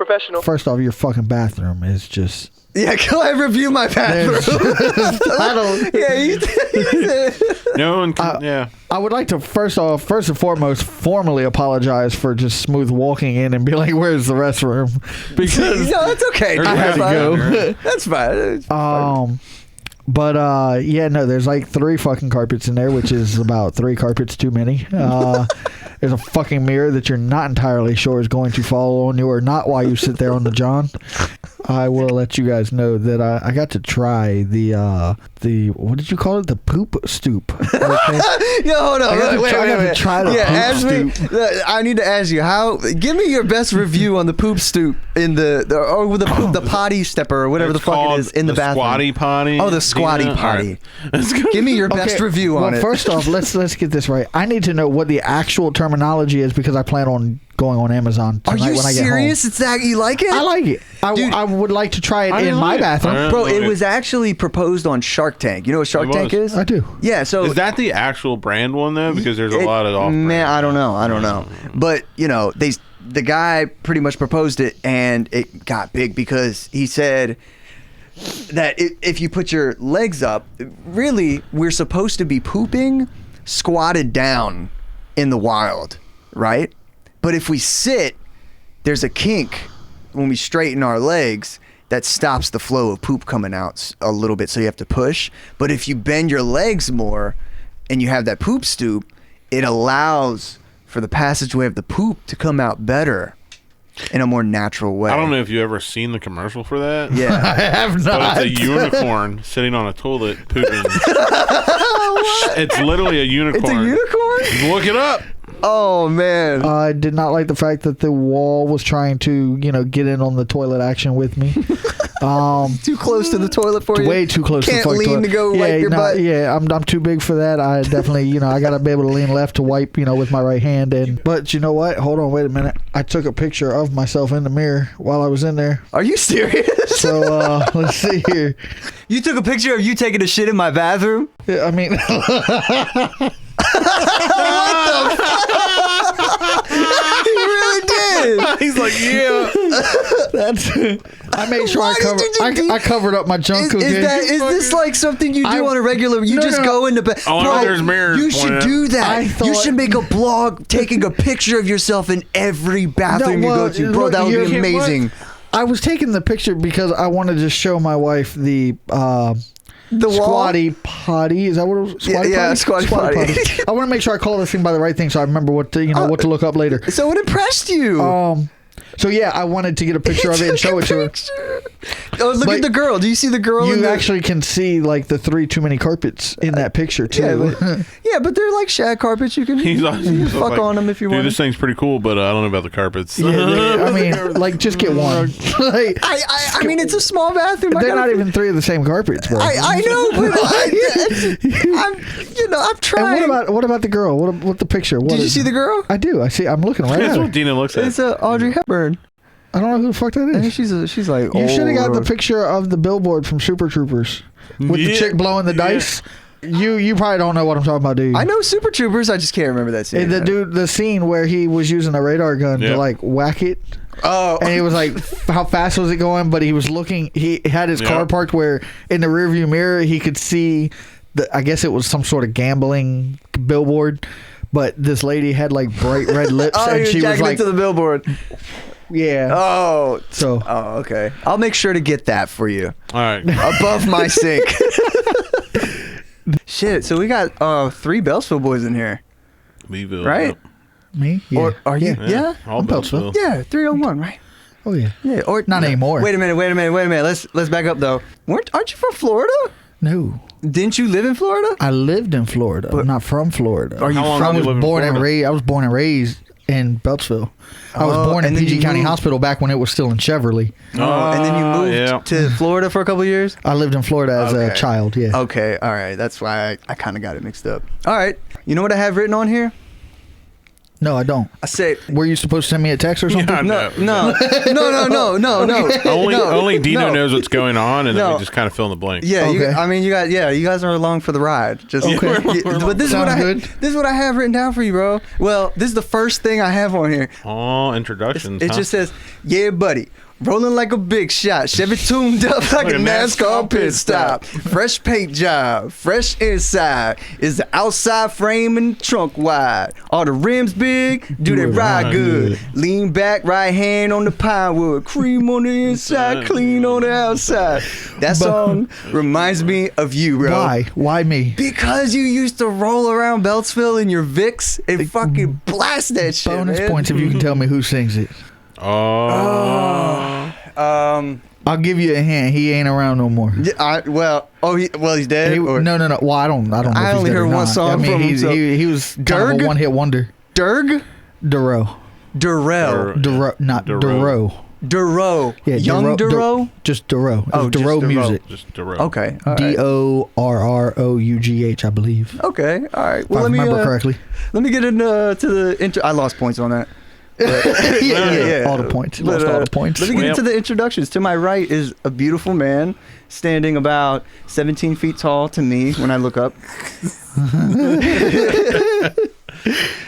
professional. First off, your fucking bathroom is just... Yeah, go ahead and review my bathroom. I don't... Yeah, you did. No one can, yeah. I would like to first and foremost formally apologize for just smooth walking in and be like, "Where's the restroom?" Because no, that's okay. I had to go. That's fine. It's fine. But yeah, no, there's like 3 fucking carpets in there, which is about 3 carpets too many. There's a fucking mirror that you're not entirely sure is going to fall on you or not while you sit there on the john. I will let you guys know that I got to try the what did you call it? The poop stoop. Okay? Yo, hold on. I got to try the poop stoop. I need to ask you give me your best review on the poop stoop in the potty stepper or whatever the fuck it is in the bathroom. Squatty potty. Oh, the squatty potty. Right. Give me your best review on it. Well, first off, let's get this right. I need to know what the actual terminology is because I plan on going on Amazon tonight when I get home. Are you serious? It's that you like it? I like it. I would like to try it in my bathroom. Bro, it was actually proposed on Shark Tank. You know what Shark Tank is? I do. Yeah, so... Is that the actual brand one, though? Because there's a lot of off-brand. Man, I don't know. But, you know, the guy pretty much proposed it, and it got big because he said that if you put your legs up, really, we're supposed to be pooping squatted down in the wild, right? But if we sit, there's a kink when we straighten our legs that stops the flow of poop coming out a little bit, so you have to push. But if you bend your legs more and you have that poop stoop, it allows for the passageway of the poop to come out better in a more natural way. I don't know if you've ever seen the commercial for that. Yeah. I have not. But it's a unicorn sitting on a toilet pooping. It's literally a unicorn. It's a unicorn? Look it up. Oh, man. I did not like the fact that the wall was trying to, get in on the toilet action with me. Too close to the toilet for you? Way too close Can't to the lean toilet. to go wipe your butt? Yeah, I'm too big for that. I definitely, I got to be able to lean left to wipe, with my right hand. But you know what? Hold on, wait a minute. I took a picture of myself in the mirror while I was in there. Are you serious? So, let's see here. You took a picture of you taking a shit in my bathroom? Yeah, I mean... What the fuck? He really did. He's like, yeah. I made sure I covered up my junk. Is this like something you do on a regular? You go into bed. Oh, there's mirrors. You should do that. You should make a blog taking a picture of yourself in every bathroom you go to, bro. That would be amazing. I was taking the picture because I wanted to show my wife the Squatty Potty. Is that what it was? Squatty Potty. I want to make sure I call this thing by the right thing so I remember what to look up later. So it impressed you. So yeah, I wanted to get a picture of it and show it to her. Oh, look at the girl. Do you see the girl? You actually can see like the 3 too many carpets in that picture too. Yeah, but they're like shag carpets. You can fuck on them if you want. Dude, this thing's pretty cool, but I don't know about the carpets. Yeah, I mean, like just get one. I mean, it's a small bathroom. They're not even 3 of the same carpets, bro. I know, but I'm trying. And what about the girl? What the picture? Did you see the girl? I do. I see. I'm looking right at her. That's what Dina looks at. It's Audrey Hepburn. I don't know who the fuck that is. She's like. You should have got the picture of the billboard from Super Troopers with the chick blowing the dice. You probably don't know what I'm talking about, do you? I know Super Troopers. I just can't remember that scene. The scene where he was using a radar gun to like whack it. Oh, and he was like, how fast was it going? But he was looking. He had his car parked where in the rearview mirror he could see. I guess it was some sort of gambling billboard. But this lady had like bright red lips, and she was like into the billboard. Yeah. Oh. So. Oh, okay. I'll make sure to get that for you. All right. Above my sink. Shit. So we got 3 Beltsville boys in here. Meeville. Right? Yep. Me? Yeah. Or are you? Yeah. All I'm Beltsville. Yeah. 301, right? Oh yeah. Yeah. Or not anymore. Wait a minute. Let's back up though. Aren't you from Florida? No. Didn't you live in Florida? I lived in Florida. I'm not from Florida. Are you from? I was born and raised in Beltsville. I was born in PG County Hospital back when it was still in Cheverly. Oh, and then you moved to Florida for a couple of years? I lived in Florida as a child, yeah. Okay, all right. That's why I kind of got it mixed up. All right. You know what I have written on here? No, I don't. I say, Were you supposed to send me a text or something? Yeah, no. Only Dino No. knows what's going on, and then No. we just kind of fill in the blanks. Yeah, Okay. you guys are along for the ride. Just Okay. But this is what Sounds good. this is what I have written down for you, bro. Well, this is the first thing I have on here. Oh, introductions. It huh? just says, "Yeah, buddy." Rolling like a big shot, Chevy tuned up like a NASCAR pit stop. Fresh paint job, fresh inside. Is the outside frame and trunk wide? Are the rims big? Do they ride good? Lean back, right hand on the pine wood. Cream on the inside, clean on the outside. That song reminds me of you, bro. Why? Why me? Because you used to roll around Beltsville in your Vicks and fucking blast that shit. Bonus man. points if you can tell me who sings it. I'll give you a hint. He ain't around no more. Yeah, he's dead. No. Well, I don't know. If I he's only dead or heard one not. song I mean, from him, so- he was kind of Durg? a one-hit wonder. Durg? Duro. Durrell. Not Duro. Duro. Duro. Yeah, Young Duro? Just Duro. Oh, It's Duro just Duro. music. Just Duro. Okay. All right. Dorrough, I believe. Okay. All right. If I remember correctly. Let me get into to the intro. I lost points on that. But- Yeah. All the points. But, Lost all the points. Let me get Well- into the introductions. To my right is a beautiful man standing about 17 feet tall to me when I look up.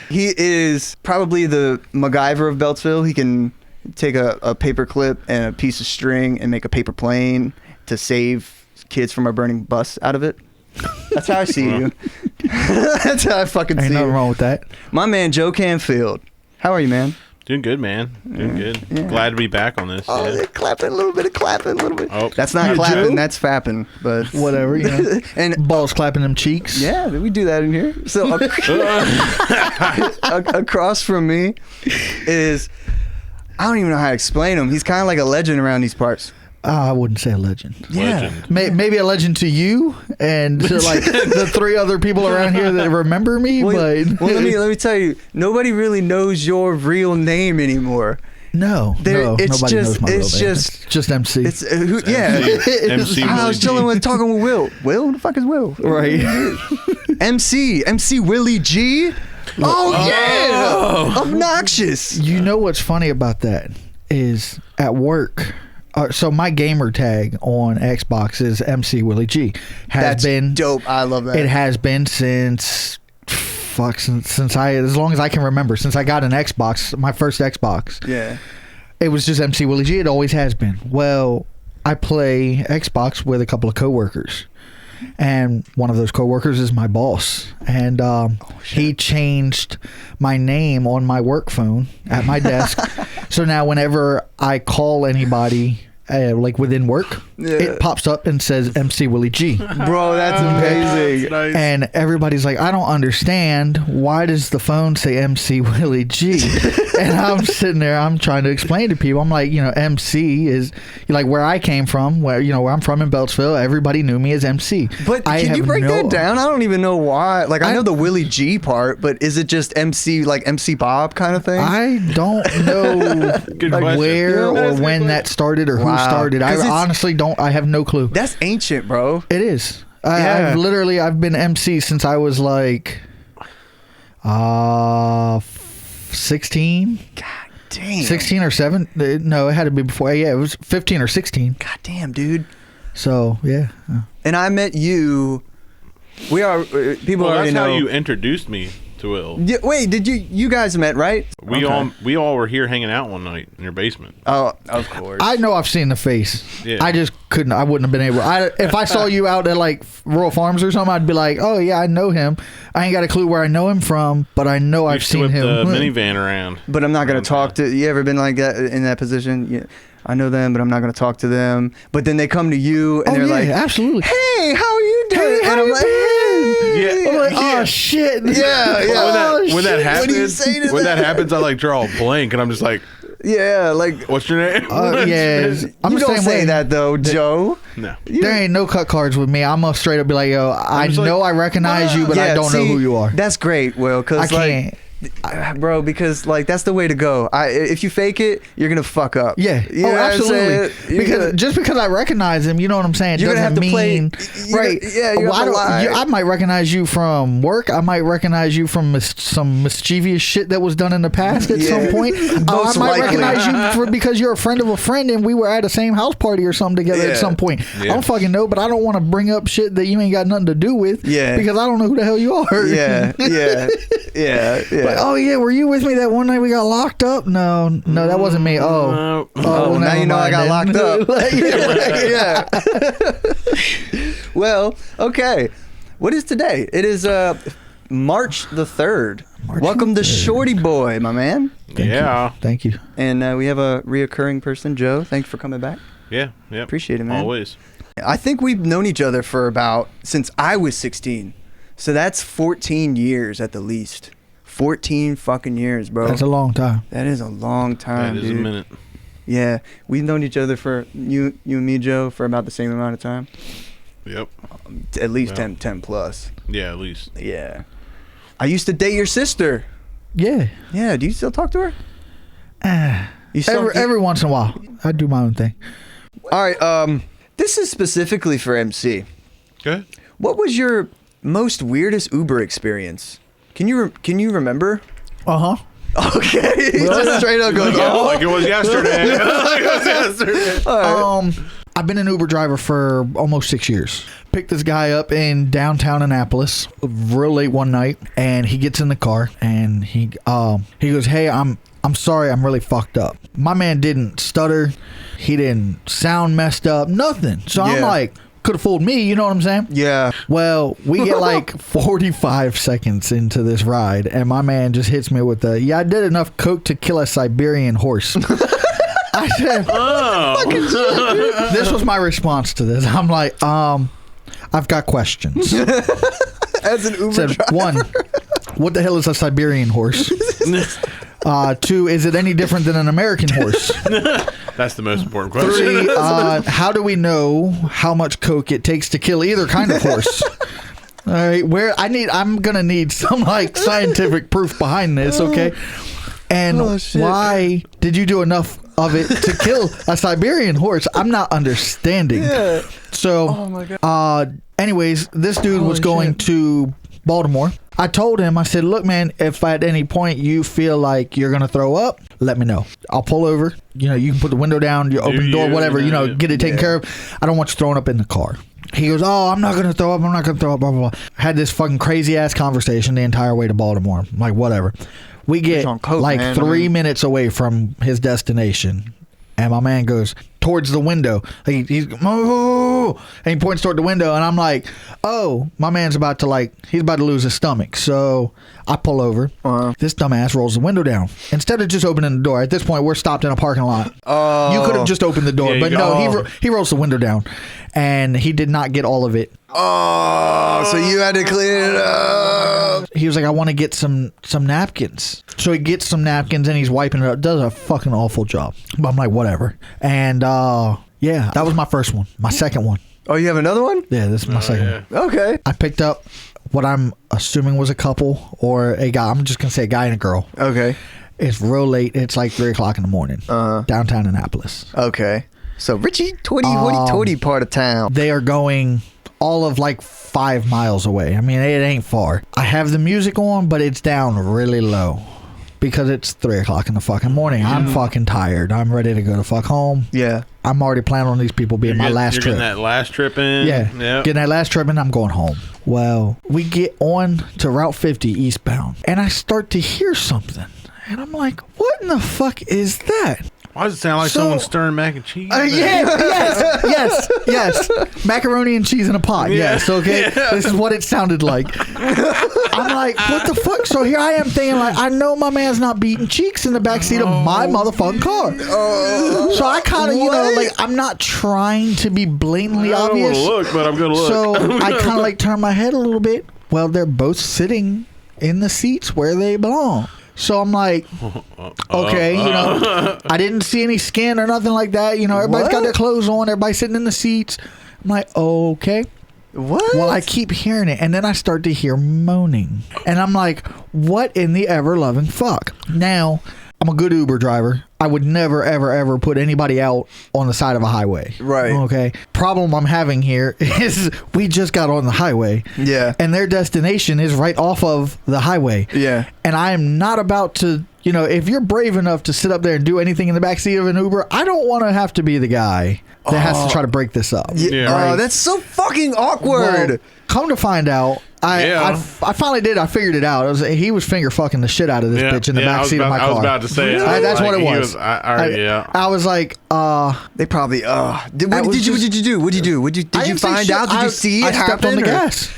He is probably the MacGyver of Beltsville. He can take a paper clip and a piece of string and make a paper plane to save kids from a burning bus out of it. That's how I see you. That's how I fucking Ain't see nothing you. wrong with that. My man, Joe Camfield. How are you, man? Doing good, man. Doing good. Yeah. Glad to be back on this. Oh, yeah. they're clapping a little bit of clapping, a little bit. Oh. That's not Yeah, clapping, Joe? that's fapping. But Whatever, you know. and Balls clapping them cheeks. yeah, we do that in here. So across from me is, I don't even know how to explain him. He's kind of like a legend around these parts. I wouldn't say a legend. Legend. Maybe a legend to you and to like the three other people around here that remember me, Well, but let me tell you, nobody really knows your real name anymore. no, It's nobody just- knows my real it's name. just- It's just MC. It's yeah. MC I Willie was chilling G. with talking with Will. Will, who the fuck is Will? right. MC Willie G. Oh yeah, obnoxious. You know what's funny about that is at work. So my gamer tag on Xbox is MC Willie G. That's dope. I love that. It has been since as long as I can remember. Since I got an Xbox, my first Xbox. Yeah. It was just MC Willie G. It always has been. Well, I play Xbox with a couple of coworkers, and one of those coworkers is my boss, and he changed my name on my work phone at my desk. So now whenever I call anybody like within work, it pops up and says MC Willie G. Bro, that's amazing. Nice. And everybody's like, I don't understand. Why does the phone say MC Willie G? And I'm sitting there, I'm trying to explain to people. I'm like, MC is like where I came from, where I'm from in Beltsville. Everybody knew me as MC. But can you break that down? I don't even know why. Like, I know the Willie G part, but is it just MC, like MC Bob kind of thing? I don't know Good like question. where Yeah, or that's a when good that started or Wow. who started. 'Cause I it's- honestly don't. I have no clue. That's ancient, bro. It is. Yeah. I've been MC since I was like 16. God damn. 16 or 7. No, it had to be before. Yeah, it was 15 or 16. God damn, dude. So, yeah. And I met you. We are people Well, already that's how know. you introduced me to Will. Yeah, wait, did you guys met, right? We Okay. all were here hanging out one night in your basement. Oh, of course. I know I've seen the face. Yeah. I just couldn't. I wouldn't have been able. If I saw you out at like Rural Farms or something, I'd be like, oh, yeah, I know him. I ain't got a clue where I know him from, but I know I've Used to seen whip him. the minivan around. But I'm not going to talk to you. Ever been like that in that position? Yeah, I know them, but I'm not going to talk to them. But then they come to you and Oh, they're yeah, like, absolutely. "Hey, how are you doing?" Hey, how and I'm you like, been? "Hey." I'm like, Yeah. oh, shit. Yeah, yeah. When that shit. happens, What do you say to when that? that happens, I like draw a blank, and I'm just like, Yeah, like "What's your name?" Yeah. I'm you the don't same say way. that though, Joe. No. There ain't no cut cards with me. I'm gonna straight up be like, yo, I just know like, I recognize you, but I don't know see, who you are. That's great, Will, I because can't. like Bro, because like that's the way to go. If you fake it, you're gonna fuck up. Yeah. You know what I'm absolutely. saying? Because just because I recognize him, you know what I'm saying, You're doesn't gonna have mean to play. right. You have to lie. I might recognize you from work. I might recognize you from some mischievous shit that was done in the past at some point. I Most might likely. recognize you because you're a friend of a friend, and we were at the same house party or something together at some point. Yeah. I don't fucking know, but I don't want to bring up shit that you ain't got nothing to do with. Yeah. Because I don't know who the hell you are. Yeah. Like, oh yeah, were you with me that one night we got locked up? No, that wasn't me. Oh, now never you know I got mind locked then. up. Yeah. Well, okay. What is today? It is March the 3rd. Welcome to Shorty Boy, my man. Thank you. And we have a reoccurring person, Joe. Thanks for coming back. Yeah. Appreciate it, man. Always. I think we've known each other for since I was 16. So that's 14 years at the least. 14 fucking years, bro. That's a long time. That is a long time, That is dude. a minute. Yeah, we've known each other for you and me, Joe, for about the same amount of time. Yep. At least Well. 10 plus. Yeah, at least. Yeah. I used to date your sister. Yeah. Yeah, do you still talk to her? You still, Every once in a while, I do my own thing. All right, this is specifically for MC. Good. What was your most weirdest Uber experience? Can you remember? Uh-huh. Okay. He just straight up goes, Yeah, oh. like it was yesterday. I've been an Uber driver for almost 6 years. Picked this guy up in downtown Annapolis real late one night, and he gets in the car and he goes, "Hey, I'm sorry, I'm really fucked up." My man didn't stutter, he didn't sound messed up, nothing. So I'm like, could have fooled me, you know what I'm saying? Yeah. Well, we get like 45 seconds into this ride, and my man just hits me with I did enough coke to kill a Siberian horse. I said, this was my response to this. I'm like, I've got questions. As an Uber driver. 1, what the hell is a Siberian horse? 2, is it any different than an American horse? That's the most important question. 3, how do we know how much coke it takes to kill either kind of horse? All right, I'm gonna need some like scientific proof behind this, okay? And why did you do enough of it to kill a Siberian horse? I'm not understanding. Yeah. So, Oh my God. Anyways, this dude was going to Baltimore. I told him, I said, look, man, if at any point you feel like you're going to throw up, let me know. I'll pull over. You know, you can put the window down, you open the door, whatever, get it taken care of. I don't want you throwing up in the car. He goes, oh, I'm not going to throw up. I'm not going to throw up, blah, blah, blah. Had this fucking crazy ass conversation the entire way to Baltimore. I'm like, whatever. We get like 3 minutes away from his destination. And my man goes towards the window. Like he's and he points toward the window, and I'm like, oh, my man's about to he's about to lose his stomach. So I pull over. This dumbass rolls the window down instead of just opening the door. At this point, we're stopped in a parking lot. You could have just opened the door, but no, he rolls the window down, and he did not get all of it. Oh, so you had to clean it up. He was like, I want to get some napkins. So he gets some napkins and he's wiping it up. Does a fucking awful job. But I'm like, whatever. And yeah, that was my first one. My second one. Oh, you have another one? Yeah, this is my second one. Okay. I picked up what I'm assuming was a couple or a guy. I'm just going to say a guy and a girl. Okay. It's real late. It's like 3 o'clock in the morning. Downtown Annapolis. Okay. So Richie Twitty part of town. They are going all of 5 miles away. I mean, it ain't far. I have the music on, but it's down really low because it's 3 o'clock in the fucking morning. I'm fucking tired. I'm ready to go to fuck home. Yeah. I'm already planning on these people being my last trip. You're getting that last trip in. Yeah. Getting that last trip in, I'm going home. Well, we get on to Route 50 eastbound, and I start to hear something. And I'm like, what in the fuck is that? Why does it sound like someone's stirring mac and cheese? Yes. Macaroni and cheese in a pot. Yes, okay. Yeah. This is what it sounded like. I'm like, what the fuck? So here I am thinking, I know my man's not beating cheeks in the backseat of my motherfucking car. So I kind of, I'm not trying to be blatantly obvious. I don't want to look, but I'm going to look. So I kind of turn my head a little bit. Well, they're both sitting in the seats where they belong. So I'm like, okay, I didn't see any skin or nothing like that. Everybody's got their clothes on. Everybody's sitting in the seats. I'm like, okay. What? Well, I keep hearing it. And then I start to hear moaning. And I'm like, what in the ever-loving fuck? Now, I'm a good Uber driver. I would never, ever, ever put anybody out on the side of a highway. Right. Okay. Problem I'm having here is we just got on the highway. Yeah. And their destination is right off of the highway. Yeah. And I am not about to, you know, if you're brave enough to sit up there and do anything in the backseat of an Uber, I don't want to have to be the guy that has to try to break this up. Yeah. Oh, Right. that's so fucking awkward. Well, come to find out, I finally did. I figured it out. He was finger fucking the shit out of this bitch in the back seat of my car. I was about to say that's what it was. I was like, they probably. What did you do? Did you find out? Did you see it happen? I stepped on the gas.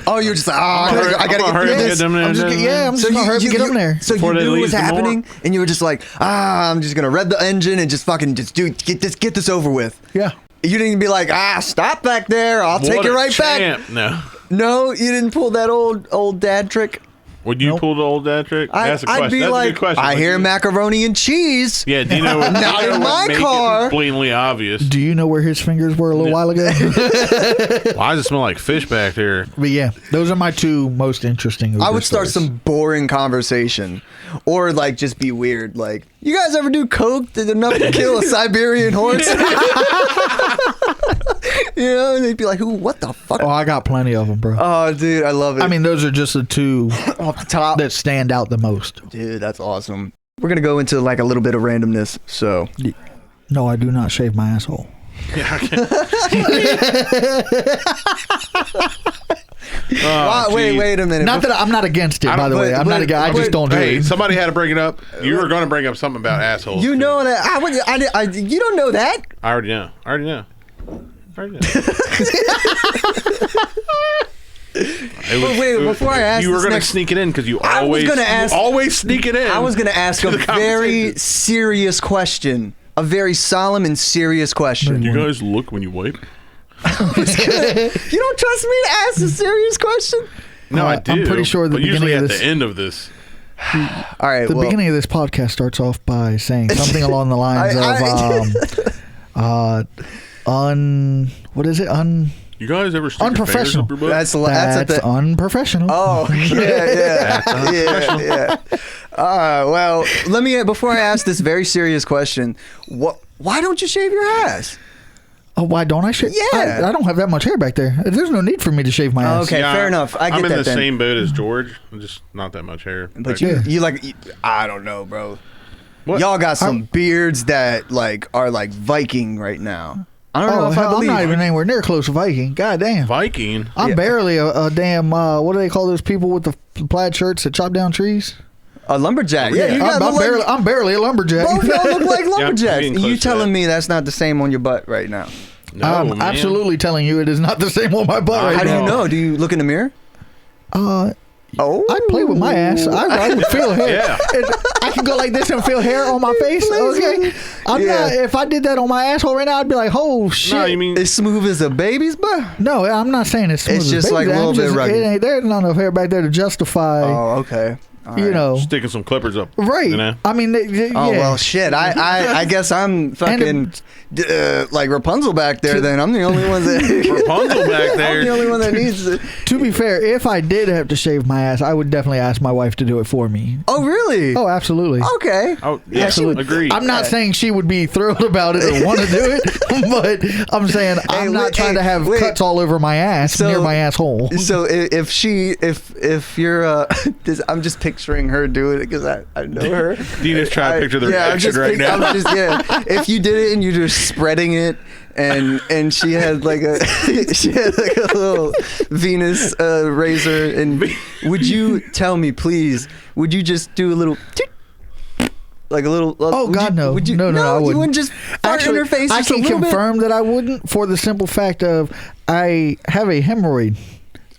Oh, you're just like, I gotta get through this. I'm just gonna hurry to get them there. So you knew what was happening, and you were just like, I'm just gonna rev the engine and just fucking get this over with. Yeah. You didn't even be like, stop back there. I'll take it right back. No, you didn't pull that old dad trick. Would you pull the old dad trick? That's a question. I'd be That's like, a good question. I hear macaroni and cheese. Yeah, do you know? Not in my car. Blatantly obvious. Do you know where his fingers were a little while ago? Why does it smell like fish back there? But yeah, those are my two most interesting Uber I would start stories. some boring conversation, or like just be weird. Like, you guys ever do coke enough to kill a Siberian horse? You know, and they'd be like, what the fuck? Oh, I got plenty of them, bro. Oh, dude, I love it. I mean, those are just the two off the top that stand out the most. Dude, that's awesome. We're gonna go into like a little bit of randomness. So, no, I do not shave my asshole. Yeah, wait a minute. Not that I'm not against it, by the way. I'm not against. I just don't do it. Somebody had to bring it up. You were going to bring up something about assholes. You know that you don't know that. I already know. Wait, before I ask, you were going to sneak it in because you always sneak it in. I was going to ask a very serious question, a very solemn and serious question. You guys look when you wipe? You don't trust me to ask a serious question? No, I do. I'm pretty sure the beginning of this. At the end of this. All right. The beginning of this podcast starts off by saying something along the lines of what is it? You guys ever stick unprofessional? Your fingers up your butt? That's unprofessional. Oh, yeah. Well, let me before I ask this very serious question. Why don't you shave your ass? Oh, why don't I shave? Yeah, I don't have that much hair back there. There's no need for me to shave my ass. Okay, fair enough. I'm in the same boat as George. I'm just not that much hair. But you like, I don't know, bro. What? Y'all got some beards that like are like Viking right now. I don't know if I believe. I'm not even anywhere near close to Viking. God damn. Viking? I'm barely a damn, what do they call those people with the plaid shirts that chop down trees? A lumberjack. Yeah, you guys I'm barely a lumberjack. Both y'all look like lumberjacks. Yeah, you telling me that's not the same on your butt right now? No, I'm absolutely telling you it is not the same on my butt right now. How do you know? Do you look in the mirror? I play with my ass. I can feel hair. Yeah. I can go like this and feel hair on my face. Okay, I'm not. If I did that on my asshole right now, I'd be like, "Oh shit!" No, you mean it's smooth as a baby's butt? No, I'm not saying it's smooth. It's as just a like baby's. a little bit rugged. There's not enough hair back there to justify. Oh, okay. You know, sticking some clippers up, right? You know? I mean, yeah. Oh well, shit. I guess I'm fucking like Rapunzel back there. Then I'm the only one that Rapunzel back there. I'm the only one that needs it. To be fair, if I did have to shave my ass, I would definitely ask my wife to do it for me. Oh really? Oh, absolutely. Okay. Oh yeah, absolutely. Agreed. I'm not saying she would be thrilled about it or want to do it, but I'm saying I'm not trying to have cuts all over my ass near my asshole. So if you're I'm just picturing her doing it because I know her. Dina's trying to picture the reaction right now. If you did it and you're just spreading it and she had like a little Venus razor, and would you tell me please? Would you just do a little tick? Like a little. Oh God, no! Would you, no! I wouldn't. You wouldn't just fart in her face. I can confirm that I wouldn't, for the simple fact of I have a hemorrhoid.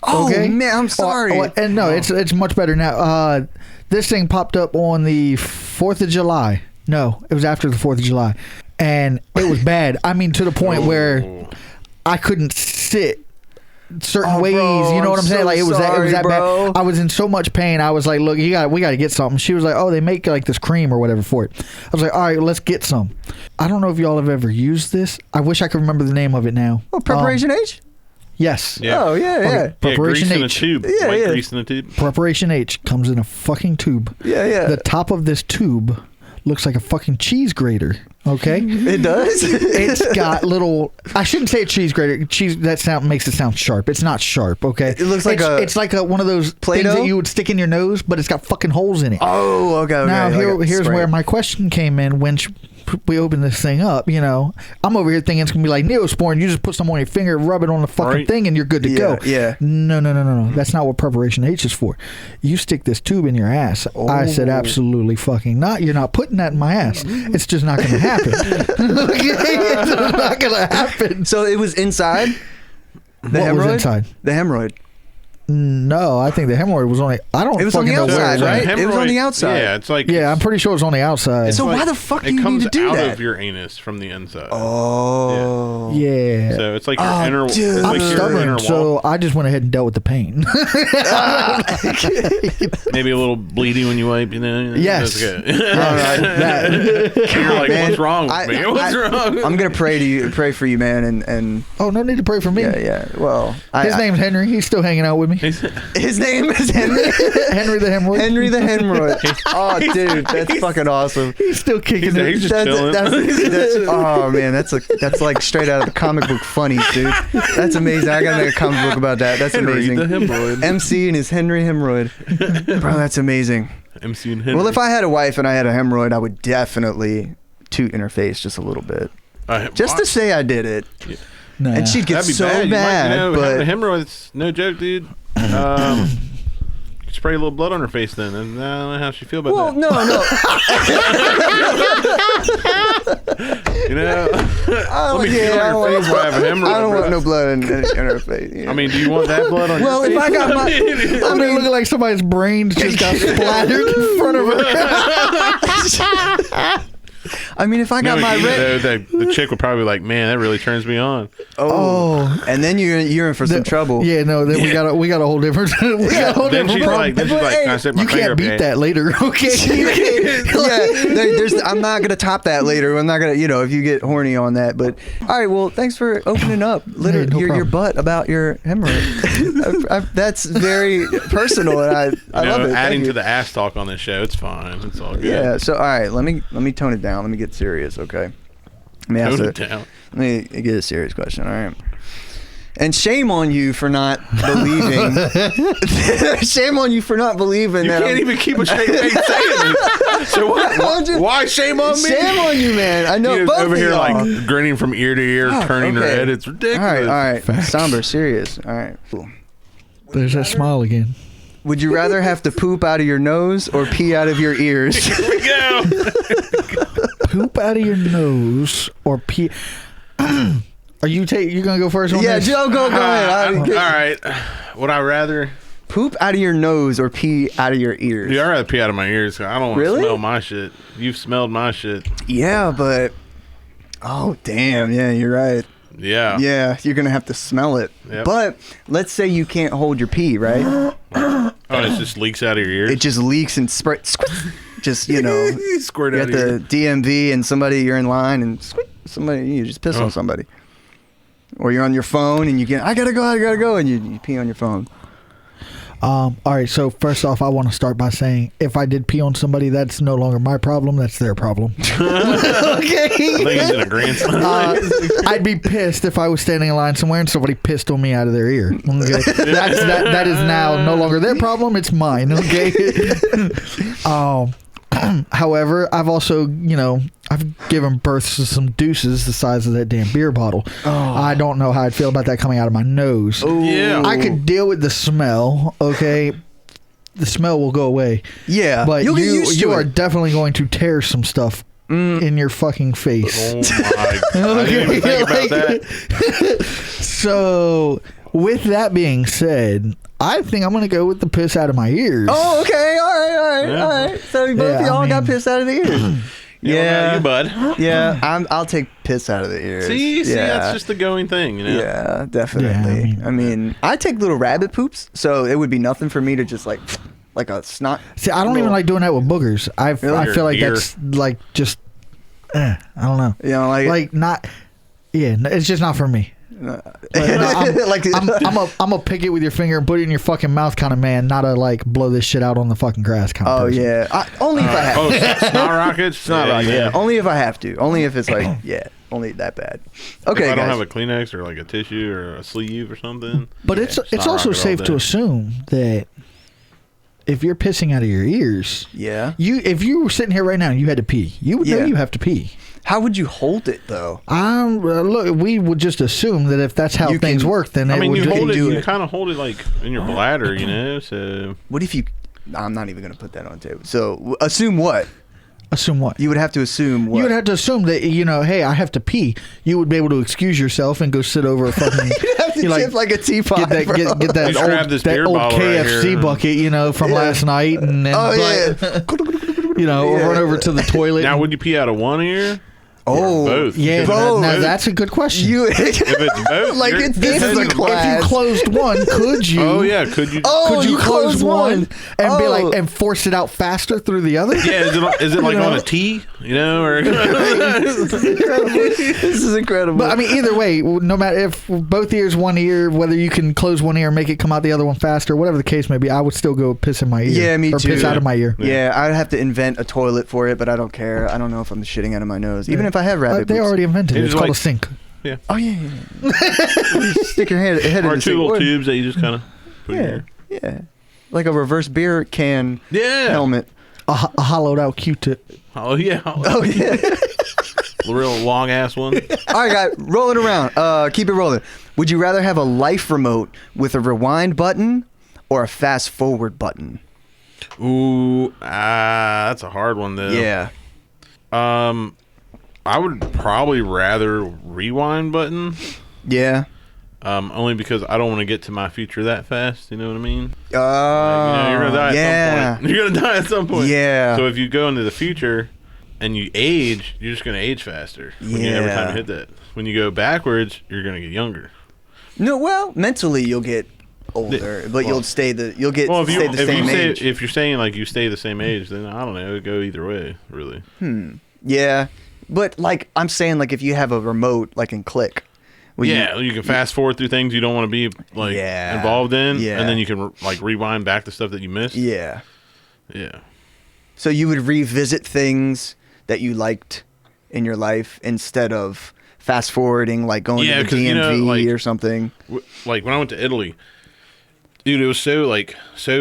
Oh okay? man, I'm sorry. And no, it's much better now. This thing popped up on the 4th of July. No, it was after the 4th of July, and it was bad. I mean, to the point where I couldn't sit certain ways. Bro, you know what I'm saying? Like it was that bro. bad. I was in so much pain. I was like, look, we got to get something. She was like, oh, they make like this cream or whatever for it. I was like, all right, let's get some. I don't know if y'all have ever used this. I wish I could remember the name of it now. Oh, Preparation H? Yes. Yeah. Oh yeah, Okay. yeah. Preparation grease in a H. tube. Yeah, White yeah. grease in a tube. Preparation H comes in a fucking tube. Yeah, yeah. The top of this tube looks like a fucking cheese grater. Okay. It does. It's got little. I shouldn't say a cheese grater. Cheese. That sound makes it sound sharp. It's not sharp. Okay. It looks like it's like one of those Play-Doh? things that you would stick in your nose, but it's got fucking holes in it. Oh, okay. Now like here's spray. where my question came in when we opened this thing up. You know, I'm over here thinking it's gonna be like Neosporin. You just put some on your finger, rub it on the fucking Right. thing, and you're good to go. Yeah. No. That's not what Preparation H is for. You stick this tube in your ass. I said Oh. absolutely fucking not. You're not putting that in my ass. It's just not gonna happen. It's not gonna happen. So it was inside. The What was hemorrhoid? inside? The hemorrhoid. No, I think the hemorrhoid was on it. I don't. It was on fucking the know where outside, it was. right? It was on the outside. Yeah, it's like Yeah, I'm pretty sure it was on the outside. So like- why the fuck do it you comes need to do out that? of your anus from the inside. Oh. yeah. So it's like your Oh, inner. dude. It's I'm like your stubborn, inner so wall. I just went ahead and dealt with the pain. Maybe a little bleedy when you wipe. You know. Yes. That's good. All right. That- You're like, Man, what's wrong with me? What's wrong? I'm gonna pray for you, man, and Oh, no need to pray for me. yeah. Well, His name's Henry. He's still hanging out with me. his name is Henry. Henry the hemorrhoid. Henry the hemorrhoid. Oh, dude, that's fucking awesome. He's still kicking He's it. just chilling. Oh man, that's like straight out of the comic book funnies, dude. That's amazing. I gotta make a comic book about that. That's Henry amazing. the hemorrhoid. MC and his Henry hemorrhoid. Bro, that's amazing. MC and Henry. Well, if I had a wife and I had a hemorrhoid, I would definitely toot in her face just a little bit, just to say I did it. Nah. And she'd get That'd be so bad. mad, You might, but having a hemorrhoid, it's no joke, dude. Spray a little blood on her face then, and I don't know how she feel about well, that. no. You know, let me feel I on your face while I have a hemorrhoid. I don't bro. want no blood in her face. You know? I mean, do you want that blood on Well, your if face? I got my- I mean, looking like somebody's brains just got splattered in front of her. I mean, if I got No, my you red. know, the chick would probably be like, man, that really turns me on. Oh, and then you're in for some trouble. Yeah, no, then we got a whole different. We got a whole Then different she's problem. like, But can I hey, stick my You finger can't up your beat that later, okay? There's. I'm not gonna top that later. I'm not gonna, if you get horny on that. But all right, well, thanks for opening up, literally, no your problem. butt about your hemorrhoid. That's very personal, and I love it. Adding Thank to you. the ass talk on this show, it's fine. It's all good. Yeah. So all right, let me tone it down. Let me get serious, okay? Let me ask Tone it. it down. Let me get a serious question. All right. And shame on you for not believing. Shame on you for not believing You that. can't even keep a straight face saying it. So why shame on me? Shame on you, man. I know You're both over of here y'all. like grinning from ear to ear, turning her okay. head. It's ridiculous. All right. Somber, serious. All right. Cool. There's that smile again. Would you rather have to poop out of your nose or pee out of your ears? Here we go. Poop out of your nose or pee. Are you gonna go first on Yeah, this? Joe, go ahead. All right. Would I rather? Poop out of your nose or pee out of your ears? Yeah, I'd rather pee out of my ears. 'Cause I don't want to Really? smell my shit. You've smelled my shit. Yeah, but oh damn, yeah, you're right. Yeah. Yeah, you're gonna have to smell it. Yep. But let's say you can't hold your pee, right? Oh, it just leaks out of your ears. It just leaks and just squirt you out got of your the DMV and you're in line and you just piss on somebody. Or you're on your phone and I gotta go, and you pee on your phone. All right, so first off, I want to start by saying if I did pee on somebody, that's no longer my problem. That's their problem. Okay. I think he's in a grand slam. I'd be pissed if I was standing in line somewhere and somebody pissed on me out of their ear. Okay. That is now no longer their problem. It's mine. Okay. However, I've also, I've given birth to some deuces the size of that damn beer bottle. I don't know how I'd feel about that coming out of my nose. Yeah. I could deal with the smell, okay? The smell will go away. Yeah, But you'll get used to you are it. definitely going to tear some stuff in your fucking face. Oh my god! I didn't even think about that. So, with that being said, I think I'm going to go with the piss out of my ears. Oh, okay, all right. So both of Yeah, y'all I got mean- pissed out of the ears. Yeah, you bud. Yeah, I'll take piss out of the ears. See, yeah. that's just the going thing, you know. Yeah, definitely. Yeah, I mean, I take little rabbit poops, so it would be nothing for me to just like a snot. See, I don't even like doing that with boogers. I feel like Ear. that's like just, I don't know. You know, Like not, yeah, it's just not for me. I'm a pick it with your finger and put it in your fucking mouth kind of man, not a like blow this shit out on the fucking grass kind of person. Yeah, only if I have. Oh, snot rockets. Snot rockets. Yeah, only if I have to. Only if it's like only that bad. Okay, if I don't guys. have a Kleenex or like a tissue or a sleeve or something. But it's also safe to assume that if you're pissing out of your ears, if you were sitting here right now and you had to pee, you would know you have to pee. How would you hold it though? Look, we would just assume that if that's how things work, then you kind of hold it like in your bladder, you know. So what if you? I'm not even going to put that on the table. So assume what? Assume what? You would have to assume what? You would have to assume that, hey, I have to pee. You would be able to excuse yourself and go sit over a fucking... You'd have to tip like a teapot, get that old KFC bucket, from last night. And then run over to the toilet. Now, would you pee out of one ear? Oh, both. Yeah, both. Now that's a good question. If it's both, like this is a class. If you closed one, could you? Oh yeah, could you? Could you close one and be like and force it out faster through the other? Yeah, is it like on a T? Or this is incredible. But I mean, either way, no matter if both ears, one ear, whether you can close one ear and make it come out the other one faster, whatever the case may be, I would still go piss in my ear. Yeah, me or too. Piss out of my ear. Yeah, I'd have to invent a toilet for it, but I don't care. I don't know if I'm shitting out of my nose, even if I have rabbit. They already invented it. It's called like, a sink. Yeah. Oh yeah. You stick your head in the two sink. little tubes that you just kind of put in here. Yeah. Like a reverse beer can helmet. A hollowed out Q-tip. Oh yeah. Oh yeah. A real long ass one. All right, guys, roll it around. Keep it rolling. Would you rather have a life remote with a rewind button or a fast forward button? Ooh, that's a hard one though. Yeah. I would probably rather rewind button. Yeah. Only because I don't want to get to my future that fast. You know what I mean? You're gonna die at some point. You're gonna die at some point. Yeah. So if you go into the future and you age, you're just gonna age faster. Every time you hit that. When you go backwards, you're gonna get younger. No, well, mentally you'll get older, but you'll stay the same age. If you're saying like you stay the same age, then I don't know. It would go either way, really. Yeah, but like I'm saying, like if you have a remote, like in Click. You can fast forward through things you don't want to be like involved in, and then you can like rewind back to stuff that you missed. Yeah. Yeah. So you would revisit things that you liked in your life instead of fast forwarding, like going to the DMV or something. Like when I went to Italy, dude, it was so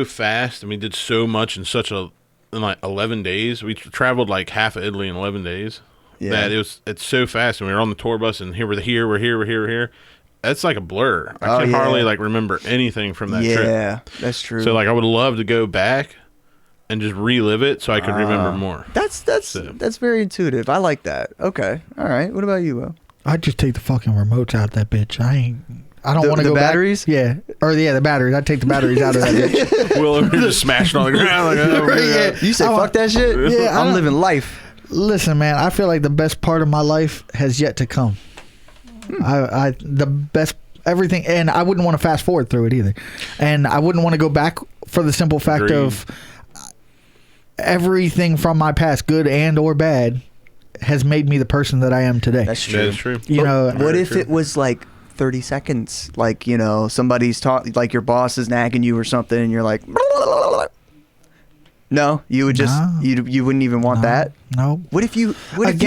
fast. I mean, did so much in like 11 days. We traveled like half of Italy in 11 days. Yeah. That it's so fast, and we were on the tour bus, and we're here. That's like a blur. I can hardly like remember anything from that trip. Yeah, that's true. So like I would love to go back and just relive it so I could remember more. That's very intuitive. I like that. Okay, all right. What about you, Will? I'd just take the fucking remotes out of that bitch. I don't want to go batteries? Back. Yeah. The batteries. I'd take the batteries out of that bitch. Will over here just smashing on the ground. Like, You say fuck that shit? Yeah. I'm living life. Listen, man, I feel like the best part of my life has yet to come. The best everything, and I wouldn't want to fast forward through it either. And I wouldn't want to go back for the simple fact of everything from my past, good and or bad, has made me the person that I am today. That's true. That's true. What if it was like 30 seconds? Like, somebody's like your boss is nagging you or something, and you're like, no, you would just you wouldn't even want that. No. What if you what if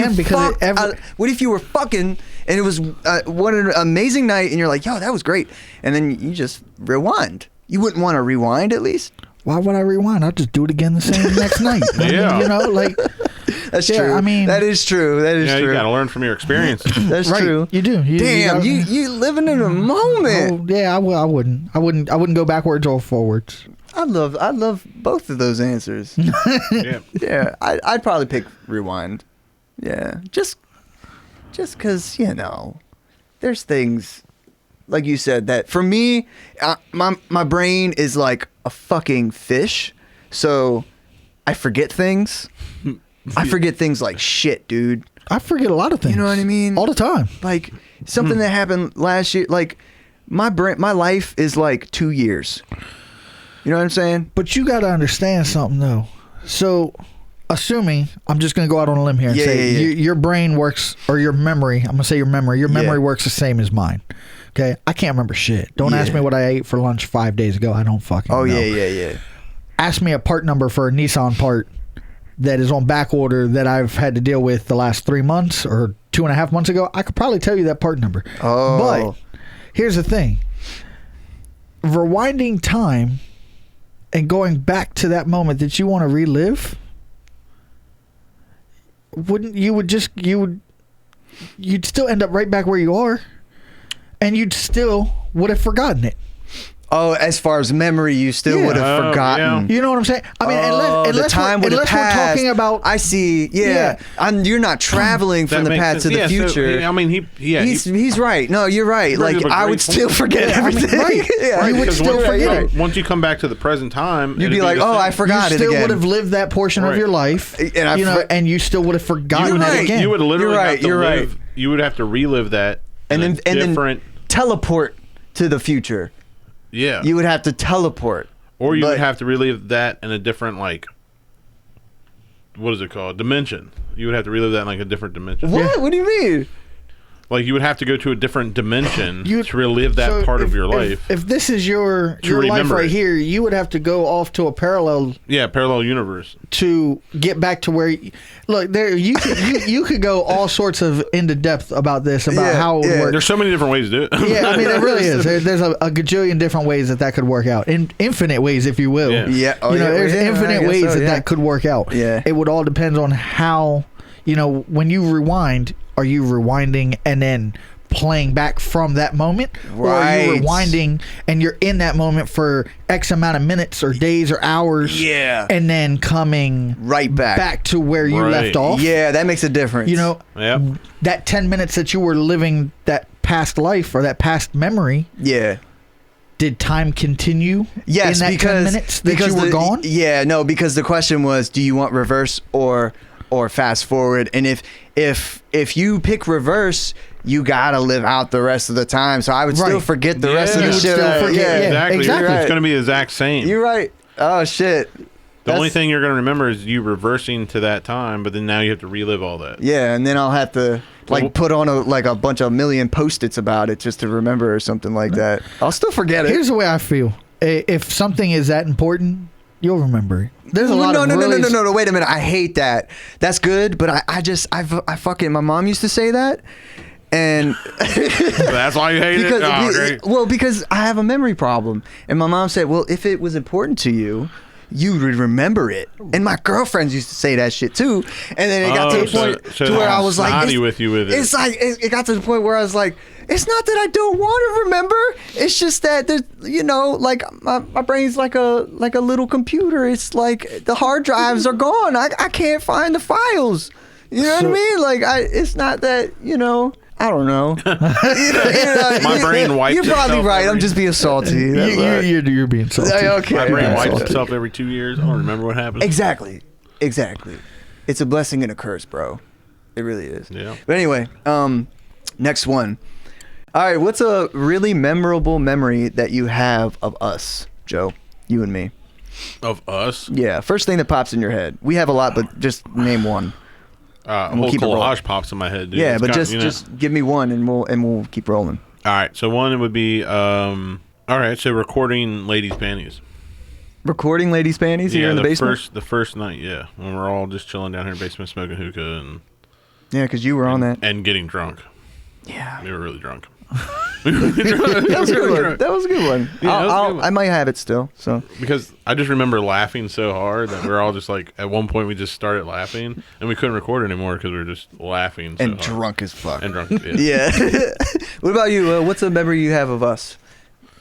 you were fucking and it was what an amazing night, and you're like, yo, that was great, and then you just rewind. You wouldn't want to rewind at least? Why would I rewind? I'd just do it again the same next night. That's true. I mean, that is true. That is true. You got to learn from your experiences. That's true. You do. You living in a moment. Oh, yeah, I wouldn't go backwards or forwards. I love both of those answers. Yeah. I'd probably pick rewind. Yeah, just because there's things like you said that for me, my brain is like a fucking fish, so I forget things. I forget things like shit, dude. I forget a lot of things. You know what I mean? All the time. Like something that happened last year. Like my life is like 2 years. You know what I'm saying? But you got to understand something, though. So, assuming, I'm just going to go out on a limb here and say your brain works, or your memory, I'm going to say your memory works the same as mine. Okay, I can't remember shit. Don't ask me what I ate for lunch 5 days ago. I don't fucking know. Yeah. Ask me a part number for a Nissan part that is on back order that I've had to deal with the last 3 months or 2.5 months ago. I could probably tell you that part number. Oh. But here's the thing. Rewinding time and going back to that moment that you want to relive, you'd still end up right back where you are, and you'd still would have forgotten it. Oh, as far as memory, you still would have forgotten. You know what I'm saying? I mean, unless we're talking about. I see. Yeah. You're not traveling from the past to the future. So, I mean, he's right. No, you're right. Like, I would still forget everything. Right. Yeah. You would still forget it. Once you come back to the present time, you'd be like, oh, I forgot it again. You still would have lived that portion of your life, and you still would have forgotten it again. You would literally have to live. You would have to relive that, and then teleport to the future. Yeah. You would have to teleport. Or you would have to relive that in a different, like, what is it called? Dimension. You would have to relive that in, like, a different dimension. What? Yeah. What do you mean? Like, you would have to go to a different dimension to relive that part of your life. If this is your life right here, you would have to go off to a parallel. Yeah, parallel universe. To get back to where... Look, there you could go all sorts of into depth about this, about how it would work. There's so many different ways to do it. Yeah, I mean, it really is. There's a gajillion different ways that could work out. Infinite ways, if you will. Yeah. There's infinite ways that could work out. Yeah. It would all depend on how... when you rewind, are you rewinding and then playing back from that moment? Right. Or are you rewinding and you're in that moment for X amount of minutes or days or hours? Yeah. And then coming right back to where you left off? Yeah, that makes a difference. That 10 minutes that you were living that past life or that past memory. Yeah. Did time continue in that 10 minutes that you were gone? Yeah, no, because the question was, do you want reverse or fast forward? And if you pick reverse, you gotta live out the rest of the time. So I would still forget the rest of the shit. Exactly. Exactly. It's gonna be the exact same. You're right. Oh shit. The only thing you're gonna remember is you reversing to that time, but then now you have to relive all that. Yeah, and then I'll have to put on a bunch of million Post-its about it just to remember or something like that. I'll still forget it. Here's the way I feel. If something is that important, you'll remember it. There's a lot of No, wait a minute. I hate that. That's good, but I fucking, my mom used to say that. And that's why you hate it? Well, because I have a memory problem. And my mom said, well, if it was important to you, you would remember it. And my girlfriends used to say that shit too. And then it got to the point to where I was like, it's like, it got to the point where I was like, it's not that I don't want to remember. It's just that there's, like my brain's like a little computer. It's like the hard drives are gone. I can't find the files. You know what I mean? Like it's not that, I don't know. My brain wipes You're probably right. I'm just being salty. You're being salty. Okay. My brain wipes itself every 2 years. I don't remember what happened. Exactly. It's a blessing and a curse, bro. It really is. Yeah. But anyway, next one. All right, what's a really memorable memory that you have of us, Joe? You and me. Of us? Yeah. First thing that pops in your head. We have a lot, but just name one. A whole collage pops in my head, dude. Yeah, but just give me one, and we'll keep rolling. All right. So one would be all right. So recording ladies' panties. Recording ladies' panties here in the basement. The first night, yeah, when we're all just chilling down here in the basement smoking hookah and because you were on that and getting drunk. Yeah, we were really drunk. That was a good one. That was a good one. Yeah, I might have it still. So because I just remember laughing so hard that we were all just like, at one point we just started laughing and we couldn't record anymore because we were just laughing so and hard. Drunk as fuck. And drunk. Yeah. What about you? What's a memory you have of us?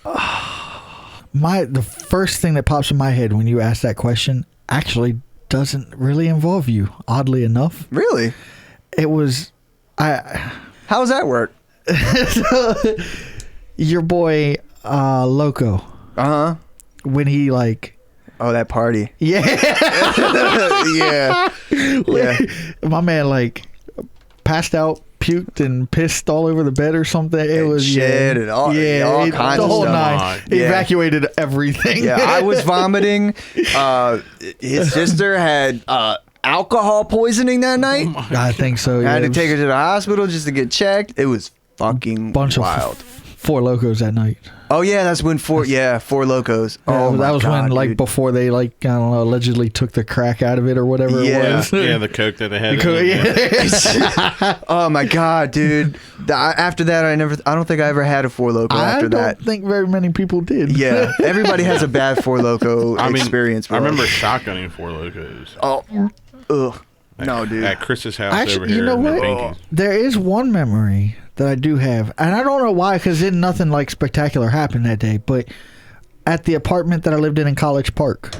The first thing that pops in my head when you ask that question actually doesn't really involve you. Oddly enough. Really? It was. How does that work? Your boy Loco. When he that party. Yeah. yeah. My man passed out, puked and pissed all over the bed or something. It was shit and all kinds the whole of stuff. nine. Evacuated everything. Yeah, I was vomiting. His sister had alcohol poisoning that night. I think so. I had to take her to the hospital just to get checked. It was fucking wild. Four Locos that night. Oh yeah, that's when Four Locos. Yeah, Oh, that was God, when, like, dude. before they, like, I don't know, allegedly took the crack out of it or whatever Yeah. it was. Yeah, the Coke that they had. Yeah. Oh my God, dude. After that, I don't think I ever had a Four Loco after I that. don't think very many people did. Yeah, everybody has a bad Four Loco experience. I bro. remember shotgunning Four Locos. Oh, ugh. No, dude. At Chris's house Actually, over here. you know in the what? Binkies. There is one memory that I do have, and I don't know why, because nothing like spectacular happened that day. But at the apartment that I lived in College Park,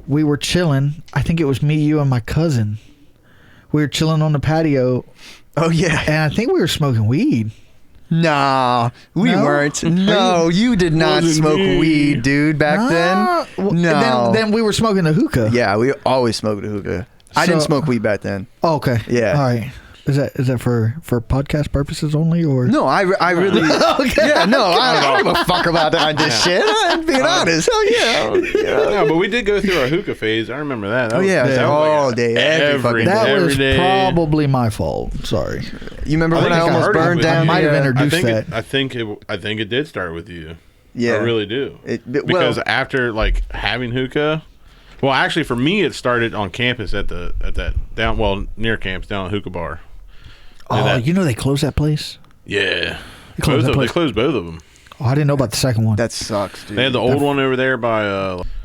we were chilling. I think it was me, you, and my cousin. We were chilling on the patio, Oh yeah. and I think we were smoking weed. Nah, we No? weren't. No, you did not Wasn't smoke me. weed, dude. Back then. Well, No. Then we were smoking the hookah. Yeah, we always smoked a hookah. I didn't So- smoke weed back then. Oh, okay. Yeah. All right. Is that for podcast purposes only, or No, I really. Okay. Yeah, no, I don't give a fuck about this shit. I'm being honest. Hell yeah. No, but we did go through a hookah phase. I remember that. That Oh was- yeah, that was all like day, every fucking that day. every was day. probably my fault? Sorry. You remember I when think I it almost started burned with down? I might have the, introduced that. I think it did start with you. Yeah, I really do. Well, Because after like having hookah, well, actually for me it started on campus at that near campus down at Hookah Bar. Oh, that- you know they closed that place. Yeah, closed that they place. closed both of them. Oh, I didn't know about the second one. that sucks, dude. They had the old one over there by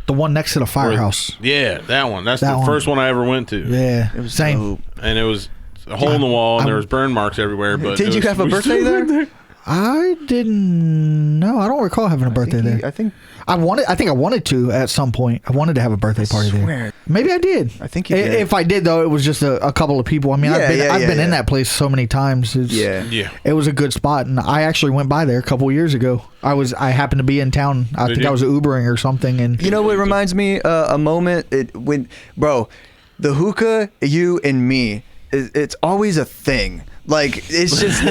The one next to the firehouse. yeah, that one. That's That the one. first one I ever went to. Yeah, It was same. dope. And it was a hole in the wall and there was burn marks everywhere. But Did it you was- have a we birthday still went there? I didn't. No, I don't recall having a birthday there. I think. I think I wanted to at some point. I wanted to have a birthday party there. swear. Maybe I did. I think you did. If I did, though, it was just a couple of people. I mean, I've been in that place so many times. Yeah. Yeah. It was a good spot, and I actually went by there a couple of years ago. I happened to be in town. I Did think you? I was Ubering or something, and You know what reminds me a moment when the hookah, you and me, it's always a thing. Like it's just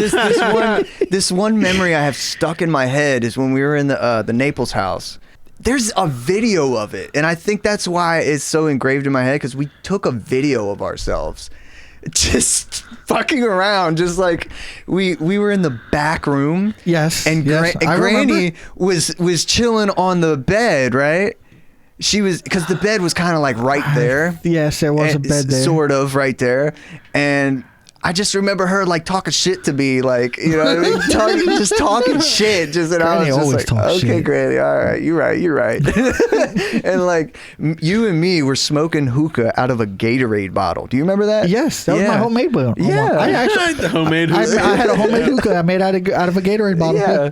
this one memory I have stuck in my head is when we were in the Naples house. There's a video of it, and I think that's why it's so engraved in my head, because we took a video of ourselves just fucking around, just like we were in the back room. Yes, and, yes, I Granny remember. was chilling on the bed, right? She was, because the bed was kind of like right there. yes, there was a And bed there. sort of right there, and I just remember her like talking shit to me, like, you know what I mean, just talking shit. Just, and Granny I was always just like, talks okay, shit. Granny, all right, you're right. And like you and me were smoking hookah out of a Gatorade bottle. Do you remember that? Yes, that was my homemade one. Yeah. I actually The homemade I hookah. had a homemade hookah I made out of a Gatorade bottle. Yeah.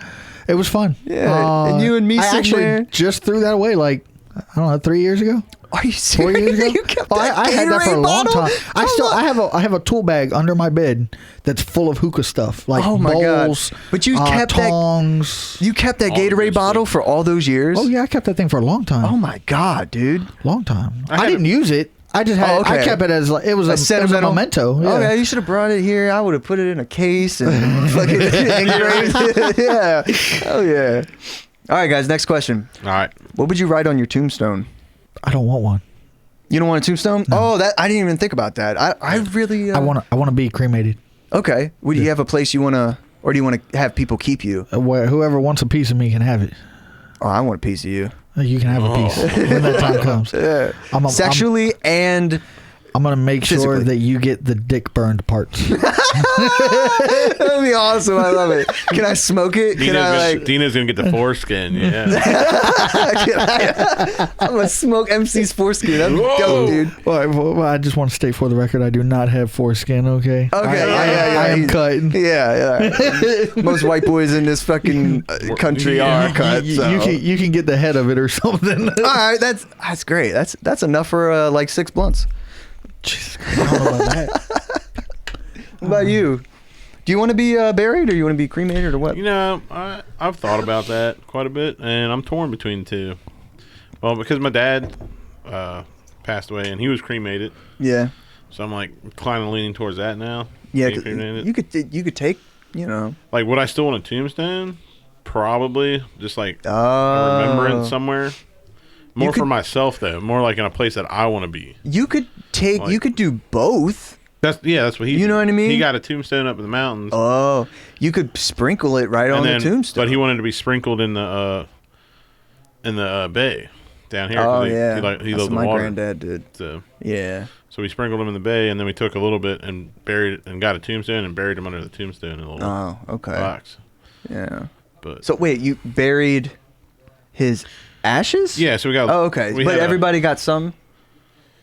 It was fun. Yeah, and you and me I sitting actually there. just threw that away like, I don't know, 3 years ago. Are you 4 serious? years ago? You kept Oh, that I had that for a Gatorade long bottle? time. I have a tool bag under my bed that's full of hookah stuff, like Oh my God. bowls, But you kept that- tongs. You kept that All Gatorade those bottle things. for all those years? Oh yeah, I kept that thing for a long time. Oh my God, dude. Long time. I I, had didn't use it. I just had. Oh, okay. I kept it as like it was a sentimental memento. Yeah. Oh yeah, you should have brought it here. I would have put it in a case and fucking engraved it. Yeah. Oh yeah. All right, guys. Next question. All right. What would you write on your tombstone? I don't want one. You don't want a tombstone? Oh, that I didn't even think about that. I really. I want to be cremated. Okay. Would you have a place you want to, or do you want to have people keep you? Where whoever wants a piece of me can have it. Oh, I want a piece of you. You can have a piece when that time comes. Yeah. I'm Sexually and. I'm gonna make sure Physically. that you get the dick burned parts. That'd be awesome. I love it. Can I smoke it? Can I like? Dina's gonna get the foreskin. Yeah. I'm gonna smoke MC's foreskin. That'd be Whoa. dope, dude. Well, I just want to state for the record, I do not have foreskin. Okay. Okay, I am cut. Yeah. Most white boys in this fucking country Yeah. are cut. So. You can get the head of it or something. All right, that's great. That's enough for like 6 blunts. Jesus, I don't know about that. What about you? Do you want to be buried, or you want to be cremated, or what? You know, I've thought about that quite a bit, and I'm torn between the two. Well, because my dad passed away, and he was cremated, Yeah. so I'm like kind of leaning towards that now. Yeah. being cremated. You could take. You know. Like, would I still want a tombstone? Probably, just like a Oh. remembrance somewhere. More could- for myself, though. More like in a place that I want to be. You could take. Like- you could do both. That's what he. You know what I mean? He got a tombstone up in the mountains. Oh, you could sprinkle it right on the tombstone. But he wanted to be sprinkled in the bay down here. Oh yeah, he that's loved what the my water. granddad did. So we sprinkled him in the bay, and then we took a little bit and buried and got a tombstone and buried him under the tombstone in a little box. Yeah. But so wait, you buried his ashes? Yeah. So we got. Oh, okay. But everybody got some.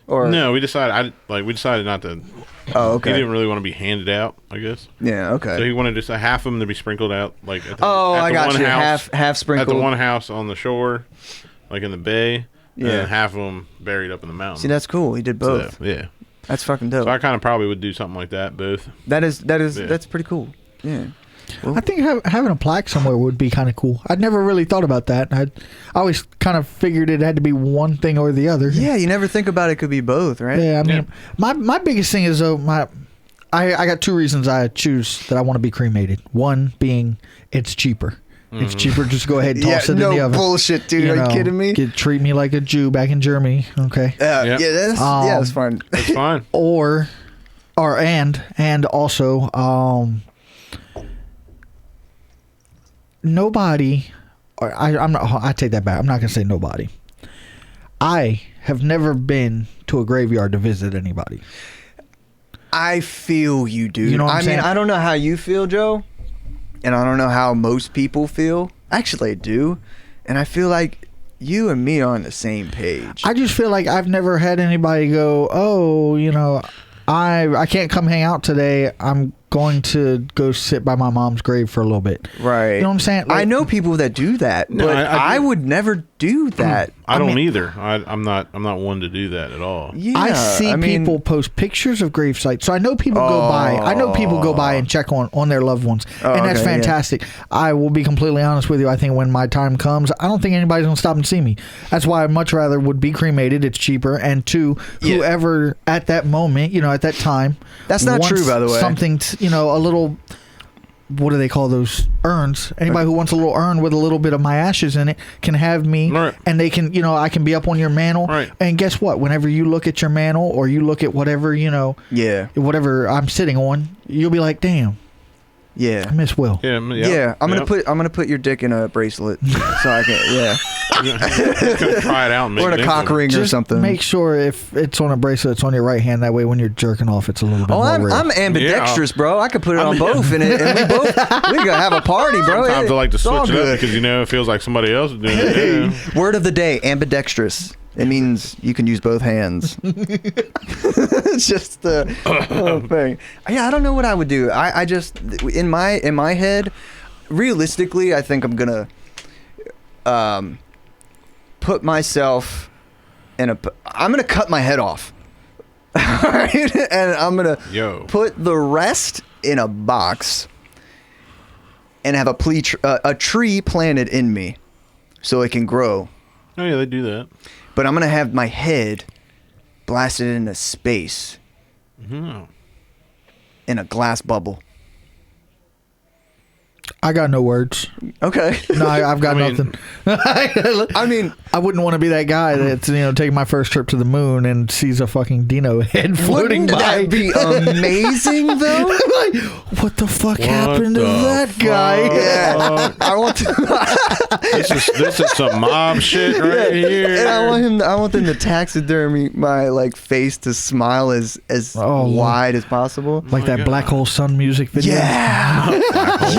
Or no, we decided not to. Oh, okay. He didn't really want to be handed out, I guess. Yeah, okay. So he wanted just half of them to be sprinkled out, like at the, I got you. Half sprinkled at the one house on the shore, like in the bay. Yeah. And half of them buried up in the mountains. See, that's cool. He did both. So, yeah. That's fucking dope. So I kind of probably would do something like that, both. That's pretty cool. Yeah. Well, I think having a plaque somewhere would be kind of cool. I'd never really thought about that. I always kind of figured it had to be one thing or the other. Yeah, you never think about it could be both, right? Yeah, I mean, my biggest thing is though I got two reasons I choose that I want to be cremated. One being it's cheaper. Mm-hmm. It's cheaper just to go ahead and toss it in the oven. No bullshit, dude. Are you kidding me? Treat me like a Jew back in Germany. Okay. Yeah, that's fine. That's fine. And also nobody, I take that back. I'm not gonna say nobody. I have never been to a graveyard to visit anybody. I feel you, dude. You know what I'm saying? I don't know how you feel, Joe, and I don't know how most people feel. Actually, I do, and I feel like you and me are on the same page. I just feel like I've never had anybody go, oh, I can't come hang out today. I'm going to go sit by my mom's grave for a little bit. Right. You know what I'm saying? I know people that do that, No, but I would never do that. I don't either. I'm not one to do that at all. Yeah, I see people post pictures of grave sites, so I know people go by. I know people go by and check on their loved ones, and that's fantastic. Yeah. I will be completely honest with you. I think when my time comes, I don't think anybody's gonna stop and see me. That's why I much rather would be cremated. It's cheaper, and two, whoever at that moment, at that time, that's not true, by the way. Something, a little. What do they call those urns? Anybody who wants a little urn with a little bit of my ashes in it can have me, right. And they can, I can be up on your mantle. Right. And guess what? Whenever you look at your mantle or you look at whatever, whatever I'm sitting on, you'll be like, damn. Yeah. I miss Will. Yeah. I'm gonna put your dick in a bracelet so I can. Try it out and make or in a cock ring or something. Make sure if it's on a bracelet, it's on your right hand. That way, when you're jerking off, it's a little bit more real. I'm ambidextrous, bro. I could put it on both, and we gonna have a party, bro. Sometimes I like to switch it up because it feels like somebody else is doing it. Yeah. Word of the day: ambidextrous. It means you can use both hands. It's just the thing. Yeah, I don't know what I would do. I just in my head, realistically, I think I'm gonna put myself I'm gonna cut my head off. All right, and I'm gonna put the rest in a box and have a tree planted in me so it can grow. Oh yeah, they do that. But I'm going to have my head blasted into space in a glass bubble. I got no words. Okay. No, I've got nothing. I mean, I wouldn't want to be that guy that's taking my first trip to the moon and sees a fucking dino head floating by. Wouldn't that be amazing, though? I'm like, what the fuck happened to that guy? Yeah, I want to. This is some mob shit right here. And I want them to taxidermy my face to smile as wide as possible, like that Black Hole Sun music video. Yeah,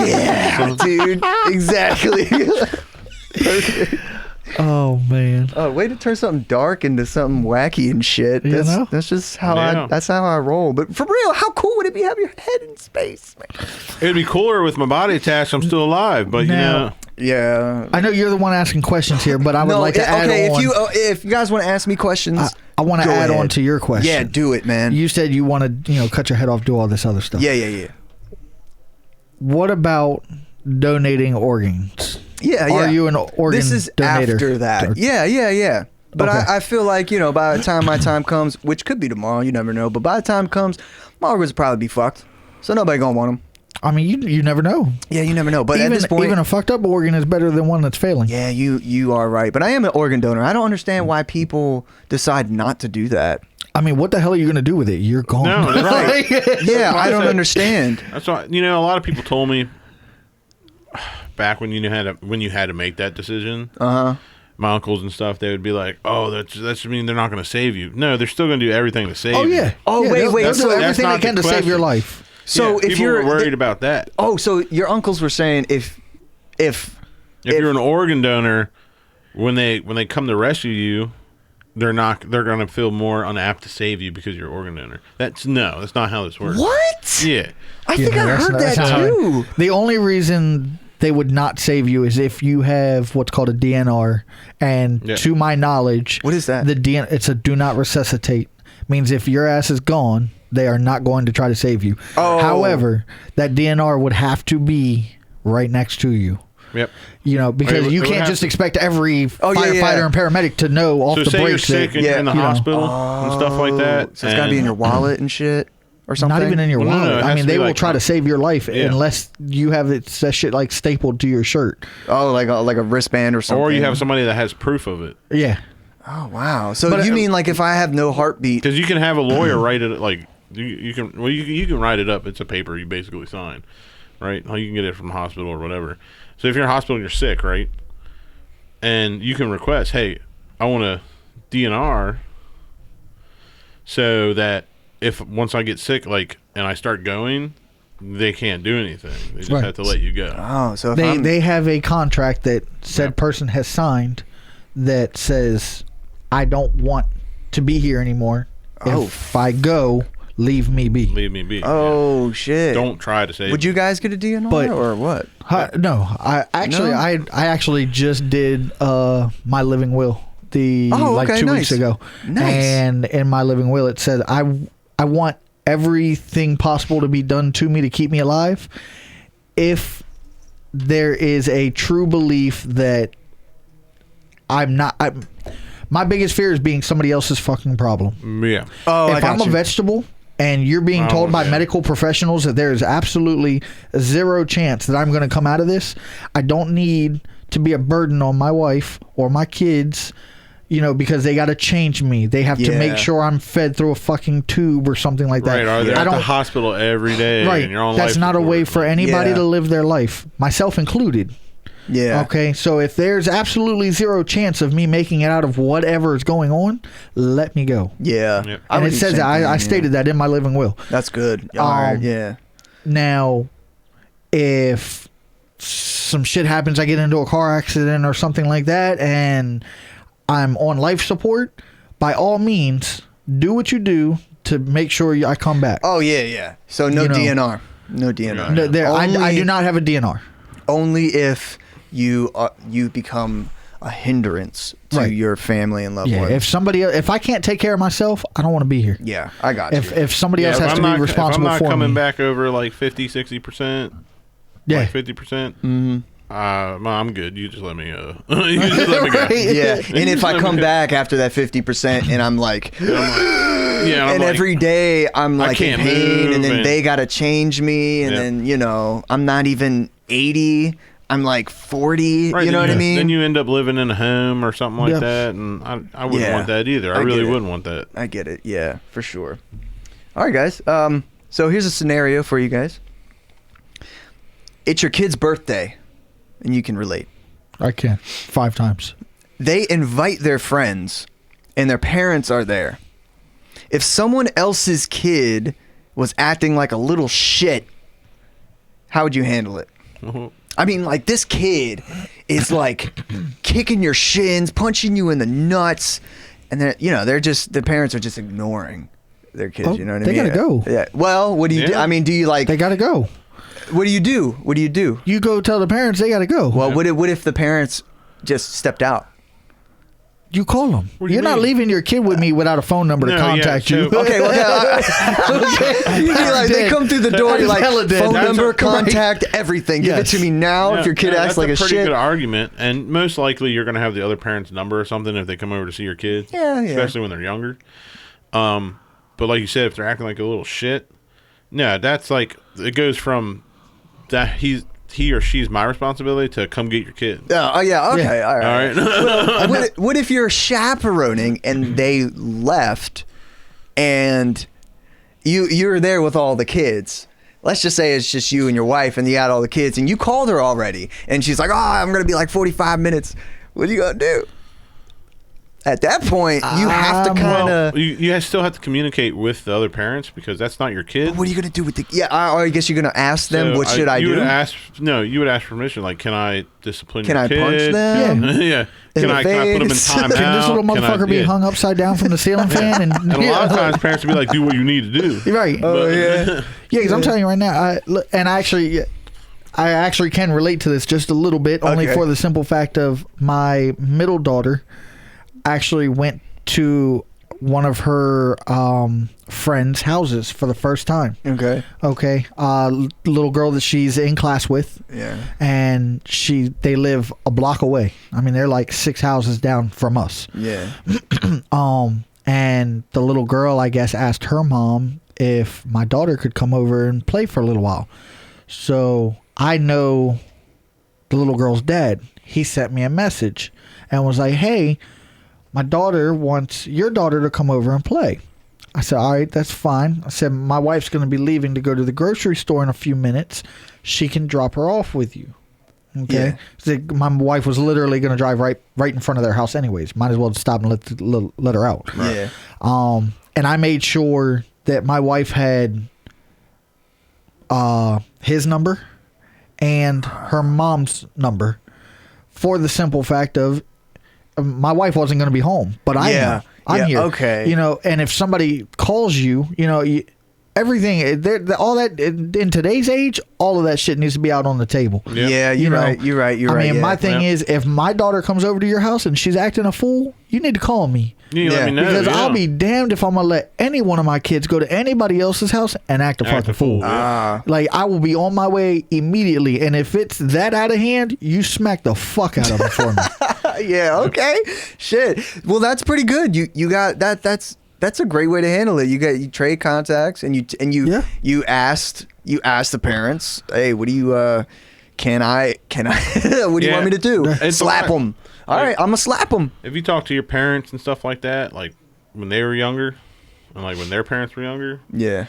yeah, dude, exactly. Oh man! Oh, way to turn something dark into something wacky and shit. That's just how I roll. But for real, how cool would it be to have your head in space, man? It'd be cooler with my body attached. I'm still alive, but yeah. I know you're the one asking questions here, but I would like to add on. If you guys want to ask me questions, I want to add on to your question. Yeah, do it, man. You said you want to, cut your head off, do all this other stuff. Yeah. What about donating organs? Yeah. Are you an organ This is donator? after that. Yeah. But okay. I feel like, by the time my time comes, which could be tomorrow, you never know, but by the time it comes, my organs will probably be fucked. So nobody gonna want them. I mean, you never know. Yeah, you never know. But at this point, even a fucked up organ is better than one that's failing. Yeah, you are right. But I am an organ donor. I don't understand why people decide not to do that. I mean, what the hell are you gonna do with it? You're gone. No, that's Right. Yeah, I don't understand. That's why, a lot of people told me back when you had to make that decision. My uncles and stuff, they would be like, "Oh, that's mean they're not going to save you." No, they're still going to do everything to save you. Oh yeah. Oh, yeah, wait. They'll do So everything that's they can not to the save your question. life. So if people you're were worried about that, so your uncles were saying if you're an organ donor, when they come to rescue you, they're going to feel more unapt to save you because you're an organ donor. That's not how this works. what? Yeah. I think no, I that's heard not- that that's not- too. The only reason they would not save you is if you have what's called a DNR, and Yeah. to my knowledge, What is that? It's a do not resuscitate. Means if your ass is gone, they are not going to try to save you. Oh. However, that DNR would have to be right next to you. Yep. Because It you would can't have just to- expect every Oh, yeah, firefighter yeah. and paramedic to know off So the say you're breaks. sick and you're in the Yeah, hospital and stuff like that. So it's got to be in your wallet and shit or something. Not even in your Well, no, wallet. it I has mean, to be they will like- try to save your life Yeah. unless you have that shit like stapled to your shirt. Oh, like a wristband or something. Or you have somebody that has proof of it. Yeah. Oh wow. So But, you mean like if I have no heartbeat? Because you can have a lawyer write it, like, you can write it up. It's a paper you basically sign, right? You can get it from the hospital or whatever. So if you're in a hospital and you're sick, right? And you can request, hey, I want a DNR so that if once I get sick, like, and I start going, they can't do anything. They just Right. have to let you go. Oh, so if They have a contract that said Yep. person has signed that says, I don't want to be here anymore. Oh. If I go, leave me be. Leave me be. Oh shit. Don't try to save Would you guys get a DNR But- or what? No, I actually, No? I actually just did my living will like okay, 2 nice. weeks ago, Nice. and in my living will it said I want everything possible to be done to me to keep me alive. If there is a true belief that my biggest fear is being somebody else's fucking problem. Yeah. Oh, I If got I'm a you. vegetable and you're being Oh, told by yeah. medical professionals that there is absolutely zero chance that I'm going to come out of this, I don't need to be a burden on my wife or my kids, because they got to change me. They have to Yeah. make sure I'm fed through a fucking tube or something like that. Right, or they're I at the don't. hospital every day. Right, And you're on that's life not a support. way for anybody Yeah. to live their life, myself included. Yeah. Okay, so if there's absolutely zero chance of me making it out of whatever is going on, let me go. Yeah. Yep. I And would it do says the same that. thing, I yeah. stated that in my living will. That's good. All right. Yeah. Now, if some shit happens, I get into a car accident or something like that, and I'm on life support, by all means, do what you do to make sure I come back. Oh yeah, yeah. So no DNR. No DNR. No, I Only- do not have a DNR. Only if you become a hindrance to Right. your family and loved Yeah, ones. if I can't take care of myself, I don't want to be here. Yeah, I got If you. if somebody Yeah, else if has I'm to not- be responsible if I'm for not coming me, back over like 50-60%, yeah, like 50%, Mhm. I'm good. You just let me go. You just let me go. Right. Yeah, and if I come back after that 50% and I'm like, Yeah, and every day I'm I like in can't pain, move and then and- they gotta change me, and Yeah. then I'm not even 80. I'm like 40. Right, you know then what I mean? Then you end up living in a home or something like Yeah. that, and I wouldn't Yeah. want that either. I I really get it. wouldn't want that. I get it. Yeah, for sure. All right, guys. So here's a scenario for you guys. It's your kid's birthday, and you can relate. I can 5 times. They invite their friends, and their parents are there. If someone else's kid was acting like a little shit, how would you handle it? I mean, like, this kid is like kicking your shins, punching you in the nuts, and the parents are just ignoring their kids. Oh, You know what I they mean? gotta go. Yeah. Well, what do you do? Yeah. I mean, do you like? They got to go. What do you do? What do you do? You go tell the parents they got to go. Well, what if the parents just stepped out? You call them. What do you You're not mean? leaving your kid with me without a phone number to No, yeah, contact you. so- Okay, well, you'd be like, they Dead. come through the door, you're like, Hella dead. phone That's number, right. contact, everything. Give it Yes. to me now. Yeah, If your kid yeah, acts like a that's a pretty shit. good argument, and most likely you're going to have the other parent's number or something if they come over to see your kid. Yeah, yeah. Especially when they're younger. But like you said, if they're acting like a little shit, no, that's like it goes from that he or she's my responsibility to come get your kid. Oh, yeah, okay, Yeah. all right. All right. what if you're chaperoning and they left and you're there with all the kids. Let's just say it's just you and your wife, and you got all the kids, and you called her already, and she's like, "Oh, I'm gonna be like 45 minutes." What are you gonna do? At that point, you have to kind of. Well, you guys still have to communicate with the other parents because that's not your kid. What are you gonna do with the? Yeah, I guess you're gonna ask them. So what should I do? You would ask permission. Like, can I discipline your kid? Can I punch them? Yeah. Can I put them in timeout? Can this little motherfucker be hung upside down from the ceiling fan? And a lot of times, parents will be like, "Do what you need to do." Right. Oh yeah. Yeah, because I'm telling you right now, I actually can relate to this just a little bit, only for the simple fact of my middle daughter actually went to one of her friends' houses for the first time. Okay. Little girl that she's in class with. Yeah. And they live a block away. I mean, they're like 6 houses down from us. Yeah. And the little girl, I guess, asked her mom if my daughter could come over and play for a little while. So I know the little girl's dad. He sent me a message and was like, "Hey, my daughter wants your daughter to come over and play." I said, "All right, that's fine." I said, "My wife's going to be leaving to go to the grocery store in a few minutes. She can drop her off with you." Okay. Yeah. So my wife was literally going to drive right in front of their house anyways. Might as well stop and let her out. Yeah. And I made sure that my wife had his number and her mom's number for the simple fact of my wife wasn't going to be home, but I am. I'm here. Okay. You know, and if somebody calls you, you know, everything, all that in today's age, all of that shit needs to be out on the table. Yeah, you're right. I mean, my thing is, if my daughter comes over to your house and she's acting a fool, you need to call me. You let me know, because I'll be damned if I'm gonna let any one of my kids go to anybody else's house and act a fucking fool. Like, I will be on my way immediately, and if it's that out of hand, you smack the fuck out of them for me. Yeah. Okay. Shit. Well, that's pretty good. You got that. That's a great way to handle it. You trade contacts, and you asked the parents, "Hey, what do you can I what do you want me to do? Slap them? All right, I'm gonna slap them." If you talk to your parents and stuff like that, like when they were younger, and like when their parents were younger, yeah,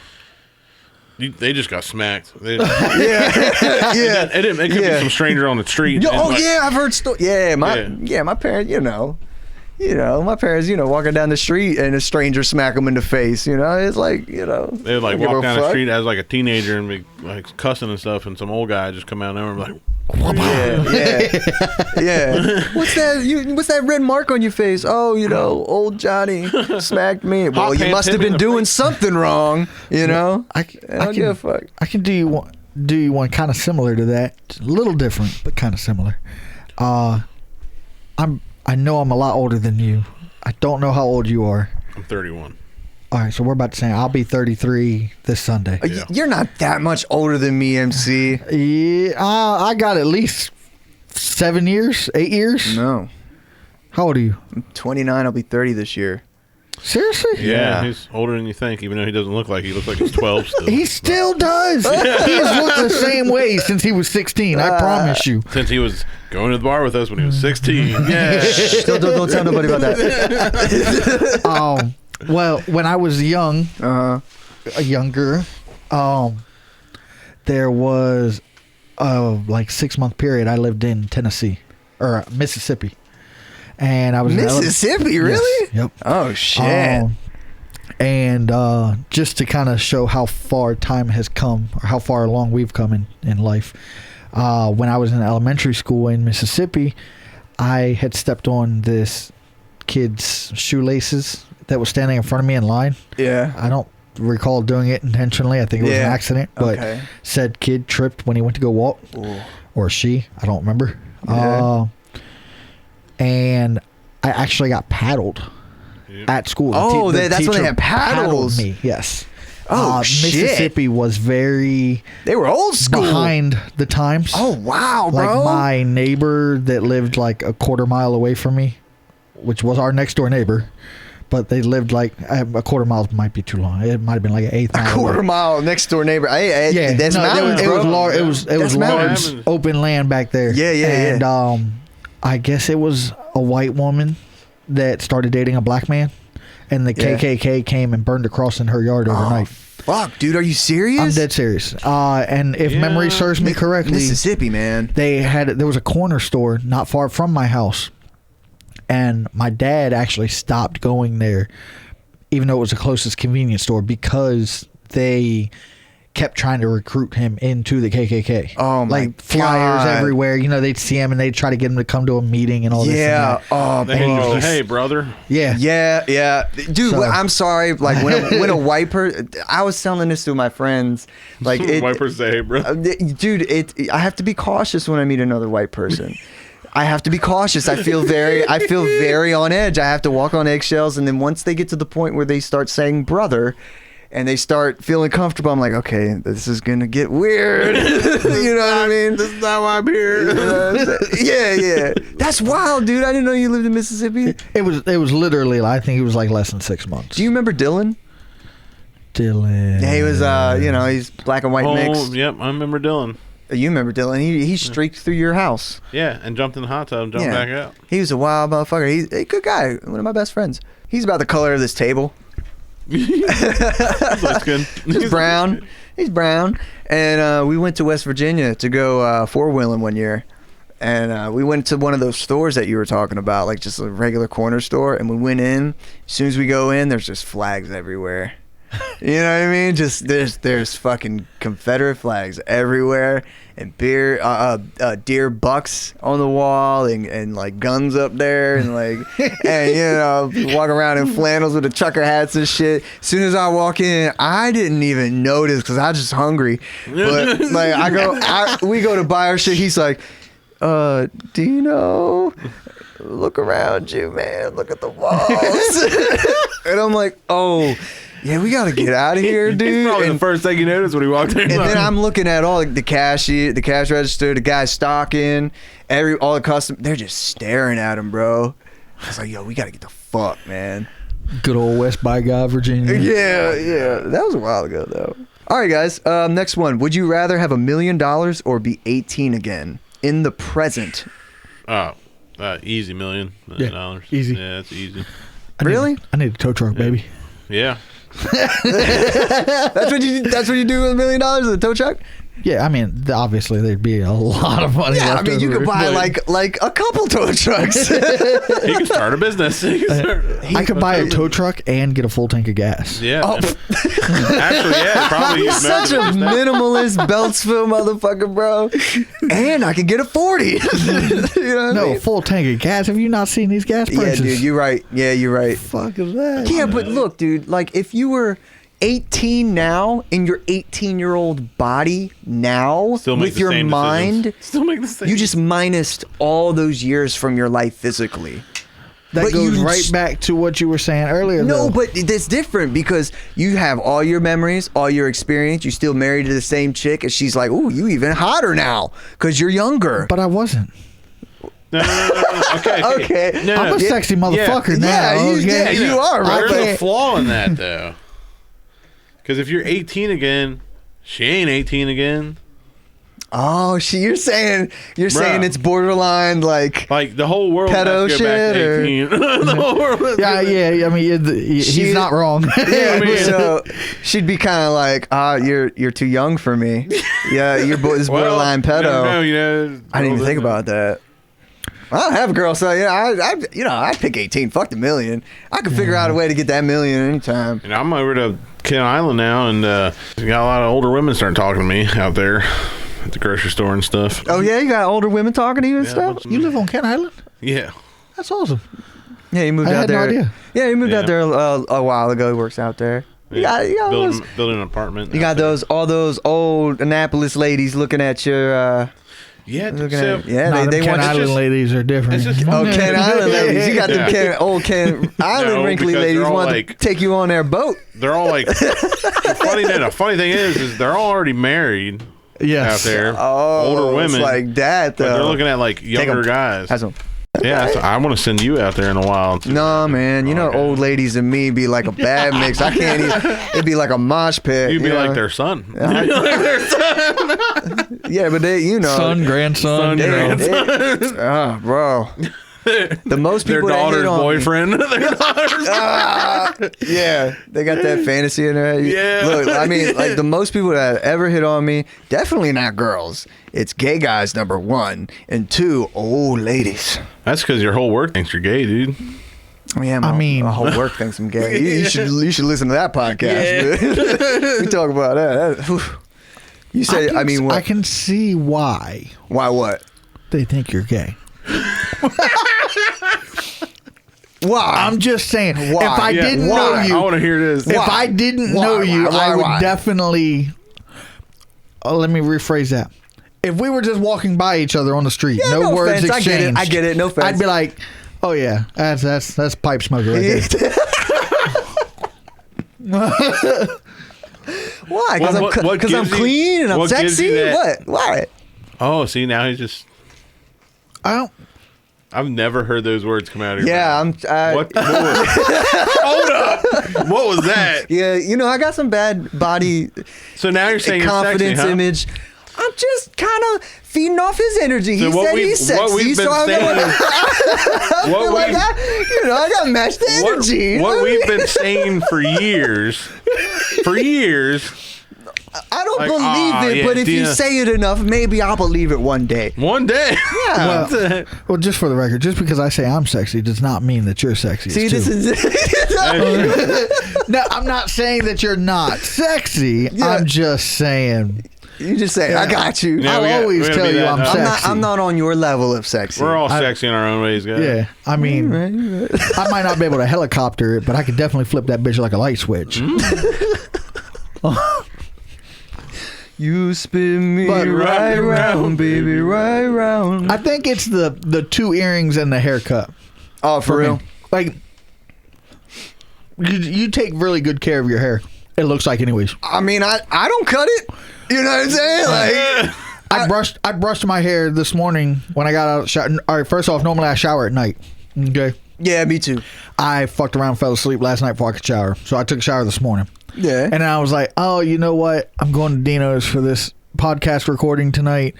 they just got smacked. Yeah. It could be some stranger on the street. I've heard stories. Yeah, my parents, my parents, walking down the street and a stranger smack them in the face. It's like, they would like walk down the street as like a teenager and be like cussing and stuff, and some old guy just come out there and be like, yeah. What's that red mark on your face? Oh, old Johnny smacked me. Well, you must have been doing something wrong. I don't give a fuck. I can do you one kind of similar to that, a little different but kind of similar. I know I'm a lot older than you. I don't know how old you are. I'm 31. All right, so we're about to say I'll be 33 this Sunday. Yeah. You're not that much older than me, MC. Yeah, I got at least 7 years, 8 years. No. How old are you? I'm 29. I'll be 30 this year. Seriously? Yeah, he's older than you think, even though he doesn't look like he looks like he's 12 still. He still does. He has looked the same way since he was 16. I promise you. Since he was going to the bar with us when he was 16. Yeah. Don't tell nobody about that. Well, when I was younger, there was a 6 month period I lived in Tennessee or Mississippi. And I was Mississippi, really? Yes, yep. Oh shit! And just to kind of show how far time has come, or how far along we've come in life, when I was in elementary school in Mississippi, I had stepped on this kid's shoelaces that was standing in front of me in line. Yeah. I don't recall doing it intentionally. I think it was an accident. But said kid tripped when he went to go walk, or she. I don't remember. Yeah. And I actually got paddled at school. Oh, that's when they had paddles. Me, yes. Oh, shit. Mississippi was they were old school. Behind the times. Oh, wow, bro. Like my neighbor that lived like a quarter mile away from me, which was our next door neighbor, but they lived like a quarter mile might be too long. It might have been like an eighth mile. A quarter mile next door neighbor. Hey, that's mountains, bro. It was large open land back there. Yeah. And I guess it was a white woman that started dating a black man, and the KKK came and burned a cross in her yard overnight. Fuck, dude, are you serious? I'm dead serious. And if memory serves me correctly, Mississippi, man, there was a corner store not far from my house, and my dad actually stopped going there, even though it was the closest convenience store, because they kept trying to recruit him into the KKK. Oh my like flyers God. everywhere. You know, they'd see him and they'd try to get him to come to a meeting and all this. Yeah. Oh, Hey, brother. Yeah. Yeah. Dude, So- I'm sorry. Like when a white person, I was telling this to my friends. Like White person say, hey, bro. Dude, I have to be cautious when I meet another white person. I have to be cautious. I feel very on edge. I have to walk on eggshells. And then once they get to the point where they start saying brother, and they start feeling comfortable, I'm like, okay, this is gonna get weird. You know what I mean? This is not why I'm here. You know what I'm saying? Yeah. That's wild, dude. I didn't know you lived in Mississippi. It was literally, I think it was like less than 6 months. Do you remember Dylan? Dylan. Yeah, he was, he's black and white mixed. Yep, I remember Dylan. You remember Dylan? He streaked through your house. Yeah, and jumped in the hot tub and jumped back out. He was a wild motherfucker. He's a good guy. One of my best friends. He's about the color of this table. That's good. He's brown. He's brown. And we went to West Virginia to go four-wheeling one year. And we went to one of those stores that you were talking about, like just a regular corner store. And we went in. As soon as we go in, there's just flags everywhere. You know what I mean? Just there's fucking Confederate flags everywhere, and deer bucks on the wall, and like guns up there, and like and walk around in flannels with the trucker hats and shit. As soon as I walk in, I didn't even notice because I was just hungry. But like we go to buy our shit. He's like, Dino, look around you, man. Look at the walls. And I'm like, oh. Yeah, we gotta get out of here, dude. It's probably the first thing you noticed when he walked in. And then I'm looking at all the cash register, the guy stocking, all the custom. They're just staring at him, bro. I was like, yo, we gotta get the fuck, man. Good old West by God, Virginia. Yeah. That was a while ago, though. All right, guys. Next one. Would you rather have $1 million or be 18 again in the present? Oh, easy $1 million dollars. Easy. Yeah, that's easy. Really? I need a tow truck, baby. Yeah. That's what you do with $1 million in a tow truck? Yeah, I mean, obviously there'd be a lot of money. Yeah, I left mean, you over. could buy like a couple tow trucks. He can start a business. I could buy a tow truck and get a full tank of gas. Yeah. Oh. Actually, yeah, probably. He's such a minimalist Beltsville motherfucker, bro. And I can get a 40. You know what I No, mean? full tank of gas. Have you not seen these gas Yeah, prices? dude, you're right. Yeah, you're right. Fuck is that? Yeah, but look, dude, like if you were 18 now in your 18-year-old body now Still make with the your same mind, decisions. Still make the same. you just minused all those years from your life physically. That But goes you- right back to what you were saying earlier. No, though. but it's different because you have all your memories, all your experience. You still married to the same chick, and she's like, "Ooh, you even hotter now because you're younger." But I wasn't. No. Okay. Okay. No, I'm a sexy motherfucker now. Yeah, okay? you are, right? There's a flaw in that, though. Because if you're 18 again, she ain't 18 again. Oh, you're saying it's borderline like the whole world pedo has to go back shit, to or- 18. The whole world has to Yeah, go back- yeah. I mean, he's not wrong. Yeah, I mean- so she'd be kind of like, you're too young for me. Yeah, you're this Well, borderline pedo. No, I didn't even think about that. I don't have a girl, so I'd pick 18. Fuck the $1 million. I could figure out a way to get that $1 million anytime. And I'm over to Kent Island now, and got a lot of older women starting talking to me out there at the grocery store and stuff. Oh yeah, you got older women talking to you and Yeah, stuff. You live on Kent Island? Yeah. That's awesome. Yeah, he moved I out had no there. idea. Yeah, he moved Yeah. out there a while ago. He works out there. You got building an apartment. you got all those old Annapolis ladies looking at your. Yeah, Looking so, at, yeah, Nah, they them want Kent you. Island ladies are different. it's just- Oh, Kent Island ladies. You got them Yeah. old Kent Island No, wrinkly because ladies they're all want like- to take you on their boat. they're all like the funny thing is they're all already married Yes. out there. Oh, older women. it's like that but though. they're looking at like younger 'em. guys. Have some. Yeah, so I want to send you out there in a while. No, man. You know, Okay. old ladies and me be like a bad mix. I can't even. It'd be like a mosh pit. You'd be you know? like their son. Yeah, but they, Son, grandson. Son, you know. grandson. oh, bro. The most Their people that hit daughter's on me- boyfriend. Their daughter's Yeah, they got that fantasy in their head. Yeah. Look, I mean, like the most people that have ever hit on me, definitely not girls. It's gay guys, number 1, and 2, old ladies. That's because your whole work thinks you're gay, dude. Yeah, my whole work thinks I'm gay. You should listen to that podcast. Yeah. We talk about that. You say, what? I can see why Why what? they think you're gay. Why? I'm just saying. Why? If I Yeah, didn't why? know you, I want to hear this. if I didn't know you, I would definitely. Let me rephrase that. If we were just walking by each other on the street, Yeah, no words offense. exchanged, I get it. No offense. I'd be like, "Oh yeah, that's pipe smoker right there." Why? What Because I'm gives you- clean and I'm what gives you sexy? that? What? Why? Oh, see, now he's just. I don't. I've never heard those words come out of your Yeah, mouth. What? Hold up. What was that? Yeah, I got some bad body So now you're saying confidence you're sexy, huh? image. I'm just kind of feeding off his energy. So He said he's sexy, so I'm gonna. What like we've- I got matched the energy. What we've been saying for years, I don't like, believe it, yeah, but if you Dina. say it enough, maybe I'll believe it one day. one day. Yeah. Well, just for the record, just because I say I'm sexy does not mean that you're sexy. See, this is. No, I'm not saying that you're not sexy. Yeah. I'm just saying. You just say, I got you. Yeah, I'll we always gotta tell be you that I'm now. sexy. I'm not on your level of sexy. We're all sexy in our own ways, guys. Yeah, I mean, I might not be able to helicopter it, but I could definitely flip that bitch like a light switch. You spin me But right round, baby, right round. I think it's the 2 earrings and the haircut. Oh, for real? Me. Like, you take really good care of your hair. It looks like, anyways. I mean, I don't cut it. You know what I'm saying? Like, I brushed my hair this morning when I got out of the shower. All right, first off, normally I shower at night. Okay. yeah, me too. I fucked around, fell asleep last night before I could shower. So I took a shower this morning. Yeah. And I was like, oh, you know what? I'm going to Dino's for this podcast recording tonight.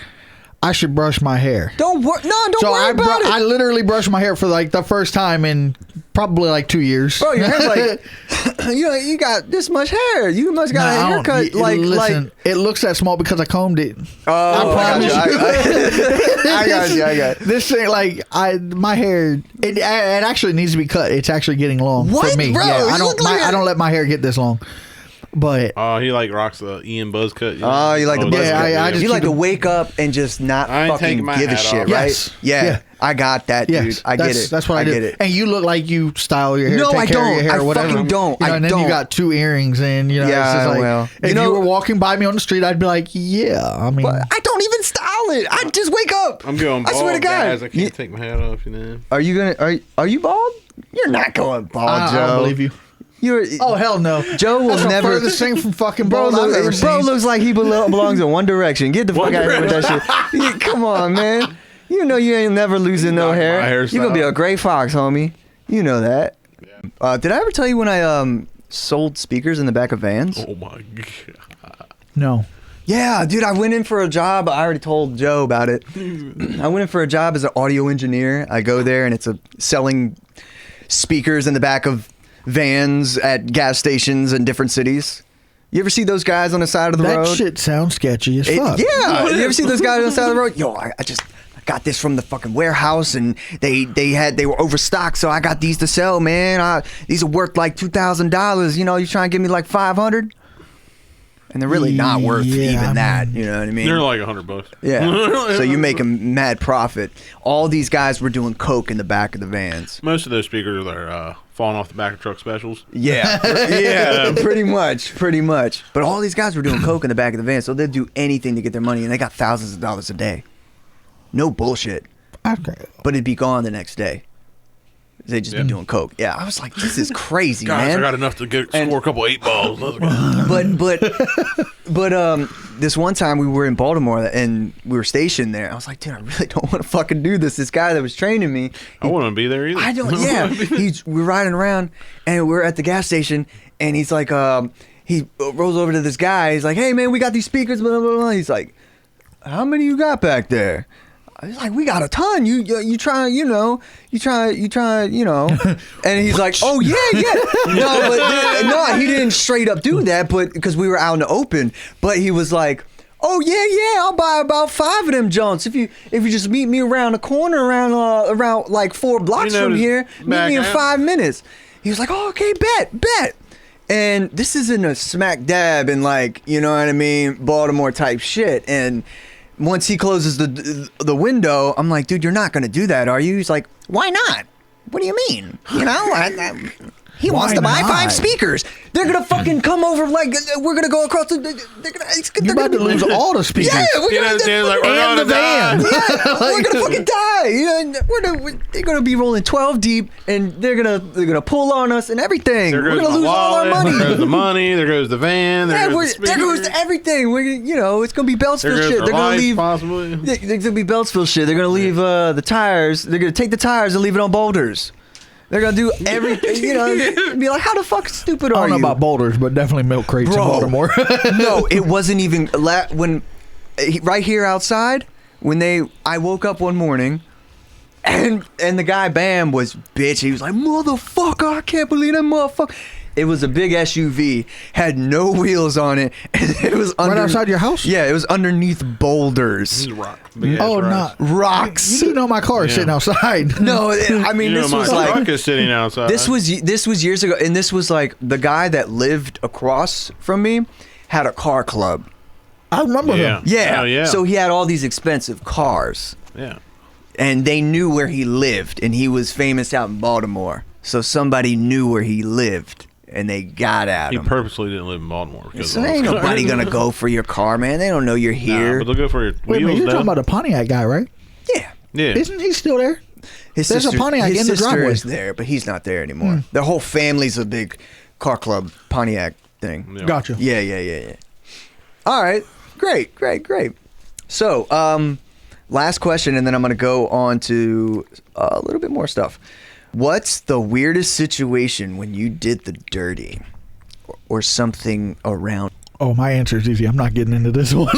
I should brush my hair. Don't worry. No, don't So worry about it. I literally brushed my hair for like the first time in probably like 2 years. Bro, your hair's like, you got this much hair. You must got a haircut listen, it looks that small because I combed it. Oh, I promise you. I got you. I got you. This thing, like, my hair, it actually needs to be cut. It's actually getting long What, for me. bro? Yeah, You look like I don't let my hair get this long. But Oh, he like rocks the Ian buzz cut. Oh, you like the buzz Yeah, cut. I just you like keep to it- wake up and just not I ain't fucking taking my give a hat shit, off. right? Yes. Yeah. Yeah. I got that, dude. yes, I get it. That's what I do. get it. And you look like you style your hair. No, take I care of don't. your hair, I whatever. fucking don't. You know, I and then don't. you got 2 earrings, and you know, Yeah, it's just like, well, if you were walking by me on the street, I'd be like, yeah. I mean, But I don't even style it. I just wake up. I'm going bald, I swear to God. guys. I can't take my hat off, you know. Are you gonna? Are you bald? You're not going bald, I Joe. don't believe you. You're. Oh hell no! Joe will That's the never. furthest thing from fucking Bro, bald I've ever bro seen. looks like he belongs in One Direction. Get the fuck One out of here with that shit. Yeah, come on, man. You know you ain't never losing no Knock my hair. hairstyle. You gonna be a gray fox, homie. You know that. Yeah. Did I ever tell you when I sold speakers in the back of vans? Oh my god. No. Yeah, dude, I went in for a job. I already told Joe about it. I went in for a job as an audio engineer. I go there and it's selling speakers in the back of vans at gas stations in different cities. You ever see those guys on the side of the That road? shit sounds sketchy as fuck. Yeah, you ever see those guys on the side of the road? Yo, I got this from the fucking warehouse, and they were overstocked, so I got these to sell, man. These are worth like $2,000. You know, you trying to give me like $500, and they're really not worth Yeah, even I that. mean- You know what I mean? They're like $100. Yeah. So you make a mad profit. All these guys were doing coke in the back of the vans. Most of those speakers are falling off the back of truck specials. Yeah. Yeah. Pretty much. But all these guys were doing coke in the back of the van, so they'd do anything to get their money, and they got thousands of dollars a day. No bullshit. Okay. But it'd be gone the next day. They'd just Yeah. be doing coke. Yeah. I was like, this is crazy, Guys, man. I got enough to score a couple 8 balls. Let's go. But this one time we were in Baltimore and we were stationed there. I was like, dude, I really don't want to fucking do this. This guy that was training me. I wouldn't be there either. I don't. Yeah, we're riding around and we're at the gas station and he's like, he rolls over to this guy. He's like, hey man, we got these speakers. Blah blah blah. He's like, how many you got back there? He's like, we got a ton. You try, and he's like, oh yeah. No, he didn't straight up do that, but because we were out in the open. But he was like, oh yeah, I'll buy about 5 of them Jones if you just meet me around the corner around like 4 blocks from here. Meet me in 5 minutes. He was like, oh, okay, bet. And this isn't a smack dab in like, you know what I mean, Baltimore type shit. And once he closes the window, I'm like, dude, you're not gonna do that, are you? He's like, why not? What do you mean? You know, he wants to buy 5 speakers. They're gonna fucking come over like we're gonna go across the. You're about to lose all the speakers. Yeah, we're and the van. Yeah, we're gonna fucking die. They're gonna be rolling 12 deep, and they're gonna pull on us and everything. We're gonna lose all our money. There goes the money. There goes the van. There goes everything. It's gonna be Beltsville shit. They're gonna leave. Possibly. It's gonna be Beltsville shit. They're gonna leave the tires. They're gonna take the tires and leave it on boulders. They're gonna do everything, be like, how the fuck stupid are you? I don't know about boulders, but definitely milk crates in Baltimore. No, it wasn't even right here outside I woke up one morning and the guy Bam was bitch. He was like, motherfucker, I can't believe that motherfucker. It was a big SUV, had no wheels on it, and it was right outside your house. Yeah, it was underneath boulders. Not rocks. You do know my car is sitting outside. No, I mean this was like truck is sitting outside. This was years ago, and this was like the guy that lived across from me had a car club. I remember him. Yeah. Oh, yeah. So he had all these expensive cars. Yeah. And they knew where he lived, and he was famous out in Baltimore. So somebody knew where he lived. And they got at him. He purposely didn't live in Baltimore. So ain't nobody gonna go for your car, man. They don't know you're here. Nah, but they'll go for your Wait a minute, you're talking about the Pontiac guy, right? Yeah. Isn't he still there? There's a Pontiac in the driveway. Is there, but he's not there anymore. Their whole family's a big car club Pontiac thing. Yeah. Gotcha. Yeah. All right. Great. So, last question, and then I'm gonna go on to a little bit more stuff. What's the weirdest situation when you did the dirty or something around? Oh, my answer is easy. I'm not getting into this one.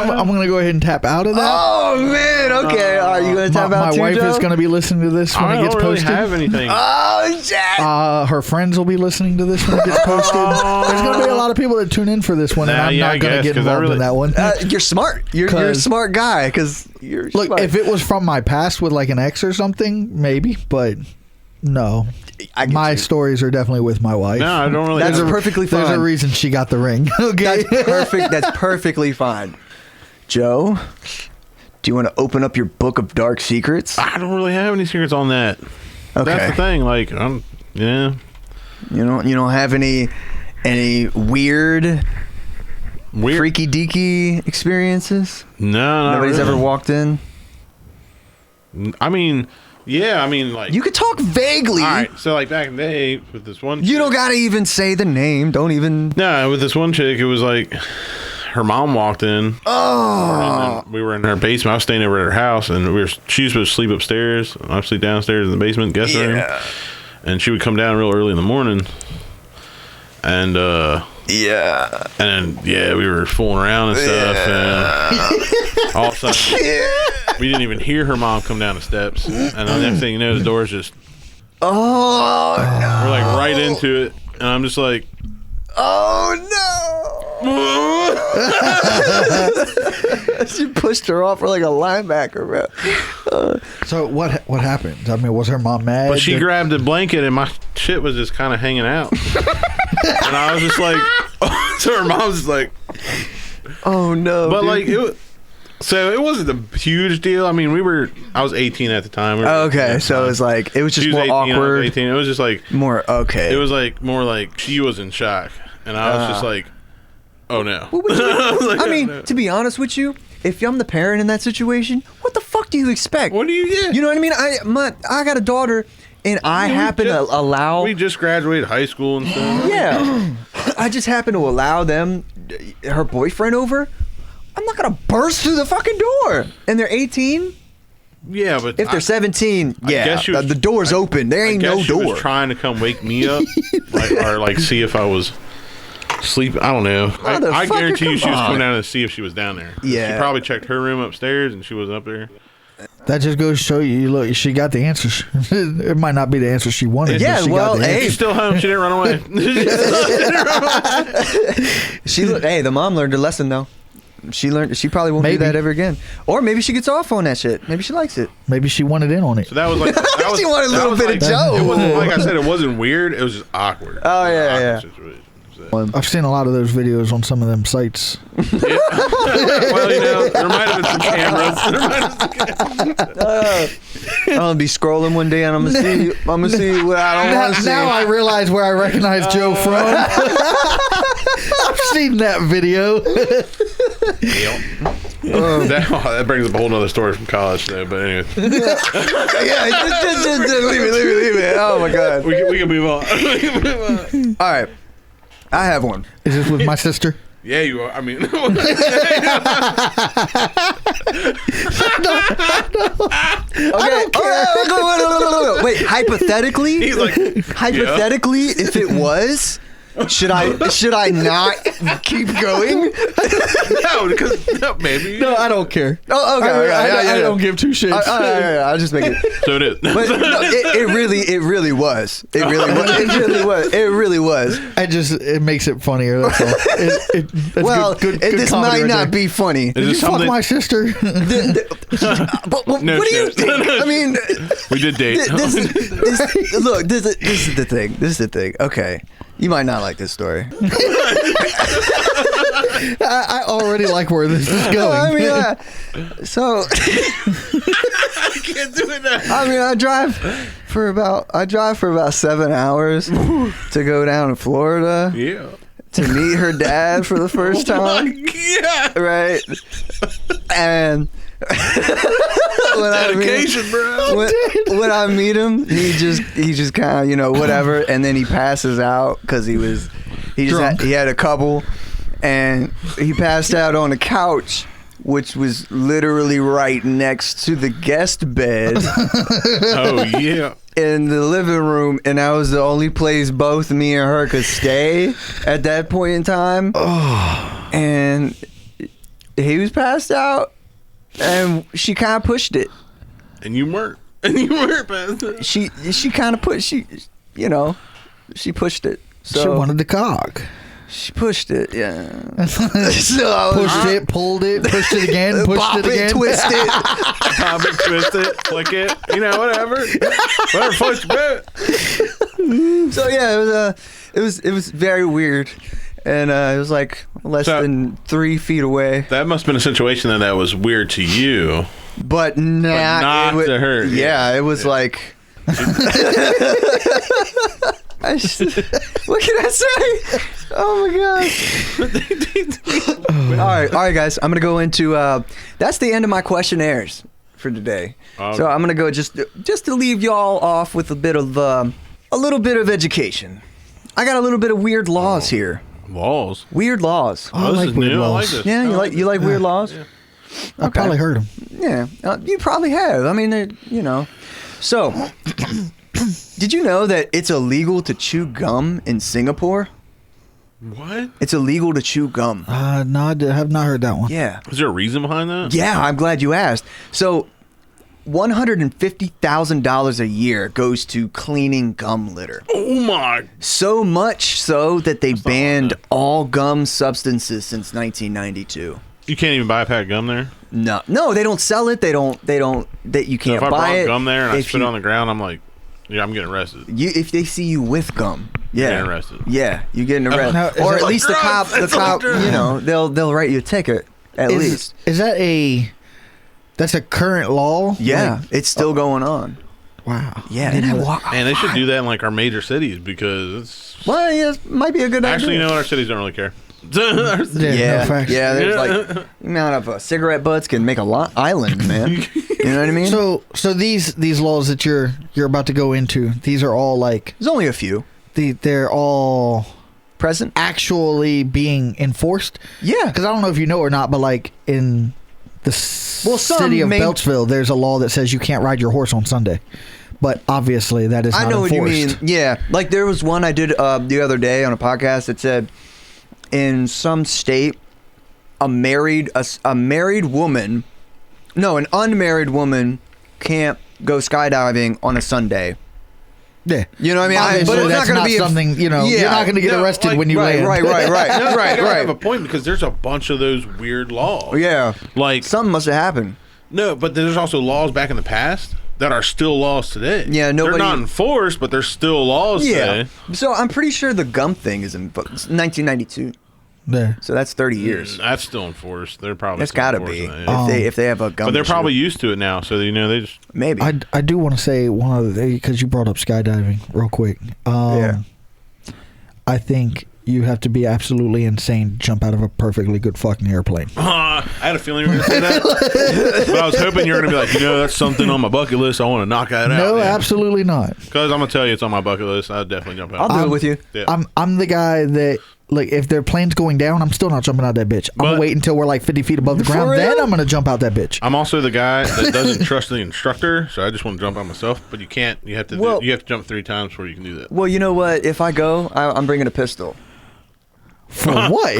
I'm going to go ahead and tap out of that. Oh, man. Okay. Are you going to tap out too, My wife Joe? is going to be listening to this when it gets posted. I don't really have anything. Oh, shit. Her friends will be listening to this when it gets posted. There's going to be a lot of people that tune in for this one, and I'm not going to get involved in that one. You're smart. You're a smart guy because you're Look, smart. if it was from my past with like an ex or something, maybe, but no. My stories are definitely with my wife. No, I don't really. That's perfectly fine. There's a reason she got the ring. Okay, that's perfect. That's perfectly fine. Joe, do you want to open up your book of dark secrets? I don't really have any secrets on that. Okay, that's the thing. Like, yeah. You don't have any weird freaky deaky experiences? No, nobody's really. ever walked in. I mean. Yeah, I mean, like... You could talk vaguely. All right, so, like, back in the day, with this one chick... You don't gotta even say the name. Don't even... No, with this one chick, it was like... Her mom walked in. Oh! And we were in her basement. I was staying over at her house, and she was supposed to sleep upstairs. I sleep downstairs in the basement, guest room. And she would come down real early in the morning. And, yeah. And, we were fooling around and stuff. And all of a sudden... We didn't even hear her mom come down the steps, and the next thing you know, the door's just. Oh no! We're like right into it, and I'm just like. Oh no! She pushed her off like a linebacker, bro. So what happened? I mean, was her mom mad? But she grabbed a blanket, and my shit was just kind of hanging out, and I was just like, so her mom's just like. Oh no! But dude. So it wasn't a huge deal. I mean, I was 18 at the time. Okay, so it was like, it was just more 18, awkward. I was 18. It was just like more okay. It was like more like she was in shock, and I was just like, oh no. I mean, to be honest with you, if I'm the parent in that situation, what the fuck do you expect? What do you get? You know what I mean? I got a daughter, and I happen to allow. We just graduated high school and stuff. Yeah, I just happen to allow her boyfriend over. I'm not gonna burst through the fucking door. And they're 18. Yeah, but if they're 17, the door's open. There ain't no door. She was trying to come wake me up, or see if I was Sleep. I don't know. I Motherfucker, guarantee you she was come coming on. down to see if she was down there. Yeah. She probably checked her room upstairs and she wasn't up there. That just goes to show you, look, she got the answers. It might not be the answer she wanted. Yeah, but she well, got the hey. answer. She's still home. She didn't run away. Hey, the mom learned a lesson though. She probably won't Maybe. do that ever again. Or maybe she gets off on that shit. Maybe she likes it. Maybe she wanted in on it. So that was like. That was, She wanted a that little was bit like, of Joe. It wasn't, like I said, it wasn't weird. It was just awkward. Oh, yeah, yeah. Situation. I've seen a lot of those videos on some of them sites. Well, there might have been some cameras. I'm gonna be scrolling one day and I'm gonna see what I don't want to see. Now I realize where I recognize Joe from. I've seen that video. That brings up a whole nother story from college, though. But anyway, Yeah, just leave it. Oh my god. we can move on. All right, I have one. Is this with my sister? Yeah, you are. I mean, Okay. Wait, hypothetically, he's like, hypothetically, if it was, should I not keep going? no, because maybe. No, I don't care. Oh, okay. I don't give two shits. I'll just make it. So it is. But no, it really was. It really was. It makes it funnier. That's all. That's Well, good this comedy might right not there. be funny. Did you fuck my sister? But what No do you shit. think? I mean, We did date. this is the thing. This is the thing. Okay. You might not like this story. I already like where this is going. I mean, so I can't do it now. I mean, I drive for about 7 hours to go down to Florida Yeah. to meet her dad for the first time. Yeah. Right? And Dedication, bro. when I meet him, he just kind of, whatever, and then he passes out because he had a couple, and he passed out on the couch, which was literally right next to the guest bed Oh yeah. in the living room, and that was the only place both me and her could stay at that point in time. And he was passed out, and she kind of pushed it. And you weren't. And you weren't, man. She kind of she pushed it. So She wanted the cock. she pushed it, yeah. Pushed it, pulled it, pushed it again, pushed Pop it again. twist it. Pop it, twist it, flick it. Whatever. Whatever floats your boat. So yeah, it was very weird, and it was like less than 3 feet away. That must have been a situation that was weird to you. But not to her. Yeah, it was like. What can I say? Oh my god! All right, guys. I'm gonna go into. That's the end of my questionnaires for today. So I'm gonna go just to leave y'all off with a little bit of education. I got a little bit of weird laws here. Laws. Weird laws. I This like is weird new. I laws. like this. Yeah, you like weird laws? Yeah. I probably heard them. Yeah, you probably have. I mean, So, did you know that it's illegal to chew gum in Singapore? What? It's illegal to chew gum. No, I have not heard that one. Yeah. Is there a reason behind that? Yeah, I'm glad you asked. So, $150,000 a year goes to cleaning gum litter. Oh my. So much so that they banned all gum substances since 1992. You can't even buy a pack of gum there? No, they don't sell it. They don't. That you So can't if I buy brought it. gum there and I If spit you- on the ground, I'm like, yeah, I'm getting arrested. If they see you with gum, yeah, Getting arrested. Yeah, you getting arrested, Now, is or it at least the drugs? cop. The It's like cop, drugs. they'll write you a ticket at least. Is that that's a current law? Yeah, Like, it's still going on. wow. Yeah, And they should do that in like our major cities because it's Well, yeah, it might be a good actually, idea. our cities don't really care. Yeah, no facts. There's like the amount of cigarette butts can make a island, man. You know what I mean? So these laws that you're about to go into, these are all like There's only a few they're all present. actually being enforced. Yeah, Because I don't know if you know or not, but like in the some city of main- Beltsville, there's a law that says you can't ride your horse on Sunday. But obviously that is not I know enforced. what you mean. Yeah, like there was one I did the other day on a podcast that said in some state, an unmarried woman can't go skydiving on a Sunday. Yeah. You know what I mean? Obviously, but it's that's not going not to be something, you're not going to get arrested when you land. Right. I have a point because there's a bunch of those weird laws. Yeah. Like something must have happened. No, but there's also laws back in the past that are still laws today. Yeah, they're not enforced, but there's still laws today. So I'm pretty sure the gum thing is in 1992. Yeah. So that's 30 years. That's still enforced. They're probably. That's got to be if they have a gum. But they're issue. probably used to it now, so they just maybe. I do want to say one other thing because you brought up skydiving real quick. Yeah. I think you have to be absolutely insane to jump out of a perfectly good fucking airplane. I had a feeling you were going to say that, but I was hoping you were going to be like, that's something on my bucket list. I want to knock that out. No, absolutely not. Because I'm going to tell you, it's on my bucket list. I'd definitely jump out. I'll do it with you. Yeah. I'm the guy that. Like, if their plane's going down, I'm still not jumping out that bitch. I'm going to wait until we're like 50 feet above the ground. Then I'm going to jump out that bitch. I'm also the guy that doesn't trust the instructor, so I just want to jump out myself. But you can't. You have to you have to jump 3 times before you can do that. Well, you know what? If I go, I'm bringing a pistol. For what?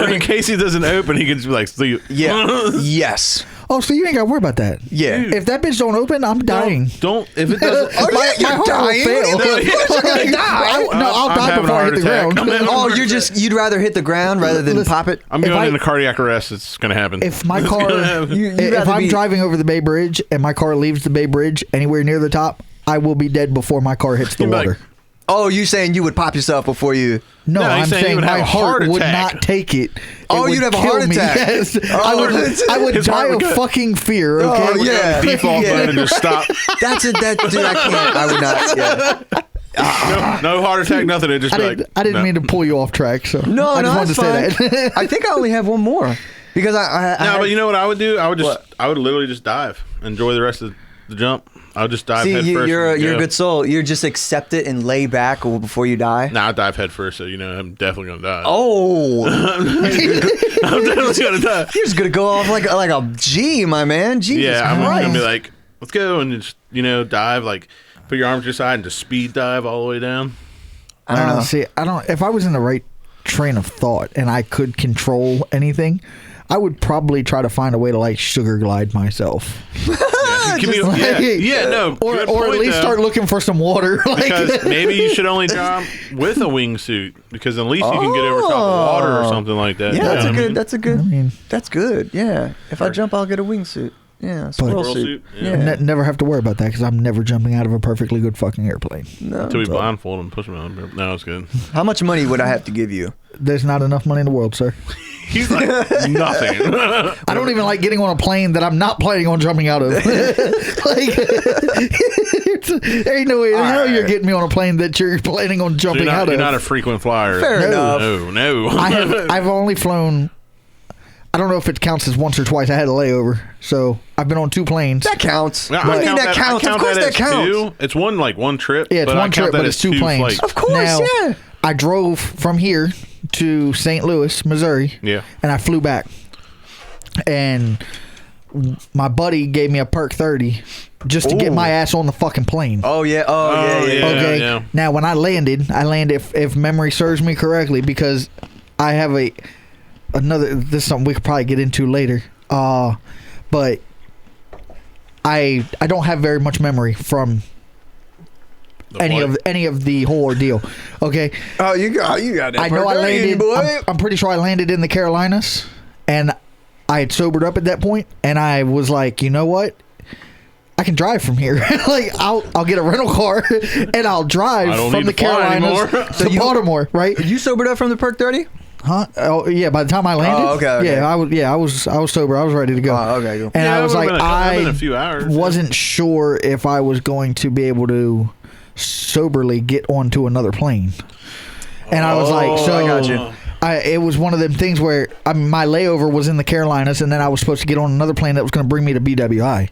In case he doesn't open, he can just be like, sleep. Yeah. Yes. Oh, so you ain't got to worry about that. Yeah. If that bitch don't open, I'm dying. Don't. If it doesn't. You're heart dying. will fail. You're gonna die. I'll die before I hit the ground. Oh, you'd rather hit the ground rather than pop it? I'm going into cardiac arrest. It's going to happen. If my car, if I'm driving over the Bay Bridge and my car leaves the Bay Bridge anywhere near the top, I will be dead before my car hits the water. Oh, you saying you would pop yourself before you? No, I'm saying my heart would not take it. You'd have a heart attack. Yes. I would die of fucking fear. Okay. Oh, yeah. Default mode and just stop. Dude, I can't. I would not. Yeah. No heart attack, nothing. It just I didn't mean to pull you off track. So I just wanted to say that. I think I only have one more because but you know what I would do? I would literally just dive. Enjoy the rest of the jump. I'll just dive head first. You're a good soul. You just accept it and lay back before you die. I'll dive head first, so I'm definitely gonna die. Oh, I'm definitely gonna die. You're just gonna go off like a G, my man. Jesus Christ. I'm gonna be like, let's go and just dive, like put your arms to your side and just speed dive all the way down. I don't know. See, if I was in the right train of thought and I could control anything, I would probably try to find a way to like sugar glide myself. Or at least start looking for some water. Because maybe you should only jump with a wingsuit, because at least you can get over top of water or something like that. Yeah, that's good. Yeah, if I jump, I'll get a wingsuit. Yeah, squirrel suit. Yeah. Never have to worry about that because I'm never jumping out of a perfectly good fucking airplane. No. Until we blindfold and push him out. No, it's good. How much money would I have to give you? There's not enough money in the world, sir. He's like, nothing. I don't even like getting on a plane that I'm not planning on jumping out of. There ain't no way in hell you're getting me on a plane that you're planning on jumping out of. You're not a frequent flyer. Fair enough. No. I've only flown. I don't know if it counts as once or twice. I had a layover, so I've been on 2 planes. That counts. I mean, that counts. Of course, that counts. 2. It's one trip. Yeah, it's one trip, but it's 2 planes. Flights. Of course, now, yeah. I drove from here to St. Louis, Missouri. Yeah. And I flew back. And my buddy gave me a perk 30 just to get my ass on the fucking plane. Oh yeah. Okay. Yeah. Now when I landed if memory serves me correctly, because I have this is something we could probably get into later. But I don't have very much memory from any of the whole ordeal. Okay. Oh, you got that. I know I landed. I'm pretty sure I landed in the Carolinas, and I had sobered up at that point, and I was like, you know what? I can drive from here. Like I'll get a rental car and I'll drive from the Carolinas to Baltimore. Right? You sobered up from the perk 30? Huh? Oh yeah. By the time I landed, okay. Yeah, I was sober. I was ready to go. Oh, okay. Cool. And I was like, a few hours, wasn't sure if I was going to be able to soberly get onto another plane. And I was like, so I got you. It was one of them things where my layover was in the Carolinas, and then I was supposed to get on another plane that was going to bring me to BWI.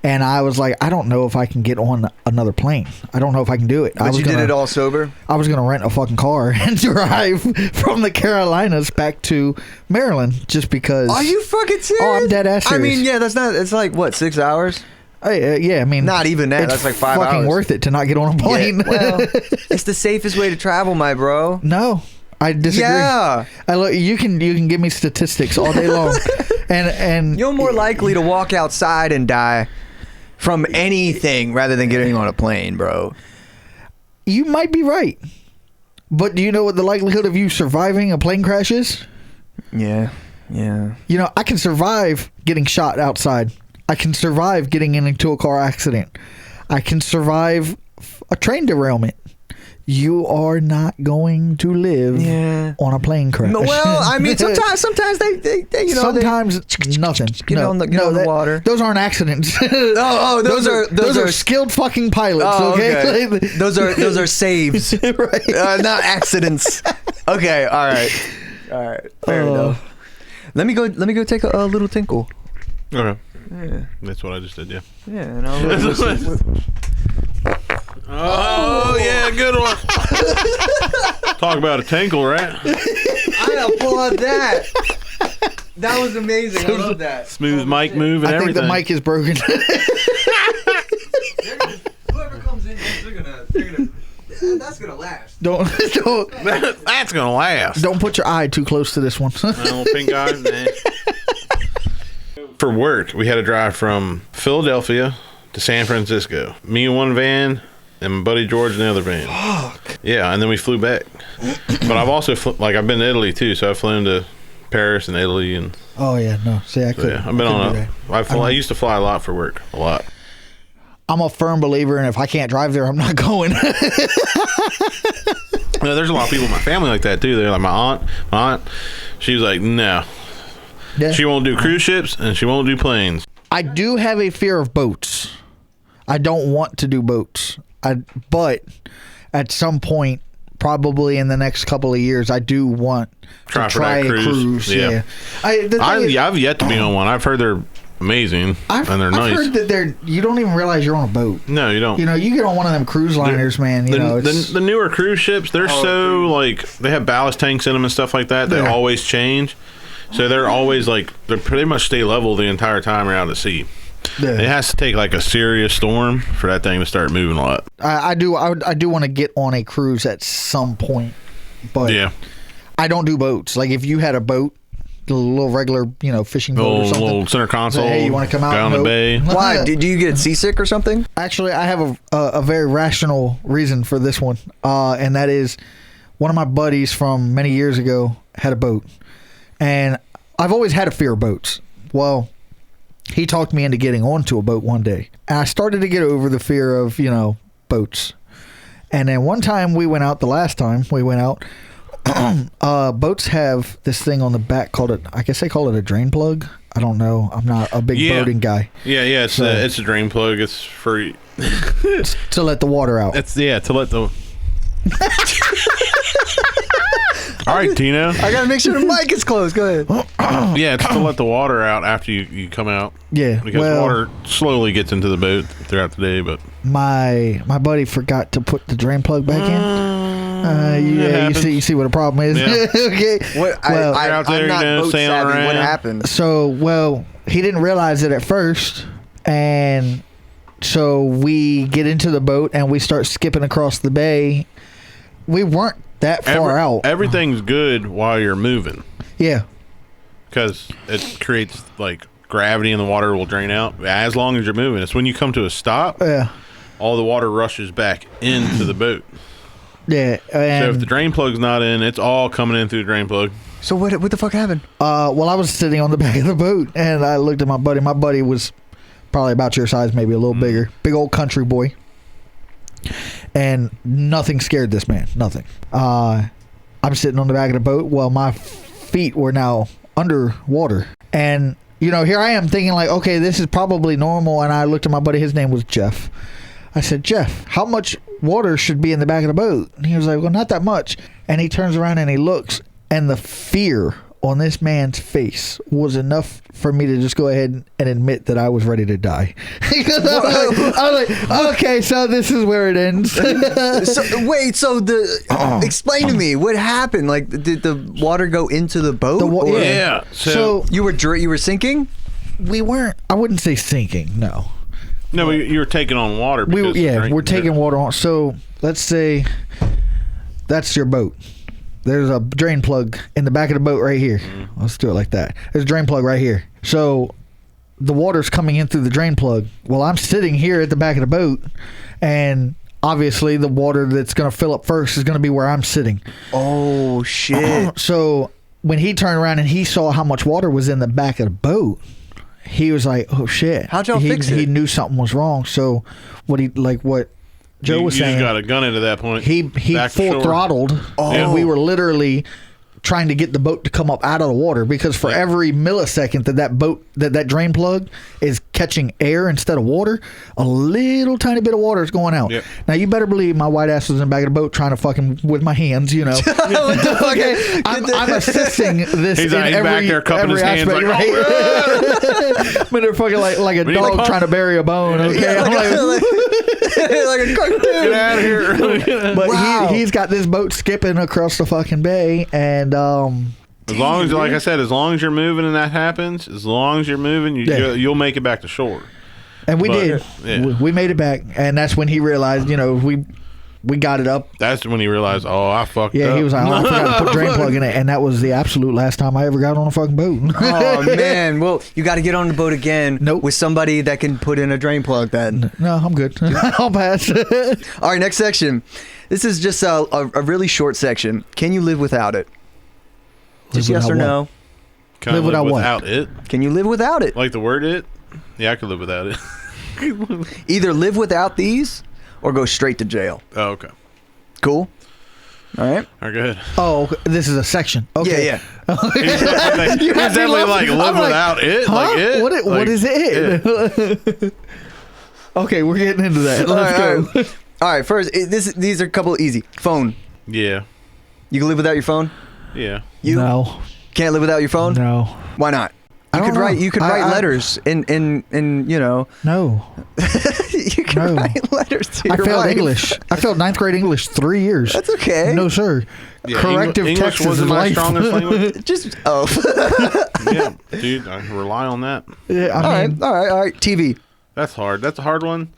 And I was like, I don't know if I can get on another plane. I don't know if I can do it. But you did it all sober? I was going to rent a fucking car and drive from the Carolinas back to Maryland just because. Are you fucking serious? Oh, I'm dead ass serious. I mean, yeah, it's like, what, 6 hours? Yeah, I mean. Not even that. That's like 5 hours. It's fucking worth it to not get on a plane. Yeah, well, it's the safest way to travel, my bro. No. I disagree. Yeah. You can give me statistics all day long, and You're more likely to walk outside and die from anything rather than getting on a plane, bro. You might be right, but do you know what the likelihood of you surviving a plane crash is? Yeah. I can survive getting shot outside. I can survive getting into a car accident. I can survive a train derailment. You are not going to live on a plane crash. Well, I mean, sometimes they sometimes nothing. Get on the water. Those aren't accidents. Those are skilled fucking pilots. Oh, okay, those are saves, right? not accidents. Okay, all right, fair enough. Let me go take a little tinkle. Okay. Yeah. That's what I just did. Yeah. Yeah, and I'll Oh, yeah, good one. Talk about a tinkle, right? I applaud that. That was amazing. I love that. Smooth mic move and everything. I think the mic is broken. Whoever comes in, they're gonna. That's gonna last. Don't That's gonna last. don't put your eye too close to this one. My little pink eye, man. For work, we had to drive from Philadelphia to San Francisco. Me in one van, and my buddy George in the other van. Fuck. Yeah, and then we flew back. But I've also I've been to Italy too, so I've flown to Paris and Italy, and Oh yeah, no. See, I so, couldn't. yeah, I've been on do a. that. I used to fly a lot for work, a lot. I'm a firm believer, and if I can't drive there, I'm not going. There's a lot of people in my family like that too. They're like my aunt. She was like, no, Yeah. she won't do cruise ships and she won't do planes. I do have a fear of boats. I don't want to do boats. But at some point, probably in the next couple of years, I do want Try to for try that a cruise. Yeah. I've yet to be on one. I've heard they're amazing and they're nice. I've heard that you don't even realize you're on a boat. No, you don't. You get on one of them cruise liners, man. The newer cruise ships, they're they have ballast tanks in them and stuff like that. They always change. So they're always they pretty much stay level the entire time you're out at sea. Yeah. It has to take a serious storm for that thing to start moving a lot. I do want to get on a cruise at some point, but Yeah. I don't do boats. Like if you had a boat, a little regular, fishing boat or something. Little center console. Hey, you want to come out down the bay? Why? Do you get seasick or something? Actually, I have a very rational reason for this one, and that is one of my buddies from many years ago had a boat, and I've always had a fear of boats. Well, he talked me into getting onto a boat one day, and I started to get over the fear of boats. And then one time the last time we went out, boats have this thing on the back I guess they call it a drain plug. I don't know. I'm not a big boating guy. Yeah. It's a drain plug. It's free to let the water out. to let the. All right, Tino. I gotta make sure the mic is closed. Go ahead. Yeah, it's to let the water out after you come out. Yeah, because water slowly gets into the boat throughout the day. But my buddy forgot to put the drain plug back in. You see what the problem is. Yeah. Okay. I'm not boat savvy. What happened? So, he didn't realize it at first, and so we get into the boat and we start skipping across the bay. We weren't that far out. Everything's good while you're moving. Yeah. Because it creates gravity and the water will drain out as long as you're moving. It's when you come to a stop, all the water rushes back into the boat. Yeah. So if the drain plug's not in, it's all coming in through the drain plug. So what the fuck happened? Well, I was sitting on the back of the boat and I looked at my buddy. My buddy was probably about your size, maybe a little bigger. Big old country boy. And nothing scared this man. Nothing. I'm sitting on the back of the boat. Well, my feet were now underwater. And, here I am thinking okay, this is probably normal. And I looked at my buddy. His name was Jeff. I said, Jeff, how much water should be in the back of the boat? And he was like, well, not that much. And he turns around and he looks. And the fear on this man's face was enough for me to just go ahead and admit that I was ready to die. Because I was like, okay, so this is where it ends. Explain to me what happened. Did the water go into the boat? Yeah. So you were sinking? We weren't. I wouldn't say sinking. No. No, you were taking on water. We're taking water on. So let's say that's your boat. there's a drain plug in the back of the boat right here. Let's do it like that. There's a drain plug right here. So the water's coming in through the drain plug. Well, I'm sitting here at the back of the boat, and obviously the water that's going to fill up first is going to be where I'm sitting. Oh, shit. So when he turned around and he saw how much water was in the back of the boat, he was like, oh, shit. How'd y'all fix it? He knew something was wrong. So what Joe was saying. You just got a gun into that point. He full throttled, and we were literally trying to get the boat to come up out of the water, because for every millisecond that drain plug is catching air instead of water, a little tiny bit of water is going out. Yep. Now you better believe my white ass was in the back of the boat trying to fucking with my hands, you know. Okay, I'm assisting this. He's in back every, there cupping his hands aspect, like, right? But they're fucking like a dog trying to bury a bone. Okay, Yeah, I'm like a cartoon. Get out of here. but Wow. he's got this boat skipping across the fucking bay, and As long as, like I said, as long as you're moving and that happens, as long as you're moving, you'll make it back to shore. and we did. Yeah. We made it back, and that's when he realized, you know, we got it up. That's when he realized, oh, I fucked up. Yeah, he was like, oh, I forgot to put a drain plug in it, and that was the absolute last time I ever got on a fucking boat. Oh, man. Well, you got to get on the boat again with somebody that can put in a drain plug then. No, I'm good. I'll pass. All right, next section. This is just a really short section. Can you live without it? Just yes or no? Can I Live live without what? without it? Can you live without it? Like the word it? Yeah, I could live without it. Either live without these or go straight to jail. Oh, okay. Cool? All right. All right, go ahead. Oh, this is a section. Okay. Yeah. He's definitely like live without it. Huh? Like it? What is it? Okay, we're getting into that. Let's go. All right, first, these are a couple of easy. Phone. Yeah. You can live without your phone? Yeah. You No. can't live without your phone? No. Why not? I don't know. You could write letters in you know. No. You can No. write letters to I your failed wife. English. I failed 9th grade English 3 years. That's okay. No, sir. Yeah, Corrective English text is wasn't my life. strongest language. Just Yeah, dude, I rely on that. Yeah, I mean, all right. TV. That's hard. That's a hard one.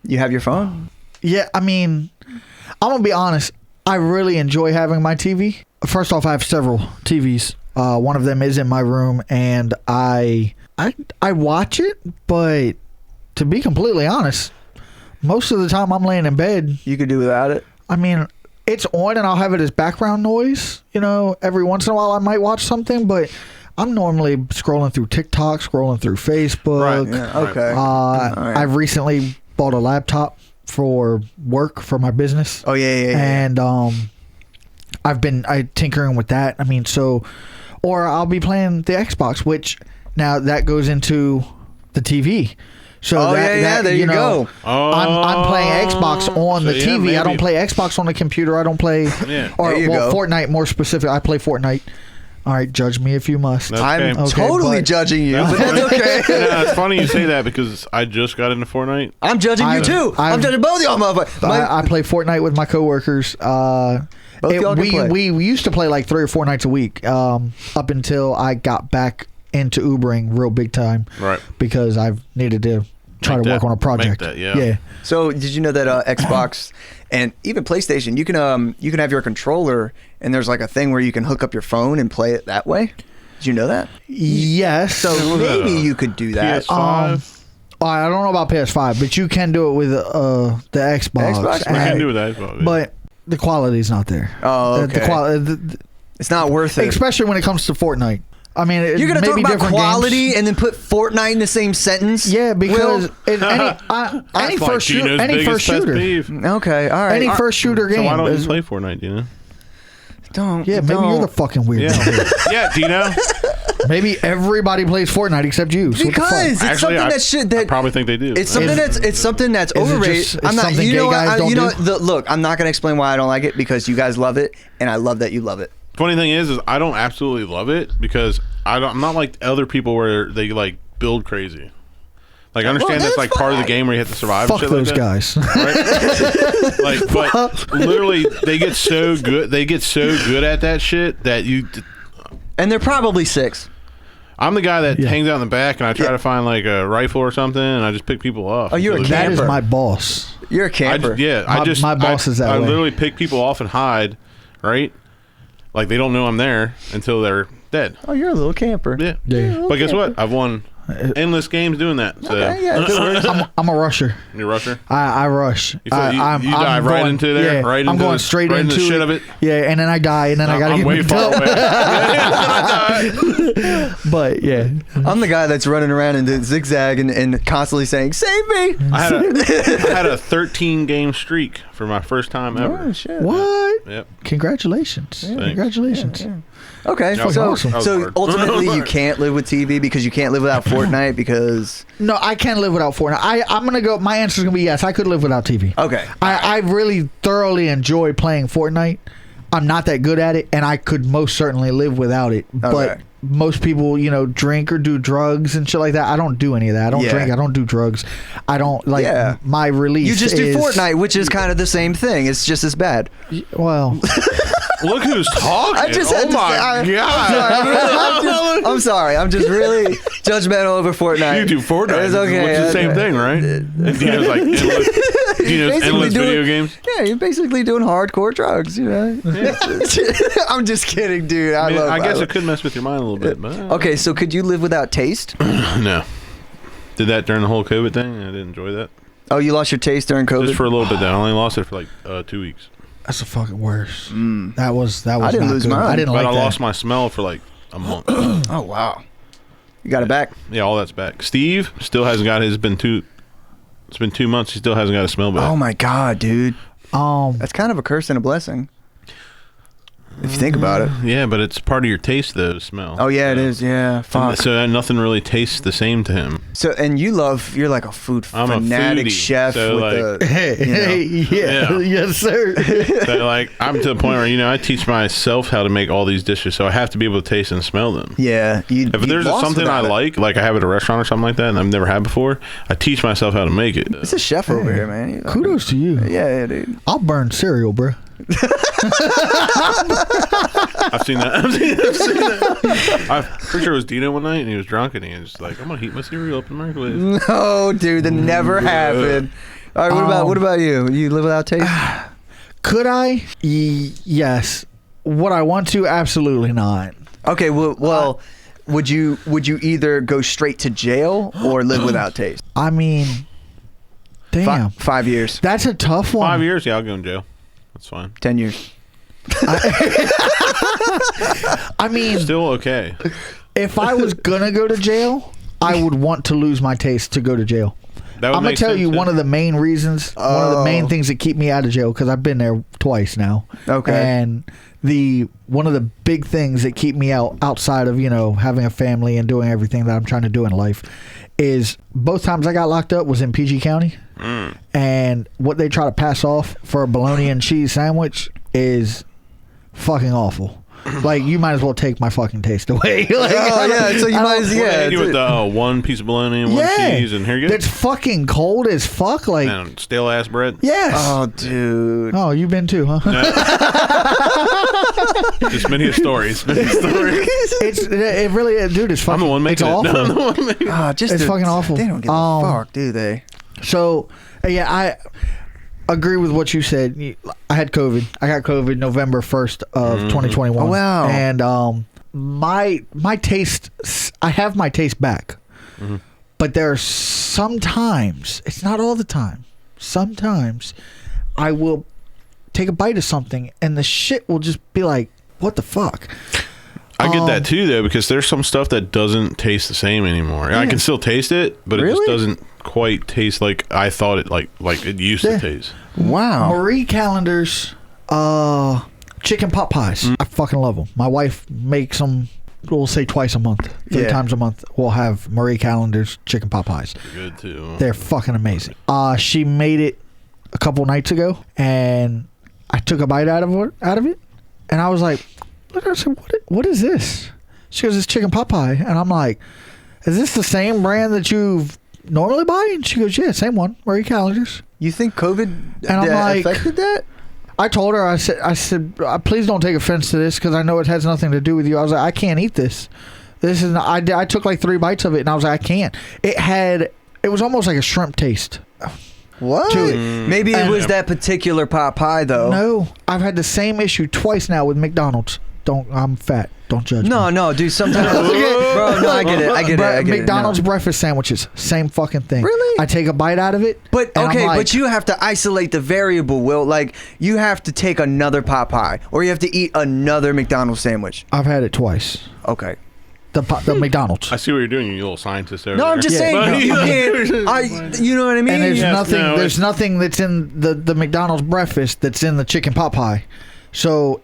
You have your phone? yeah, I mean, I'm gonna be honest. I really enjoy having my TV. First off, I have several TVs. One of them is in my room, and I watch it. But to be completely honest, most of the time I'm laying in bed. You could do without it? I mean, it's on, and I'll have it as background noise. You know, every once in a while I might watch something, but I'm normally scrolling through TikTok, scrolling through Facebook. Right. Yeah, okay. Right. I've recently bought a laptop for work for my business. Oh, yeah. And I've been tinkering with that. I mean, or I'll be playing the Xbox, which now that goes into the TV. So there you go. I'm playing Xbox on the TV. Maybe. I don't play Xbox on the computer. I don't play There you go. Fortnite more specific. I play Fortnite. All right, judge me if you must. That's I'm okay. totally but- judging you, but that's okay. Yeah, it's funny you say that because I just got into Fortnite. I'm judging you too. I'm judging both of y'all, motherfuckers. I play Fortnite with my coworkers. Both y'all can play. We used to play like 3 or 4 nights a week up until I got back into Ubering real big time. Right. Because I've needed to try to work on a project. Yeah. So did you know that Xbox and even PlayStation, you can have your controller and there's like a thing where you can hook up your phone and play it that way? Did you know that? Yes. So maybe you could do that. PS5. I don't know about PS5, but you can do it with the Xbox. Xbox? I can do that. But the quality's not there. Oh, okay. It's not worth it. Especially when it comes to Fortnite. I mean, You're gonna talk about quality games. and then put Fortnite in the same sentence? Yeah, because any That's first like Gino's any biggest first pet shooter, peeve. Okay, all right. any first shooter game. So why don't is- you play Fortnite, Dino? Yeah, maybe you're the fucking weirdo. Yeah, yeah, Dino. Maybe everybody plays Fortnite except you. So what the fuck? Because it's Actually, something I probably think they do. It's something that's is it overrated. just- I'm is not. something You gay know guys what? don't You know do? look. I'm not gonna explain why I don't like it because you guys love it, and I love that you love it. Funny thing is I don't absolutely love it because I'm not like other people where they like build crazy. Like I understand that's like part of the game where you have to survive. Fuck and shit those like that, guys. right? Like, but literally, they get so good. They get so good at that shit that you. And they're probably 6. I'm the guy that Yeah. hangs out in the back and I try to find like a rifle or something and I just pick people off. Oh, you're a Because That is camper. my boss. You're a camper. My boss is that I way. literally pick people off and hide, right? Like they don't know I'm there until they're dead. Oh, you're a little camper. Yeah. Yeah. But guess what? I've won endless games doing that. So Okay, yeah. I'm a rusher. you rusher. I rush. You dive right into there. Yeah, Right I'm into going straight right into the shit of it. Yeah, and then I die, and then I gotta I'm get way picked far up. away. But yeah, I'm the guy that's running around in the zigzag and constantly saying, "Save me!" I had a 13 game streak for my first time ever. Oh shit! what? Yep. Congratulations! Congratulations! Yeah. Okay, That was so awesome. That was so hard. ultimately you can't live with TV because you can't live without Fortnite because No, I can't live without Fortnite. I'm gonna go. My answer is gonna be yes. I could live without TV. okay. I really thoroughly enjoy playing Fortnite. I'm not that good at it, and I could most certainly live without it. Okay. But most people, drink or do drugs and shit like that. I don't do any of that. I don't Yeah. drink. I don't do drugs. I don't like Yeah. my release. You just do is- Fortnite, which is kind of the same thing. It's just as bad. Well, Look who's talking. I just had oh to my say, god. I'm sorry. I'm just really judgmental over Fortnite. You do Fortnite. It's okay. Which is the same thing, right? And Dino's like endless, Dino's endless video games. Yeah, you're basically doing hardcore drugs, I'm just kidding, dude. I guess it could mess with your mind a little bit, but Okay, so could you live without taste? no. Did that during the whole COVID thing. I didn't enjoy that. Oh, you lost your taste during COVID? Just for a little bit. Though. I only lost it for like 2 weeks. that's the fucking worst. That was. I didn't not lose good. mine. I didn't But like I that. lost my smell for like a month. Oh, wow. You got it back? Yeah, all that's back. Steve still hasn't got his. It's been 2 months. He still hasn't got a smell back. Oh, my God, dude. That's kind of a curse and a blessing. If you think about it. Yeah, but it's part of your taste, though, smell. Oh, yeah, it is. Yeah, fuck. So nothing really tastes the same to him. So, and you're like a food I'm a fanatic foodie, chef so, with the, Hey, Yeah. yes, sir. So, like, I'm to the point where, I teach myself how to make all these dishes, so I have to be able to taste and smell them. yeah. If there's something I like I have at a restaurant or something like that, and I've never had before, I teach myself how to make it. It's a chef over here, man. Kudos to you. Yeah, dude. I'll burn cereal, bro. I've seen that. I'm pretty sure it was Dino one night, and he was drunk, and he was just like, I'm going to heat my cereal up in the microwave. No, dude, that never happened. All right, what about you? You live without taste? Could I? Yes. Would I want to? Absolutely not. Okay, well, would you either go straight to jail or live without taste? I mean, damn. 5 years. That's a tough one. 5 years, yeah, I'll go in jail. That's fine. 10 years. I mean, Still okay. if I was gonna go to jail, I would want to lose my taste to go to jail. That would I'm gonna make tell sense, you yeah. one of the main reasons, one of the main things that keep me out of jail, because I've been there twice now. Okay. And one of the big things that keep me outside of having a family and doing everything that I'm trying to do in life is both times I got locked up was in PG County, and what they try to pass off for a bologna and cheese sandwich is fucking awful. Like, you might as well take my fucking taste away. Like, so you might as Well, they hit you with dude. the one piece of bologna and one cheese, and here you go. That's fucking cold as fuck. Like, And stale ass bread. yes. Oh, dude. Oh, you've been too, huh? Just many stories. Many stories. It really, dude. It's fucking. I'm the one making it's it. awful. No, I'm the one making it. Just It's fucking awful. They don't give a fuck, do they? So, yeah, I agree with what you said. I had COVID. I got COVID November 1st of 2021. Oh, wow. And my taste, I have my taste back. But there are sometimes, it's not all the time, sometimes I will take a bite of something and the shit will just be like, what the fuck? I get that too, though, because there's some stuff that doesn't taste the same anymore. I can still taste it, but it just Really? doesn't quite taste like I thought it like it used to taste. Wow. Marie Callender's chicken pot pies. I fucking love them. My wife makes them, we'll say twice a month, 3 times a month. We'll have Marie Callender's chicken pot pies. They're good too. They're fucking amazing. She made it a couple nights ago, and I took a bite out of it, and I was like, look at her, I said, what is this? She goes, it's chicken pot pie. And I'm like, is this the same brand that you normally buy? And she goes, yeah, same one, Marie Callender's. You think COVID And I'm like, affected that? I told her, I said, please don't take offense to this, because I know it has nothing to do with you. I was like, I can't eat this. This is not, I took like 3 bites of it, and I was like, I can't. It was almost like a shrimp taste. What? To it. Maybe it was that particular pot pie, though. No, I've had the same issue twice now with McDonald's. I'm fat. Don't judge me. No, dude. Sometimes, bro. No, I get it. McDonald's breakfast sandwiches, same fucking thing. Really? I take a bite out of it. But and okay, I'm like, but you have to isolate the variable, Will. Like you have to take another pot pie, or you have to eat another McDonald's sandwich. I've had it twice. Okay. The McDonald's. I see what you're doing, you little scientist over No, there. I'm just saying. But- You know what I mean? And there's Yes, there's nothing that's in the McDonald's breakfast that's in the chicken pot pie. So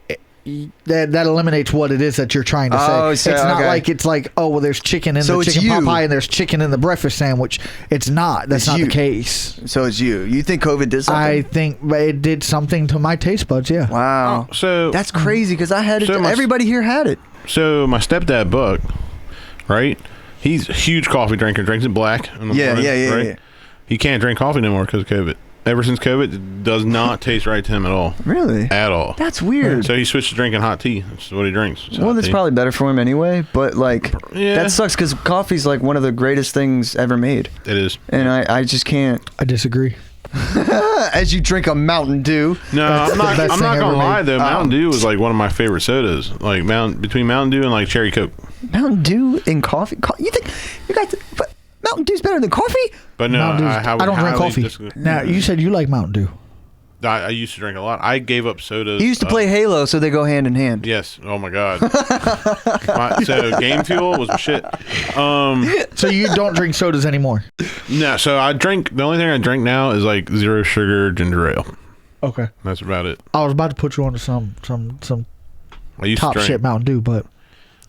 that eliminates what it is that you're trying to say. Oh, so, it's not okay. like it's like, oh, well, there's chicken in So the it's chicken pot you. pie and there's chicken in the breakfast sandwich. It's not. That's It's not you. the case. So it's you. You think COVID did something? I think it did something to my taste buds. Yeah. Wow. So That's crazy because I had it. So my- Everybody here had it. So my stepdad Buck, right? He's a huge coffee drinker. Drinks it black. In the morning, right? Yeah. He can't drink coffee anymore because of COVID. Ever since COVID, it does not taste right to him at all. Really? At all. That's weird. So he switched to drinking hot tea. That's what he drinks. It's Well, hot that's tea. probably better for him anyway. But like, Yeah. that sucks because coffee's like one of the greatest things ever made, It is. and I just can't. I disagree. As you drink a Mountain Dew. No, That's I'm the not. best I'm thing not ever gonna lie made. though. Mountain Dew was like one of my favorite sodas. Like between Mountain Dew and like cherry Coke. Mountain Dew in coffee? You think you guys? But Mountain Dew's better than coffee? But no, Mountain Dew's- I I don't drink coffee. disagree. Now you said you like Mountain Dew. I used to drink a lot. I gave up sodas. He used to play Halo, so they go hand in hand. Yes. Oh my god. So Game Fuel was shit. So you don't drink sodas anymore. No. So I drink. The only thing I drink now is like zero sugar ginger ale. Okay. That's about it. I was about to put you onto some I used top to drink. shit Mountain Dew, but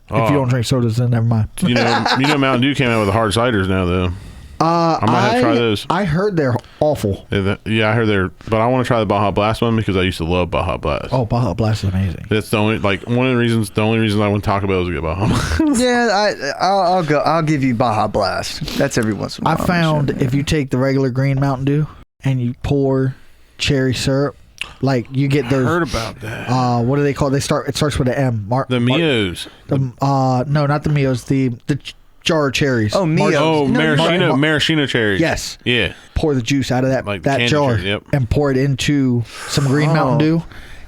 Oh, if you don't drink sodas, then never mind. you know, Mountain Dew came out with the hard ciders now though. I might have to try those. I heard they're awful. Yeah, I heard they're. But I want to try the Baja Blast one because I used to love Baja Blast. Oh, Baja Blast is amazing. That's the only one of the reasons. The only reason I went to Taco Bell is to get Baja Blast. Yeah, I'll go. I'll give you Baja Blast. That's every once in a I while. found if you take the regular green Mountain Dew and you pour cherry syrup, like you get I those. heard about that. What do they call? It starts with an M. The Mios. No, not the Mios. The jar of cherries. Oh, Mio. Oh, No, maraschino cherries. Yes. Yeah. Pour the juice out of that Like that candy jar cherries, yep. and pour it into some green Mountain Dew.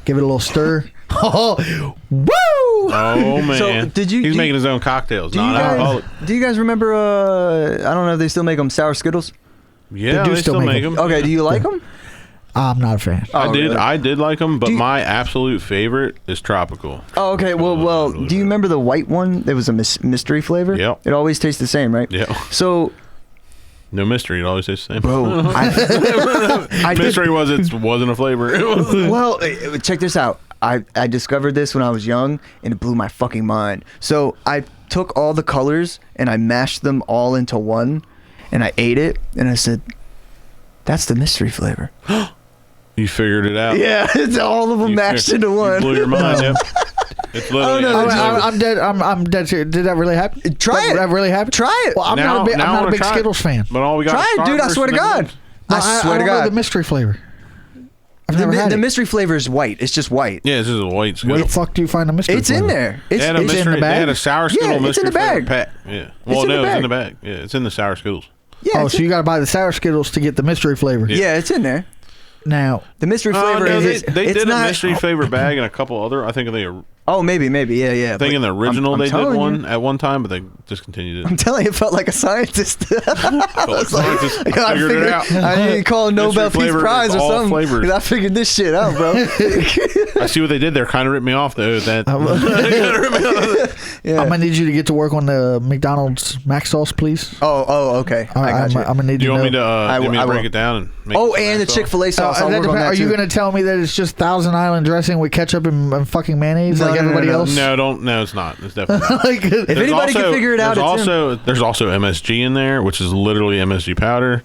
Give it a little stir. Oh, woo! Oh man. So, did you- He's do- making his own cocktails. Do you, Non-alcoholic. guys, do you guys remember? I don't know if they still make them sour Skittles. Yeah, They do they still still make make them. Okay, do you like them? I'm not a fan. Oh, really? I did like them, but Do you- my absolute favorite is tropical. Oh, okay. Well. Do you remember the white one? There was a mystery flavor. Yep. It always tastes the same, right? Yeah. So, No mystery. It always tastes the same. bro, I did- Mystery was it wasn't a flavor. It was- Well, check this out. I discovered this when I was young, and it blew my fucking mind. So I took all the colors and I mashed them all into one, and I ate it, and I said, "That's the mystery flavor." You figured it out. Yeah, it's all of them You mashed figured- into you one. blew your mind. Yep. It's literally. no, every flavor. I'm dead. I'm dead serious. Did that really happen? Try it. That really happened? Try it. Well, I'm Now- not a big, now I I'm not a wanna big try it. Skittles fan. But all we got. Try is it, dude. I Starburst swear to and God. M&Ms. I swear I to don't know God. the mystery flavor. I've never had The it. mystery flavor is white. It's just white. Yeah, this is a white Skittle. Where the fuck do you find the mystery It's flavor? in there. They had a it's in mystery. the bag? They had a sour Skittle Yeah, it's in mystery the bag. flavor pack. Yeah. Well, in the no, it's bag. in the bag. Yeah, it's in the sour Skittles. Yeah, Oh, it's so you got to buy the sour Skittles to get the mystery flavor. yeah, it's in there. Now, The mystery flavor No, is they it's did not, a mystery flavor bag and a couple other. I think they. Oh, maybe, yeah. I think in the original I'm they did telling one you. at one time, but they discontinued it. I'm telling you, it felt like a scientist. Felt like scientists I figured it out. I need to call a Nobel Mystery Peace flavor Prize is or all something. flavors. 'Cause I figured this shit out, bro. I see what they did there. Kind of ripped me off though. That Yeah. I'm gonna need you to get to work on the McDonald's mac sauce, please. Oh, okay. I got I'm you. gonna need you to want know. me to? I You want me to will. break it down and make Oh, it and the sauce? Chick-fil-A sauce. I'll work on that are you too. gonna tell me that it's just Thousand Island dressing with ketchup and fucking mayonnaise No, like no, no, everybody no. else? No, don't. No, it's not. It's definitely. Not. Like, If anybody can figure it out, there's also MSG in there, which is literally MSG powder.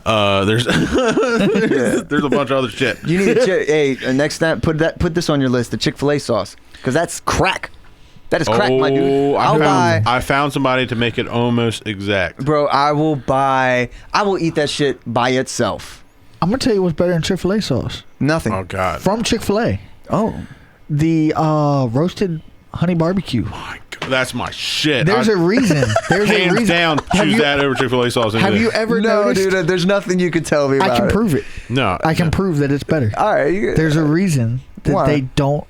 There's there's a bunch of other shit. You need to hey, next time put this on your list, the Chick-fil-A sauce, because that's crack. That is crack, my dude. I found somebody to make it almost exact. Bro, I will eat that shit by itself. I'm gonna tell you what's better than Chick-fil-A sauce. Nothing. Oh God. From Chick-fil-A, Oh. the roasted honey barbecue. My God, that's my shit. There's a reason. There's a hands reason. down choose that over Chick-fil-A sauce. Have you ever No, noticed? dude, there's nothing you can tell me about I can it. prove it. No. I can prove that it's better. All right. There's a reason that Why? they don't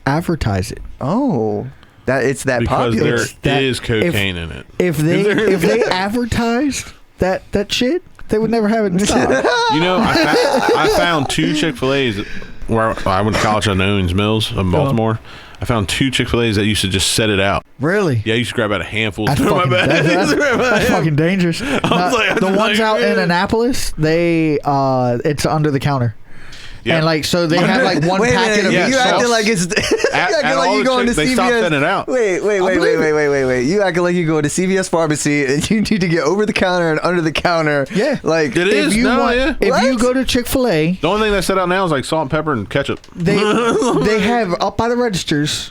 advertise it. Oh, that it's that because popular. there is cocaine in it. If they advertised that shit, they would never have it in stock. You know, I found 2 Chick-fil-A's where I went to college on Owens Mills in Baltimore. I found 2 Chick-fil-A's that used to just set it out. Really? Yeah, I used to grab out a handful. That's fucking dangerous. The ones out in Annapolis, it's under the counter. Yeah. And like, so they have like one packet of you acting like it's you acting like you going to CVS. They stopped sending it out. Wait. You acting like you go to CVS pharmacy and you need to get over the counter and under the counter. Yeah. Like it is. If you go to Chick-fil-A, the only thing that's set out now is like salt and pepper and ketchup. They have up by the registers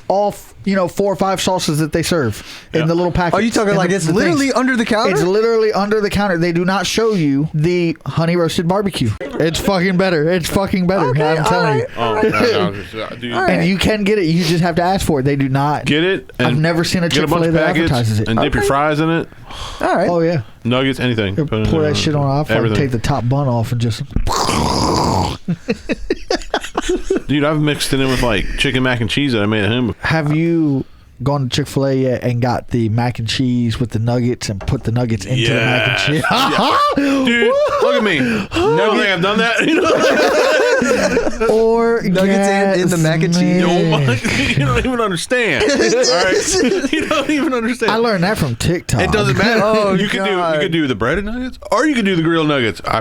all 4 or 5 sauces that they serve in the little packets. Are you talking like it's literally under the counter? It's literally under the counter. They do not show you the honey roasted barbecue. It's fucking better. It's fucking better. Okay, I'm telling you. Oh, dude. And you can get it. You just have to ask for it. They do not get it. And I've never seen a Chick-fil-A that advertises it. And dip your fries in it. All right. Oh yeah. Nuggets, anything. Pour that shit on. I'll fucking take the top bun off and just. Dude, I've mixed it in with like chicken mac and cheese that I made at home. Have you gone to Chick-fil-A yet and got the mac and cheese with the nuggets and put the nuggets into the mac and cheese? Dude, look at me. Never think I've done that. Or nuggets in the mac and cheese. You don't even understand. All right? You don't even understand. I learned that from TikTok. It doesn't matter. You could do the breaded nuggets or you could do the grilled nuggets. I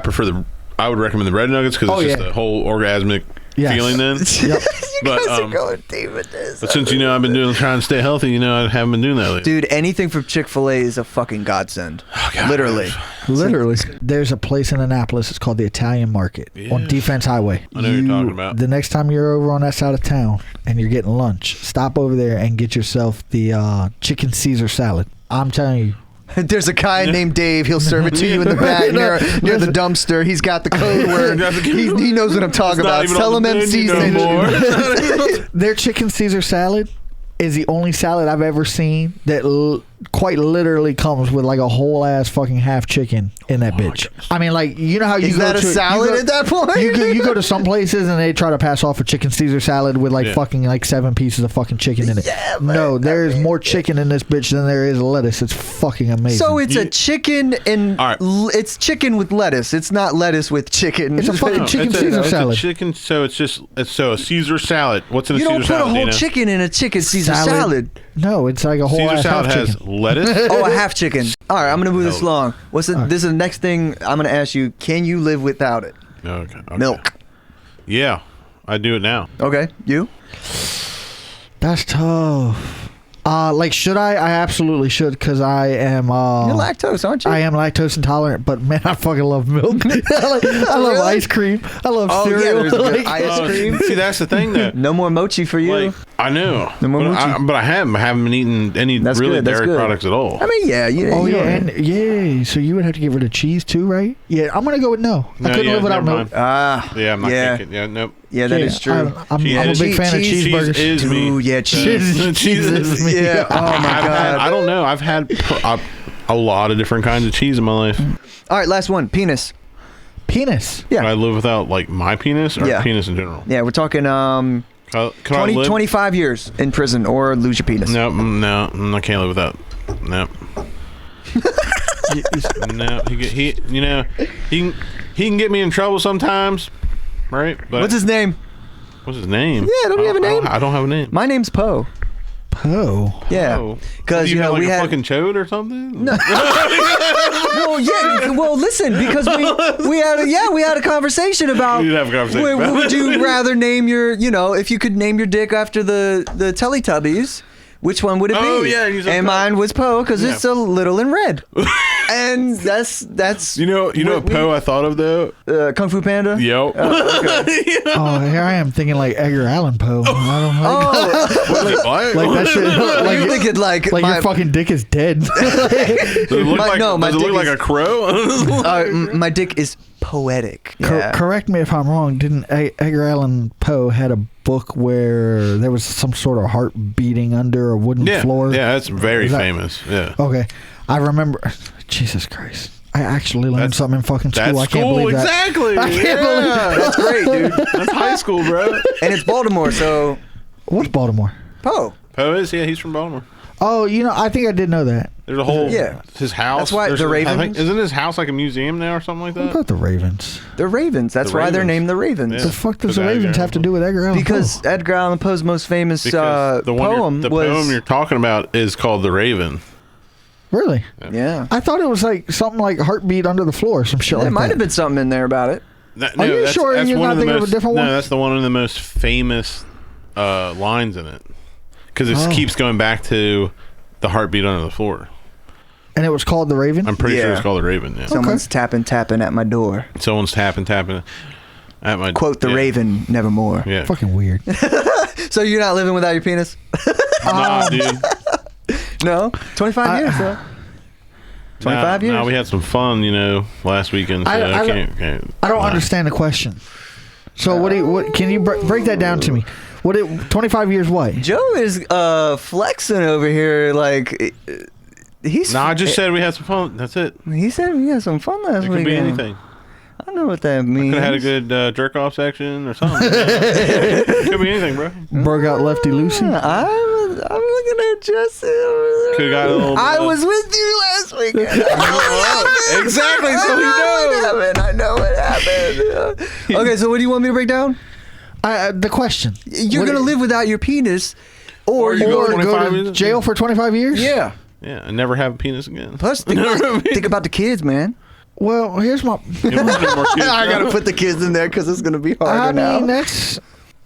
would recommend the breaded nuggets because it's just a whole orgasmic feeling then. Yep. But, you guys are going deep with this. But since I've been trying to stay healthy, I haven't been doing that lately. Dude, anything from Chick-fil-A is a fucking godsend. Oh, God. Literally. There's a place in Annapolis. It's called the Italian Market on Defense Highway. I know what you're talking about. The next time you're over on that side of town and you're getting lunch, stop over there and get yourself the chicken Caesar salad. I'm telling you. There's a guy named Dave. He'll serve it to you in the back near the dumpster. He's got the code word. He knows what I'm talking about. Tell him MC's Their chicken Caesar salad is the only salad I've ever seen that quite literally comes with like a whole ass fucking half chicken in that bitch. I mean, like, you know how you is that a salad at that point? You go to some places and they try to pass off a chicken Caesar salad with like fucking like 7 pieces of fucking chicken in it. Yeah, no, there is more chicken in this bitch than there is lettuce. It's fucking amazing. So it's a chicken and it's chicken with lettuce. It's not lettuce with chicken. It's a fucking chicken Caesar salad. It's a chicken, so it's a Caesar salad. What's in a Caesar salad? You don't put a whole chicken in a chicken Caesar salad. No, it's like a whole Caesar ass salad half has chicken. lettuce. Oh, a half chicken. All right, I'm gonna move this along. This is the next thing I'm gonna ask you. Can you live without it? Okay. Milk. Yeah, I do it now. Okay, you? That's tough. Like, should I? I absolutely should, because I am. You're lactose, aren't you? I am lactose intolerant, but man, I fucking love milk. I love ice cream. I love cereal. Yeah, there's ice cream. See, that's the thing, though. No more mochi for you. Like, I know, no more mochi. but I haven't been eating any dairy products at all. I mean, yeah. So you would have to get rid of cheese too, right? Yeah, I'm gonna go with no. I couldn't live without milk. Yeah, I'm not thinking. Yeah, nope. Yeah, that is true. I'm a big fan of cheeseburgers. Cheese is me. Ooh, yeah, cheese is me. Yeah. Oh my God. I don't know. I've had a lot of different kinds of cheese in my life. All right, last one. Penis. Penis. Yeah. Can I live without like my penis or penis in general? Yeah, we're talking 25 years in prison or lose your penis. No, I can't live without. No. No, he can get me in trouble sometimes, right? But what's his name? What's his name? Yeah, don't we have a name? I don't have a name. My name's Poe. Poe. Yeah, because we had a fucking chode or something. No. Well, listen, because we had a conversation about. We did have a conversation. Would you rather name your, if you could name your dick after the Teletubbies? Which one would it be? Oh yeah, and mine was Poe because it's a little in red. And that's Poe I thought of though. Kung Fu Panda. Yep. Okay. Oh, here I am thinking like Edgar Allan Poe. I don't like. Like that shit. Like you're thinking like your fucking dick is dead. Does it look like a crow? My dick is poetic. Yeah. Correct me if I'm wrong. Didn't Edgar Allan Poe had a book where there was some sort of heart beating under a wooden floor? Yeah, that's very famous. Yeah. Okay, I remember. Jesus Christ. I actually learned something in fucking school. I can't believe that. Exactly. I can't believe that. That's great, dude. That's high school, bro. And it's Baltimore, so What's Baltimore? Poe. Poe is, yeah, he's from Baltimore. Oh, I think I did know that. There's a whole Yeah. his house. That's why there's the a- I Ravens- think- isn't his house like a museum now or something like What that? about the Ravens? The Ravens. That's The why they're Ravens. named the Ravens. Yeah. The fuck does Because the Ravens Edgar have to Allan do with Edgar Allan Because Poe? Edgar Allan Poe's most famous Because the poem the was poem you're talking about is called The Raven. Really? yeah. I thought it was like something like Heartbeat Under the Floor or some shit There like might that. have been something in there about it. Are you sure you're one not of the thinking of a most, different one? No, that's the one of the most famous lines in it. Because it Oh. keeps going back to the heartbeat under the floor. And it was called The Raven? I'm pretty sure Yeah. it's called The Raven. Yeah. Someone's tapping at my door. Someone's tapping at my Quote the yeah. Raven, nevermore. Yeah. Fucking weird. So you're not living without your penis? Nah, dude. No. 25 years though. 25 years. Nah, we had some fun, last weekend. So I can't I don't understand the question. So what can you break that down to me? 25 years what? Joe is flexing over here like he's. No, I just said we had some fun. That's it. He said we had some fun last It weekend. could be anything. I don't know what that means. Could have had a good jerk off section or something. Could be anything, bro. Broke out Lefty Lucy? I'm looking at Jesse. Could have got a little. I was with you last weekend. Exactly, so you know. I know what happened. Okay, so what do you want me to break down? The question. You're gonna live without your penis, or you you're go Or going. 25 go to years? jail for 25 years? Yeah. Yeah, and never have a penis again. Plus, think about the kids, man. Well, here's my... You don't want any more kids, I gotta bro. put the kids in there because it's gonna be harder I now. mean, that's...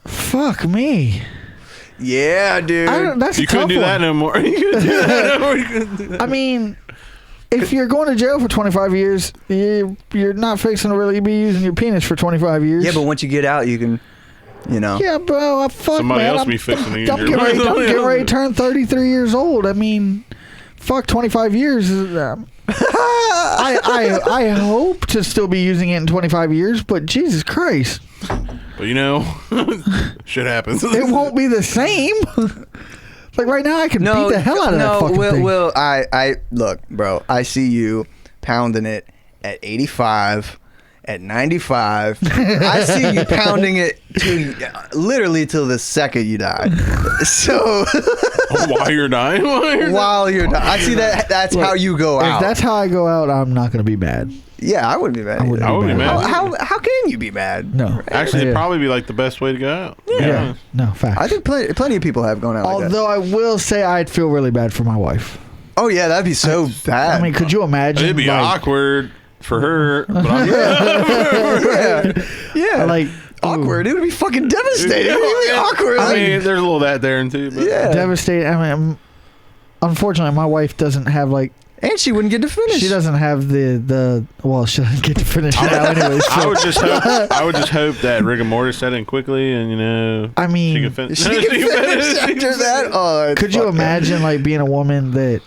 Fuck me. Yeah, dude. That's a You couldn't tough do one. that no more. You couldn't do that no more. You couldn't do that. I mean, if you're going to jail for 25 years, you're not fixing to really be using your penis for 25 years. Yeah, but once you get out, you can, Yeah, bro, fuck, Somebody man. else be fixing to use I'm your getting ready to turn 33 years old. I mean, fuck, 25 years is... I hope to still be using it in 25 years, but Jesus Christ. But shit happens. It won't be the same. Like right now, I can beat the hell out of that fucking thing. Will, I look, bro. I see you pounding it at 85, at 95. I see you pounding it literally till the second you die. So While you're dying? while you're dying, I see that. That's Look, how you go If out. that's how I go out, I'm not going to be mad. Yeah, I wouldn't be mad. I wouldn't I would be mad. How can you be mad? No. Actually, it'd Yeah. probably be like the best way to go out. to be Yeah. honest. No, facts. I think plenty of people have gone out like that. Although I will say I'd feel really bad for my wife. Oh yeah, that'd be so bad. I mean, could you imagine? It'd be like, awkward for her. But I'm yeah, like awkward. It would be fucking devastating. It would be awkward. I mean, there's a little of that there too. But Yeah. devastating. I mean, unfortunately, my wife doesn't have like and she wouldn't get to finish. she doesn't have the well, she doesn't get to finish it out anyway. I So, would just hope that rigor mortis set in quickly, and I mean, she can finish. She can finish after that. Oh, could you imagine like being a woman that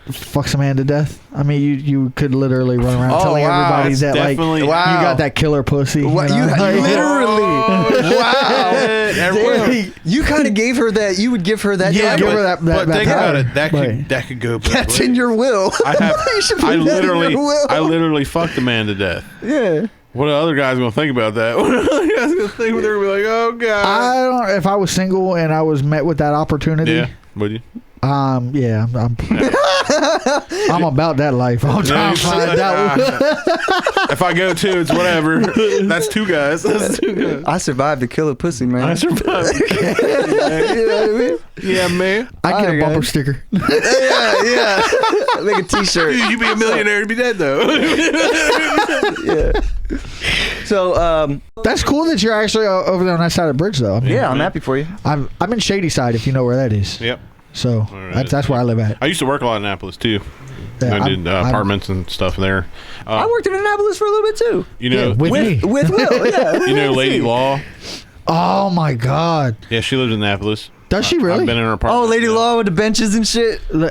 fucks a man to death? I mean, you could literally run around Oh, telling wow. everybody That's that like definitely- you Wow. got that killer pussy. What, you Like, literally? Wow. Everyone- Damn. You kind of gave her that. You would give her that. Yeah, type give of- her that. But think power. about it. That Right. could go. both That's ways. in your will. You should put that in your will. literally fucked a man to death. Yeah. What are other guys gonna think about that? What are other guys gonna think? They're gonna be like, "Oh God." I don't. If I was single and I was met with that opportunity, Yeah, would you? yeah, I'm about that life. I'm trying to find out. If I go two, it's whatever. That's two guys. That's two guys. I survived the killer pussy, man. I survived. You know what I mean? Yeah, man. I get a Alright, bumper guys. sticker. Yeah. Make a T-shirt. Dude, you be a millionaire to be dead though. Yeah. So, That's cool that you're actually over there on that side of the bridge, though. yeah, I'm happy for you. I'm in Shady Side, if you know where that is. Yep. So right. that's where I live at. I used to work a lot in Annapolis too. Yeah, I did I'm- apartments and stuff there. I worked in Annapolis for a little bit too. You know, Yeah, with me. With Will, yeah. you know Lady Law. Oh my God. Yeah, she lives in Annapolis. Does she really? I've been in her apartment. Oh, Lady yeah. Law with the benches and shit. No,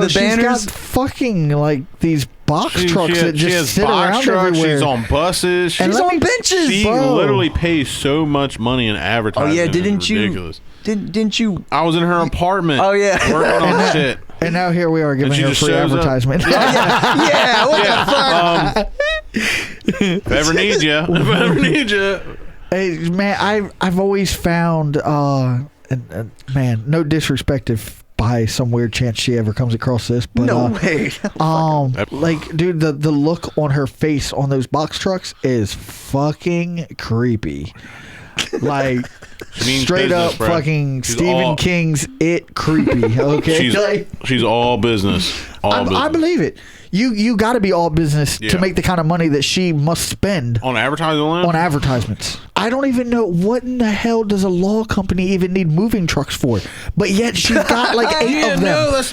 The she's banners? got fucking like these box trucks that she just has sit box around trucks. everywhere. She's on buses. And She's let on me- benches, She bro. literally pays so much money in Oh advertising. yeah, It's didn't you? ridiculous. Didn't you? I was in her apartment. Oh yeah. working on shit. And now here we are giving she her just free shows up. advertisement. Yeah. What the fuck? If I ever need you, Hey, man, I've always found and man, no disrespect if by some weird chance she ever comes across this, but No way. like, dude, the look on her face on those box trucks is fucking creepy. Like, straight business, up bro. fucking She's Stephen all- King's It creepy. Okay, She's all business. All business. I believe it. You got to be all business Yeah. to make the kind of money that she must spend On advertising alone? on advertisements. I don't even know what in the hell does a law company even need moving trucks for, but yet she's got like 8 yeah, of them. no, that's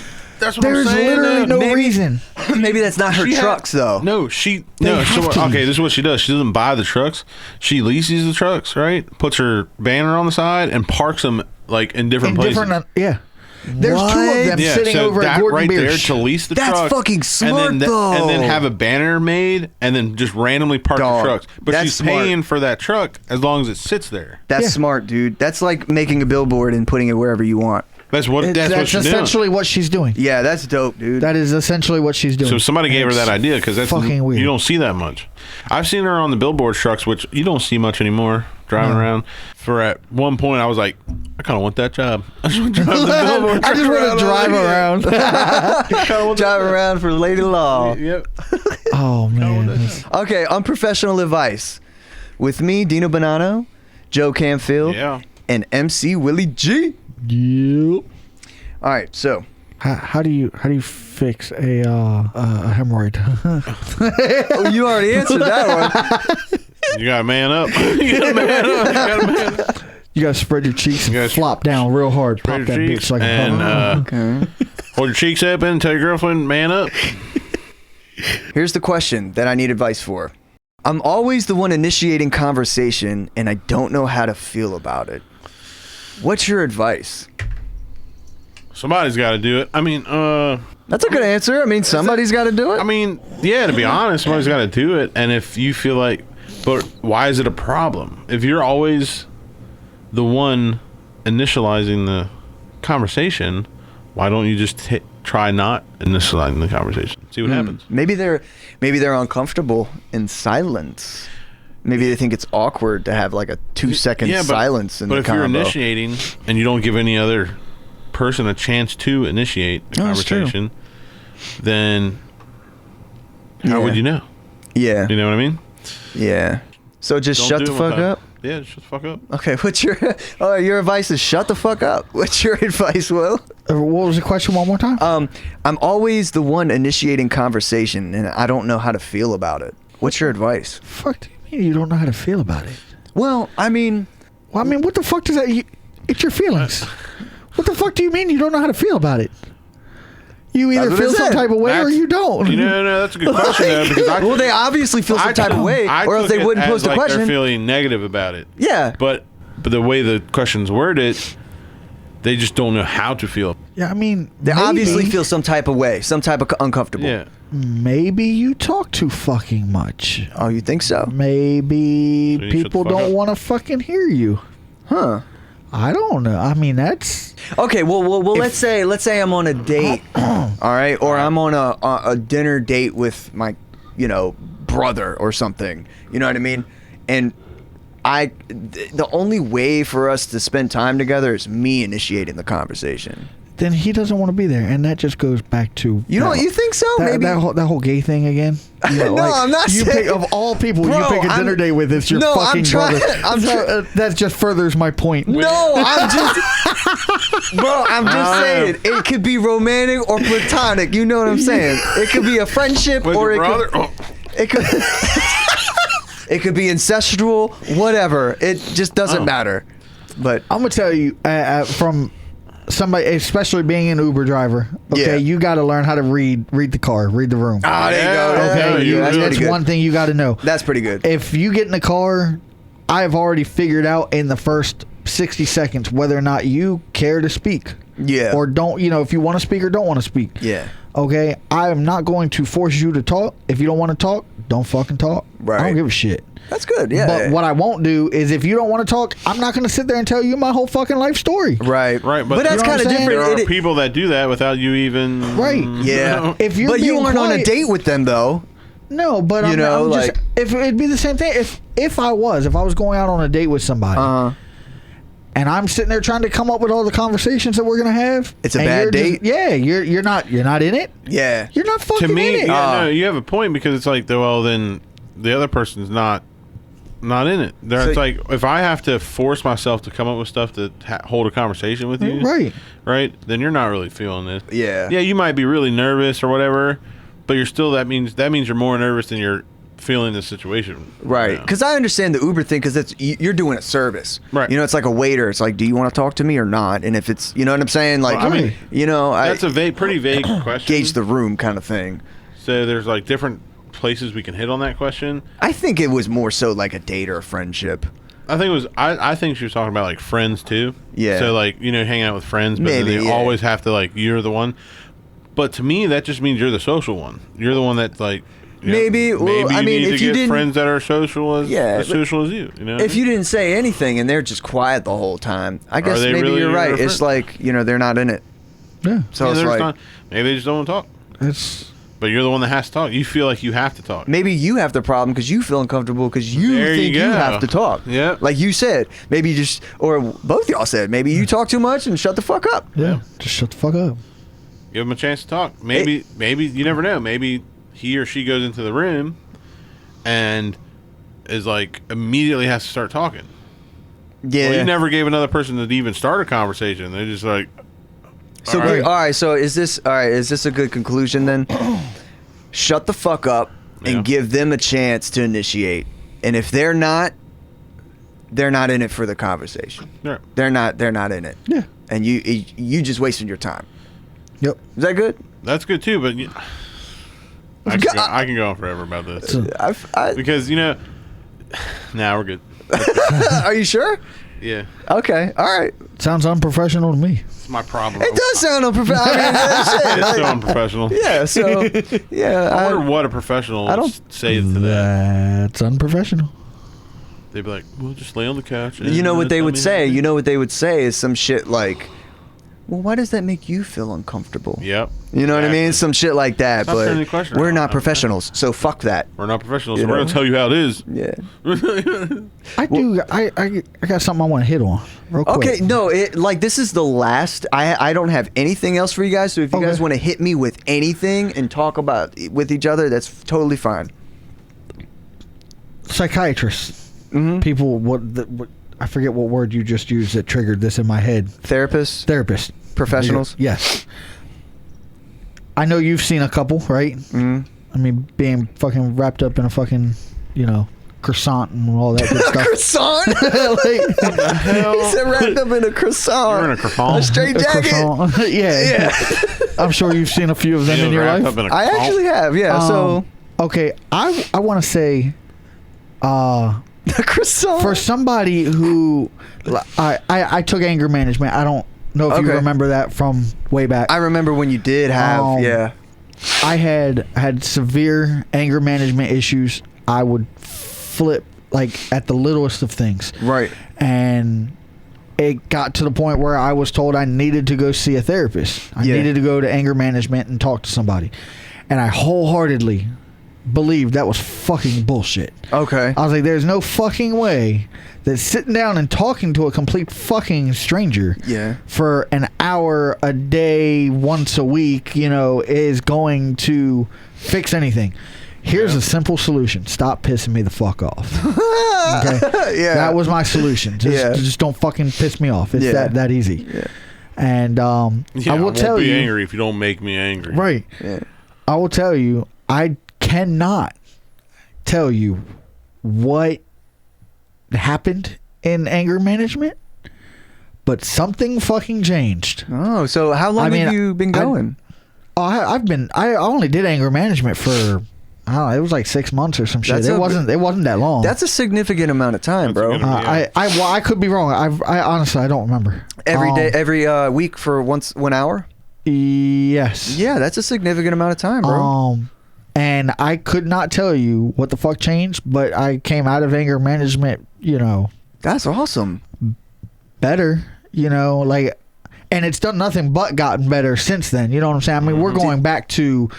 what There's I'm saying. literally no Maybe- reason. Maybe that's not her She trucks, though. No, have to. okay, this is what she does. She doesn't buy the trucks. She leases the trucks, right? Puts her banner on the side and parks them like in different places. Yeah. There's 2 of them Yeah, sitting so over at that Gordon right Biersch. there to lease the That's truck. fucking smart, though. And then have a banner made and then just randomly park Dog, the trucks. But that's she's smart. paying for that truck as long as it sits there. That's Yeah. smart, dude. That's like making a billboard and putting it wherever you want. That's what she's essentially doing. what she's doing. Yeah, that's dope, dude. That is essentially what she's doing. So somebody gave her It's that idea because that's fucking weird. You don't see that much. I've seen her on the billboard trucks, which you don't see much anymore. Driving around. For at one point, I was like, I kind of want that job. I just want to drive the billboard I just want to drive around. Drive around for Lady Law. Yep. Oh man. Okay, unprofessional advice. With me, Dino Bonanno, Joe Camfield, Yeah. and MC Willie G. Yep. All right, so How do you fix a hemorrhoid? oh, you already answered that one. You got to man up. You got to man up. You got to man up. You gotta spread your cheeks and You gotta flop down real hard. Pop Spread that your bitch cheeks like a and puppet. Okay. hold your cheeks open and tell your girlfriend, man up. Here's the question that I need advice for. I'm always the one initiating conversation, and I don't know how to feel about it. What's your advice? Somebody's got to do it. I mean, That's a good answer. I mean, somebody's got to do it. I mean, yeah, to be honest, somebody's got to do it. And if you feel like, but why is it a problem? If you're always the one initializing the conversation, why don't you just try not initializing the conversation? See what happens. Maybe they're uncomfortable in silence. Maybe they think it's awkward to have like a 2-second silence in but the if you're convo. initiating and you don't give any other person a chance to initiate the that's true. conversation, then how Yeah. would you know? Yeah. You know what I mean? Yeah. So just Don't shut do the it fuck one time. up. Yeah, just shut the fuck up. Okay, what's your your advice is shut the fuck up. What's your advice, Will? What was the question one more time? I'm always the one initiating conversation and I don't know how to feel about it. What's your advice? Fuck do you mean you don't know how to feel about it? Well, I mean, Well, I mean, what the fuck does that... It's your feelings. What the fuck do you mean you don't know how to feel about it? You either That's what I feel some said. type of way or That's- you don't. You know, no, that's a good question though, because well, they obviously feel some type of way, or else took they it wouldn't as, post a like, question. They're feeling negative about it. Yeah. But the way the question's worded, they just don't know how to feel. Yeah, I mean... They maybe, obviously feel some type of way, some type of uncomfortable. Yeah. Maybe you talk too fucking much. Oh, you think so? Maybe So you shut people the fuck don't up. want to fucking hear you. Huh. I don't know. I mean, that's... Okay, well, let's say I'm on a date, all right, or I'm on a dinner date with my, brother or something. You know what I mean? And the only way for us to spend time together is me initiating the conversation. Then he doesn't want to be there, and that just goes back to You think so? that, Maybe. that whole gay thing again. No, I'm not you saying- pick, of all people, Bro, you pick a dinner I'm- date with. It's your No, fucking I'm trying- brother. That just furthers my point. No, I'm just saying it could be romantic or platonic. You know what I'm saying? It could be a friendship With or your it brother? could, it could it could be ancestral, whatever. It just doesn't matter. But I'm gonna tell you from somebody, especially being an Uber driver. Okay, Yeah. you got to learn how to read the car, read the room. there you go. Yeah, Okay, you that's really that's pretty good. one thing you got to know. That's pretty good. If you get in the car, I've already figured out in the first 60 seconds whether or not you care to speak. Yeah. Or don't, if you want to speak or don't want to speak. Yeah. Okay, I am not going to force you to talk. If you don't want to talk, don't fucking talk. I Right. don't give a shit. That's good. Yeah. But what I won't do is if you don't want to talk, I'm not going to sit there and tell you my whole fucking life story. Right. Right, But but that's You know kind what of I'm saying? different. There are people that do that without you even. Right. Yeah. If you're But you being aren't on a quiet- date with them though. No, but You I'm know, just, like- if it'd be the same thing if I was going out on a date with somebody and I'm sitting there trying to come up with all the conversations that we're gonna have. It's a and bad you're date. You're not in it. Yeah. You're not fucking To me, in it. no, you have a point because it's like, well, then the other person's not in it. It's like if I have to force myself to come up with stuff to hold a conversation with you, right, then you're not really feeling this. Yeah. Yeah, you might be really nervous or whatever, but you're still that means you're more nervous than you're feeling the situation. Right. Because I understand the Uber thing because you're doing a service. Right. You know, it's like a waiter. It's like, do you want to talk to me or not? And if it's, you know what I'm saying? Like, Well, I mean, you know, that's a pretty vague question. Gauge the room kind of thing. So there's like different places we can hit on that question. I think it was more so like a date or a friendship. I think it was. I think she was talking about like friends too. Yeah. So like hang out with friends, but Maybe, then they always have to like you're the one. But to me, that just means you're the social one. You're the one that's like. Maybe. Well, maybe I mean, need if to you get didn't, friends that are social as social as you. You know. If you didn't say anything and they're just quiet the whole time, I guess they maybe really you're right. your It's friend? like they're not in it. Yeah. So it's like maybe they just don't want to talk. But you're the one that has to talk. You feel like you have to talk. maybe you have the problem because you feel uncomfortable because you There you think you go. have to talk. Yeah. Like you said, maybe you just, or both y'all said, maybe you talk too much and shut the fuck up. Yeah. Just shut the fuck up. Give them a chance to talk. Maybe you never know. Maybe he or she goes into the room and is like immediately has to start talking. Yeah. Well, you never gave another person to even start a conversation. They're just like, So all right. all right. So is this a good conclusion then? Shut the fuck up and Yeah. give them a chance to initiate. And if they're not in it for the conversation. Yeah. They're not in it. Yeah. And you just wasting your time. Yep. Is that good? That's good too, but I can go on forever about this because now we're good. Are you sure? Yeah, Okay. All right. Sounds unprofessional to me. it's my problem. It does sound unprofessional. I mean, It's so shit. unprofessional. Yeah. So yeah. I wonder what a professional I would don't- say to that. That's unprofessional. They'd be like, "Well, just lay on the couch." You know what they tell would me say? how to You know what they would say is some shit like, "Well, why does that make you feel uncomfortable?" do." Yep. You know what I mean? Exactly. Some shit like that. Stop turning the But question we're around. not professionals, so fuck that. We're not professionals. You So we're know? gonna tell you how it is. Yeah. I got something I want to hit on real quick. Okay. No. This is the last. I don't have anything else for you guys. So if you Okay. guys want to hit me with anything and talk about with each other, that's totally fine. Psychiatrists. Mm-hmm. People. What I forget what word you just used that triggered this in my head. Therapists, Therapist. professionals. Yes. I know you've seen a couple, right? Mm-hmm. I mean, being fucking wrapped up in a fucking, croissant and all that good stuff. Croissant. Like, He said wrapped up in a croissant. You're in a croissant. A straight a jacket. croissant. yeah. I'm sure you've seen a few of them in your Wrapped life. up in a I croissant. actually have. Yeah. So Okay, I want to say, a croissant. for somebody who, I took anger management. I don't know if you Okay. remember that from way back. I remember when you did have. Yeah. I had severe anger management issues. I would flip like at the littlest of things. Right. And it got to the point where I was told I needed to go see a therapist. I Yeah. needed to go to anger management and talk to somebody. And I wholeheartedly believed that was fucking bullshit. Okay. I was like, there's no fucking way that sitting down and talking to a complete fucking stranger Yeah. for an hour a day, once a week, is going to fix anything. Here's a simple solution. Stop pissing me the fuck off. Okay? Yeah. That was my solution. Just don't fucking piss me off. It's Yeah. that easy. Yeah. And Yeah, I will won't tell be you. angry if you don't make me angry. Right. Yeah. I will tell you, I cannot tell you what happened in anger management, but something fucking changed. Oh, so how long have you been going? I only did anger management for, I don't know, it was like 6 months or some shit. That's It wasn't that long. That's a significant amount of time, bro. That's a good- I could be wrong. I honestly I don't remember. Every day, every week for 1 hour. Yes. Yeah, that's a significant amount of time, bro. And I could not tell you what the fuck changed, but I came out of anger management, That's awesome. better, and it's done nothing but gotten better since then. You know what I'm saying? I mean, we're going back to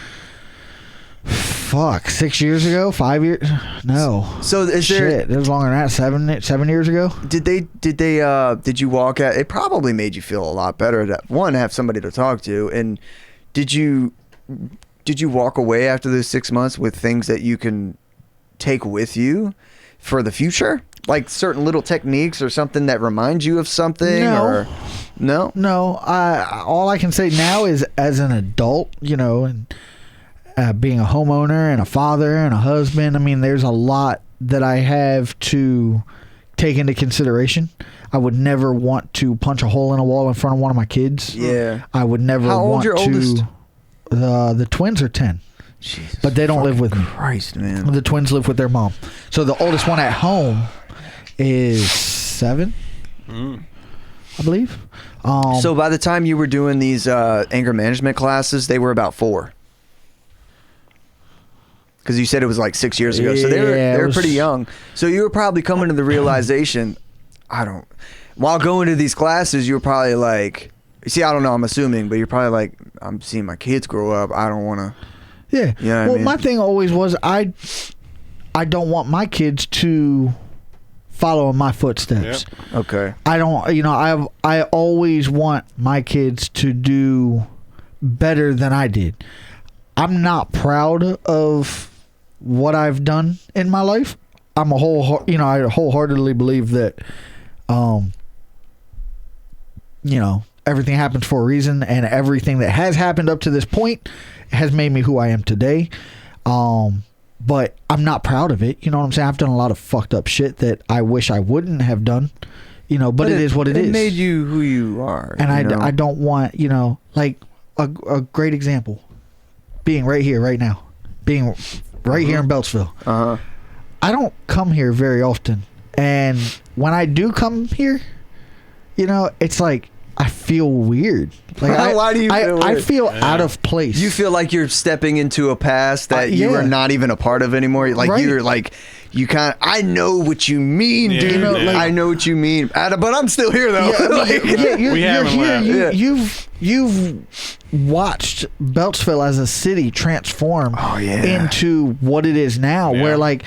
fuck, 6 years ago, 5 years? No. So is Shit, it was longer than that. 7 years ago. Did you walk out? It probably made you feel a lot better to have somebody to talk to. And did you walk away after those 6 months with things that you can take with you for the future? Like certain little techniques or something that reminds you of something? No. Or no? No. All I can say now is, as an adult, you know, and being a homeowner and a father and a husband, I mean, there's a lot that I have to take into consideration. I would never want to punch a hole in a wall in front of one of my kids. Yeah. I would never How old want your to. oldest? The twins are 10. Jesus, but they don't live with me. Christ, man. The twins live with their mom. So the oldest one at home is 7, I believe. So by the time you were doing these anger management classes, they were about 4. Because you said it was like 6 years ago. So they were pretty young. So you were probably coming to the realization, while going to these classes, you were probably like, see, I don't know, I'm assuming, but you're probably like, I'm seeing my kids grow up. I don't want to. Yeah. You know what I Well, mean? my thing always was I don't want my kids to follow in my footsteps. Yep. Okay. I don't, you know, I always want my kids to do better than I did. I'm not proud of what I've done in my life. I wholeheartedly believe that, you know, everything happens for a reason, and everything that has happened up to this point has made me who I am today. But I'm not proud of it. You know what I'm saying? I've done a lot of fucked up shit that I wish I wouldn't have done. You know, but it is what it is. It made you who you are. And I don't want, you know, like a great example being right here, right now, being right here in Beltsville. Uh-huh. I don't come here very often. And when I do come here, you know, it's like I feel weird. Like Why do you feel weird? I feel out of place. You feel like you're stepping into a past that you yeah. are not even a part of anymore. Like Right. you're like, you kind of, I know what you mean, Yeah, dude. you know, like- I know what you mean. But I'm still here though. Yeah, I mean, Like- yeah, you're haven't here. left. You've watched Beltsville as a city transform into what it is now. Yeah. Where like,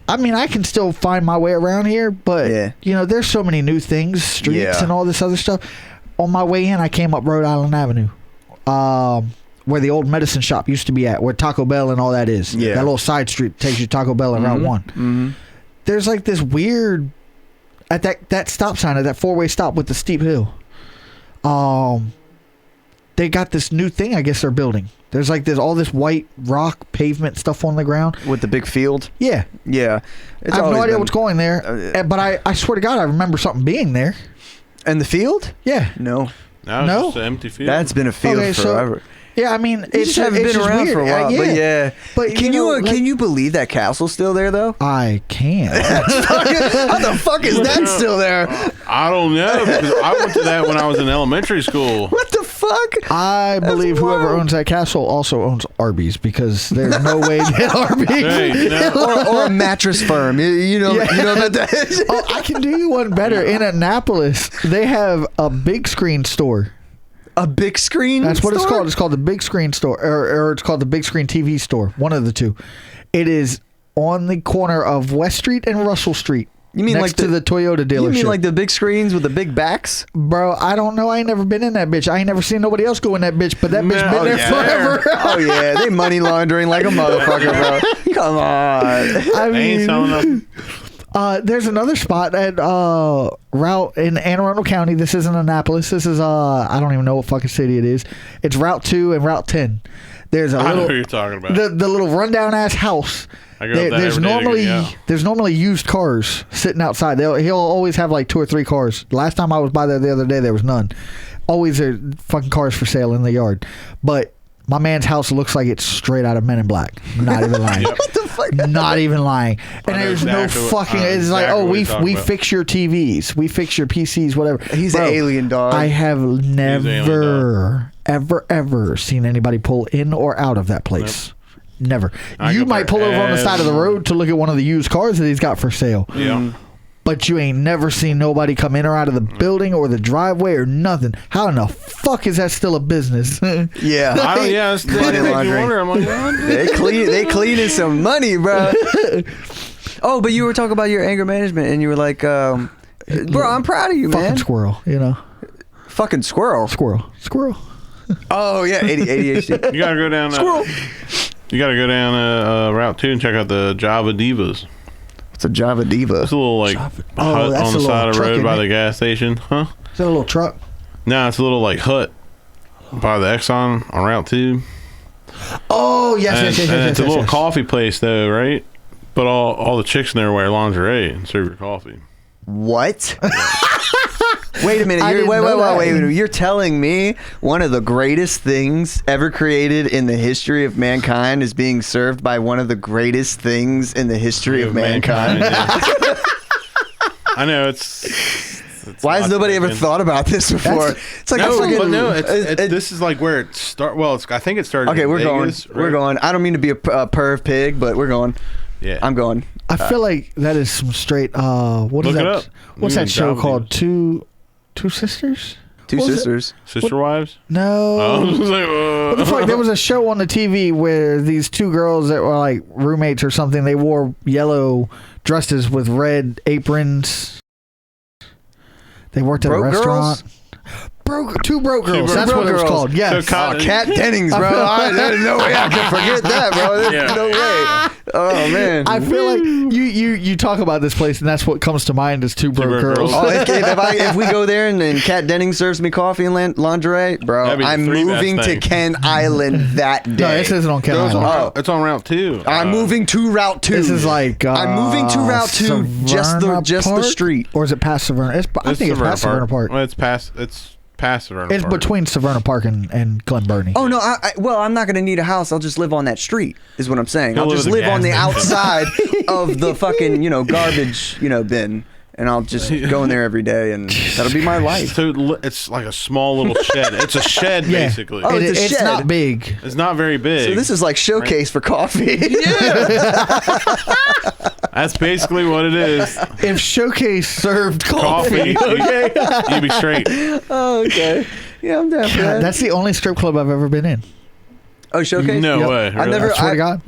I mean, I can still find my way around here, but Yeah. you know, there's so many new things, streets Yeah. and all this other stuff. On my way in, I came up Rhode Island Avenue, where the old medicine shop used to be at, where Taco Bell and all that is. Yeah. That little side street takes you to Taco Bell and Route 1. Mhm. There's like this weird at that stop sign at that 4-way stop with the steep hill. They got this new thing I guess they're building. There's like all this white rock pavement stuff on the ground. With the big field. Yeah. Yeah. It's I have no always idea been- what's going there. But I swear to God, I remember something being there. And the field? Yeah. No. Now it's No? just an empty field. That's been a field Okay, so- forever. Yeah, I mean, You it's just haven't it's been just around weird. for a while, but yeah. But Can you know, like- can you believe that castle's still there though? I can. How the fuck is that still there? I don't know, because I went to that when I was in elementary school. What the fuck? I believe whoever wild. owns that castle also owns Arby's, because there's no way that Arby's. Hey, no. Or a mattress firm. You know about that? Oh, I can do you one better. In Annapolis, they have a big screen store. A big screen? That's what it's store? called. It's called the Big Screen Store, or it's called the Big Screen TV Store. One of the two. It is on the corner of West Street and Russell Street. You mean next like to the Toyota dealership? You mean like the big screens with the big backs? Bro, I don't know. I ain't never been in that bitch. I ain't never seen nobody else go in that bitch, but that bitch been there forever. Oh yeah, they money laundering like a motherfucker, bro. Come on. I I ain't selling mean, nothing. there's another spot at Route in Anne Arundel County. This isn't Annapolis. This is I don't even know what fucking city it is. It's Route 2 and Route 10. There's a I know little who you're talking about. the little rundown ass house. I go up that There's every day to normally get out. there's normally used cars sitting outside. He'll always have like 2 or 3 cars. Last time I was by there the other day, there was none. Always there fucking cars for sale in the yard. But my man's house looks like it's straight out of Men in Black. Not even lying. What the fuck? Not even lying. And I know there's exactly no what- fucking. I know It's like, exactly oh, what you're talking we about. fix your TVs, we fix your PCs, whatever. He's Bro, an alien dog. I have alien never, ever seen anybody pull in or out of that place. Never. I You go might there pull over on the side of the every- road to look at one of the used cars that he's got for sale. Yeah. but you ain't never seen nobody come in or out of the building or the driveway or nothing. How in the fuck is that still a business? Yeah. It's money laundering. I'm like, They cleaning some money, bro. Oh, but you were talking about your anger management, and you were like, bro, I'm proud of you, fucking man. squirrel, Fucking squirrel. Squirrel. Oh yeah, ADHD. You gotta go down. Squirrel. You gotta go down Route 2 and check out the Java Divas. It's a Java Diva. It's a little like Java- hut that's on a the little side of the truck, road by isn't the gas station, huh? Is that a little truck? No, it's a little like hut by the Exxon on Route 2. Oh yes, And it's a little coffee place though, right? But all the chicks in there wear lingerie and serve your coffee. What? Wait a minute. I didn't know that. Wait a minute. You're telling me one of the greatest things ever created in the history of mankind is being served by one of the greatest things in the history of mankind? Yeah. I know it's Why has nobody ever thought about this before? It's like this is like where it start. Well, I think it started. Okay, in we're Vegas, going. right? We're going. I don't mean to be a perv pig, but we're going. Yeah, I'm going. I feel like that is some straight. What is Look it that? up. What's You that can show Java called? Divas. Two sisters? Two What was it? sisters. Sister Wives. No. Oh, I was like, What the fuck? There was a show on the TV where these two girls that were like roommates or something. They wore yellow dresses with red aprons. They worked at a Broke restaurant. girls? Two broke girls. Two That's broke what it was girls. called. Yes. So Cotton- Kat Dennings, bro. There's no way I can forget that, bro. There's Yeah. no way. Oh man. I feel like you talk about this place and that's what comes to mind is two broke broke girls. girls. Oh, if we go there and Kat Dennings serves me coffee and lingerie, bro, That'd be the I'm three best moving to things. Kent Island that day. No, this isn't on Kent No, it's Island. on, it's on Route 2. I'm moving to Route 2. This is like I'm moving to Route 2, just the Park? street. Or is it past Severna? I think it's past Severna Park. Well, it's past Severna It's Park. between Severna Park and Glen Burnie. Oh no! I'm not gonna need a house. I'll just live on that street. Is what I'm saying. He'll I'll live just at the live on the gas outside of the fucking garbage bin, and I'll just go in there every day, and that'll be my life. So it's like a small little shed. It's a shed Yeah. basically. Oh, It's shed. not big. It's not very big. So this is like showcase for coffee. That's basically what it is. If Showcase served Coffee. coffee, You'd be straight. Oh, okay. Yeah, I'm down for that. that's the only strip club I've ever been in. Oh, showcase. No Yep. way. I've really? never. I swear to God.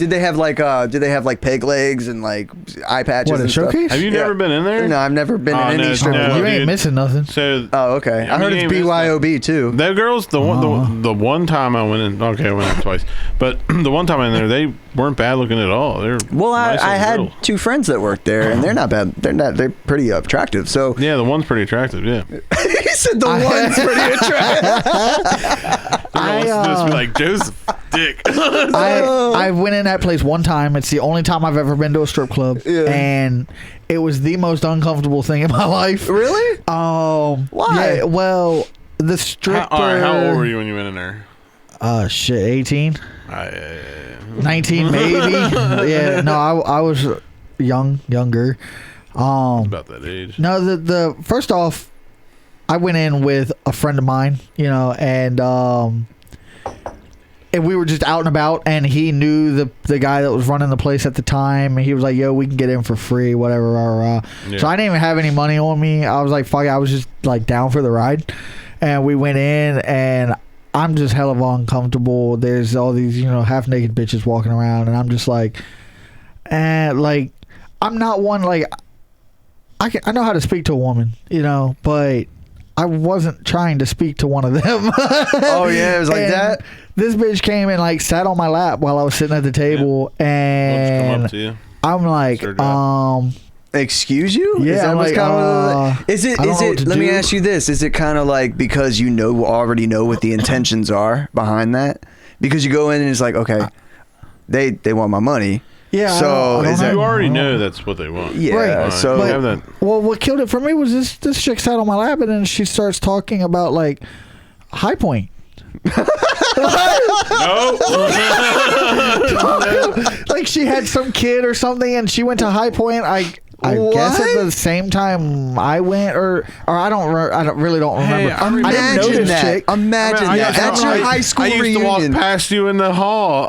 Did they have like peg legs and like eye patches? What, a and stuff? Showcase? Have you never been in there? No, I've never been Oh, in any no, strip no. club. You ain't dude. missing nothing. So Oh, okay. I I heard mean, it's you ain't BYOB too. the girls, the one time I went in. Okay, I went in twice, but the one time in there, they weren't bad looking at all. They're Well, nice I little had girls. two friends that worked there, and they're not bad. They're pretty attractive. So Yeah, the one's pretty attractive. Yeah, he said the one's pretty attractive. I just be like Joseph Dick. I went in that place one time. It's the only time I've ever been to a strip club, Yeah. and it was the most uncomfortable thing in my life. Really? Why? Why? Well, the stripper. All right, how old were you when you went in there? Shit, 18, I 19 maybe. Yeah, no, I was younger. about that age. No, the first off, I went in with a friend of mine, and we were just out and about, and he knew the guy that was running the place at the time, and he was like, "Yo, we can get in for free, whatever." Yeah. So I didn't even have any money on me. I was like, "Fuck it," I was just like down for the ride, and we went in, and I'm just hella uncomfortable. There's all these half naked bitches walking around, and I'm just like, like I'm not one like I know how to speak to a woman, but I wasn't trying to speak to one of them. Oh yeah, it was like And that. This bitch came and like sat on my lap while I was sitting at the table, Let's come and up to you. I'm like, Start it Excuse you? Yeah, Is that I'm what's like, kind of? Is it? I don't Is know it? what to Let me do. ask you this: is it kind of like because already know what the intentions are behind that? Because you go in and it's like, okay, they want my money. yeah. So I don't is know. that- You already know that's what they want. Yeah. Right. So You have that. Well, what killed it for me was this chick sat on my lap, and then she starts talking about like High Point. No. Like she had some kid or something, and she went to High Point. I guess at What? the same time I went, or I really don't remember. I I didn't know Imagine this that. chick. Imagine I mean, that. That's your high school I used reunion. to walk past you in the hall.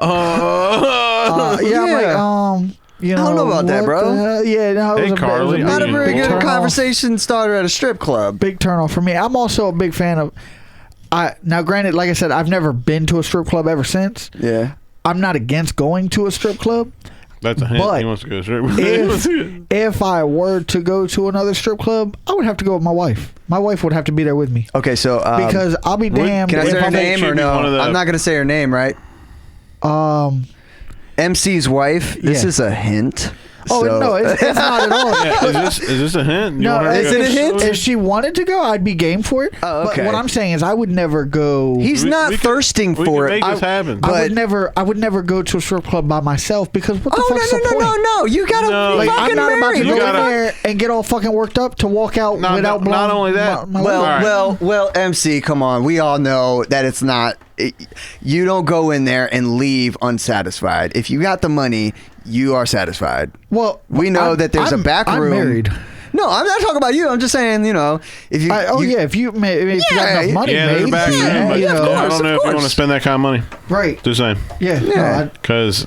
Yeah, I'm like, You know, I don't know about that, what bro. the hell? Yeah, no, it Hey, was Carly. Not a very big good turn-off. conversation starter at a strip club. Big turn off for me. I'm also a big fan of. Now, granted, like I said, I've never been to a strip club ever since. Yeah. I'm not against going to a strip club. That's a hint. But He wants to go straight. If I were to go to another strip club, I would have to go with my wife. My wife would have to be there with me. Okay, so Because I'll be damned. can I if say her I'm- name she'd or be no? one of the- I'm not gonna say her name, right? MC's wife. This Yeah. is a hint. Oh So- no, it's not at all. Yeah, is this a hint? You No, want her to is go- it a hint? If she wanted to go, I'd be game for it. Oh, okay. But what I'm saying is, I would never go. He's We- not we could- thirsting we for could it. make this happen. I but- would never go to a strip club by myself because what the Oh fuck's the point? no! You gotta No. Like, fucking I'm not about to marry. go You gotta- in there and get all fucking worked up to walk out No, without no, blowing. not only that. my Well, load. All right. well, MC, come on. We all know that it's not. You don't go in there and leave unsatisfied. If you got the money, you are satisfied. Well, We know I'm- that there's a back room. I'm married. No, I'm not talking about you. I'm just saying, if you. Yeah, if you got Yeah, enough money, Yeah, there's a maybe, back room, but you of know, course. I don't know if you want to spend that kind of money. right? Just saying. Yeah, Yeah. No, Because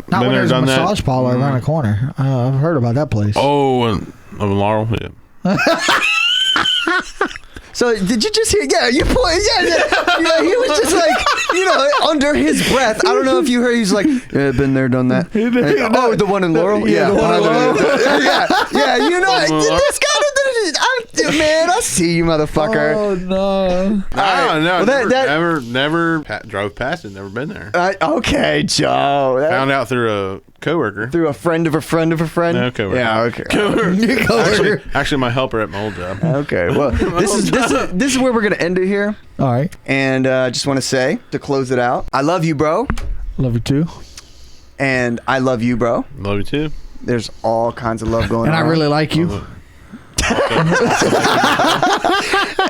not been when there, there's a done massage that. parlor around the corner. I've heard about that place. Oh, and Laurel, yeah. So did you just hear? Yeah, you point. Yeah. He was just like, under his breath. I don't know if you heard. He's like, yeah, been there, done that. Oh, the one in Laurel. Yeah, the one in Laurel. yeah. This guy. Man, I see you, motherfucker. Oh no! No, Well, never drove past it. Never been there. Okay, Joe. Found out through a coworker. Through a friend of a friend of a friend. No, coworker. Yeah. Okay. Actually, my helper at my old job. Okay. Well, this is where we're gonna end it here, All right, and just want to say to close it out, I love you, bro, love you too, and I love you, bro. Love you too. There's all kinds of love going and on. I really like you.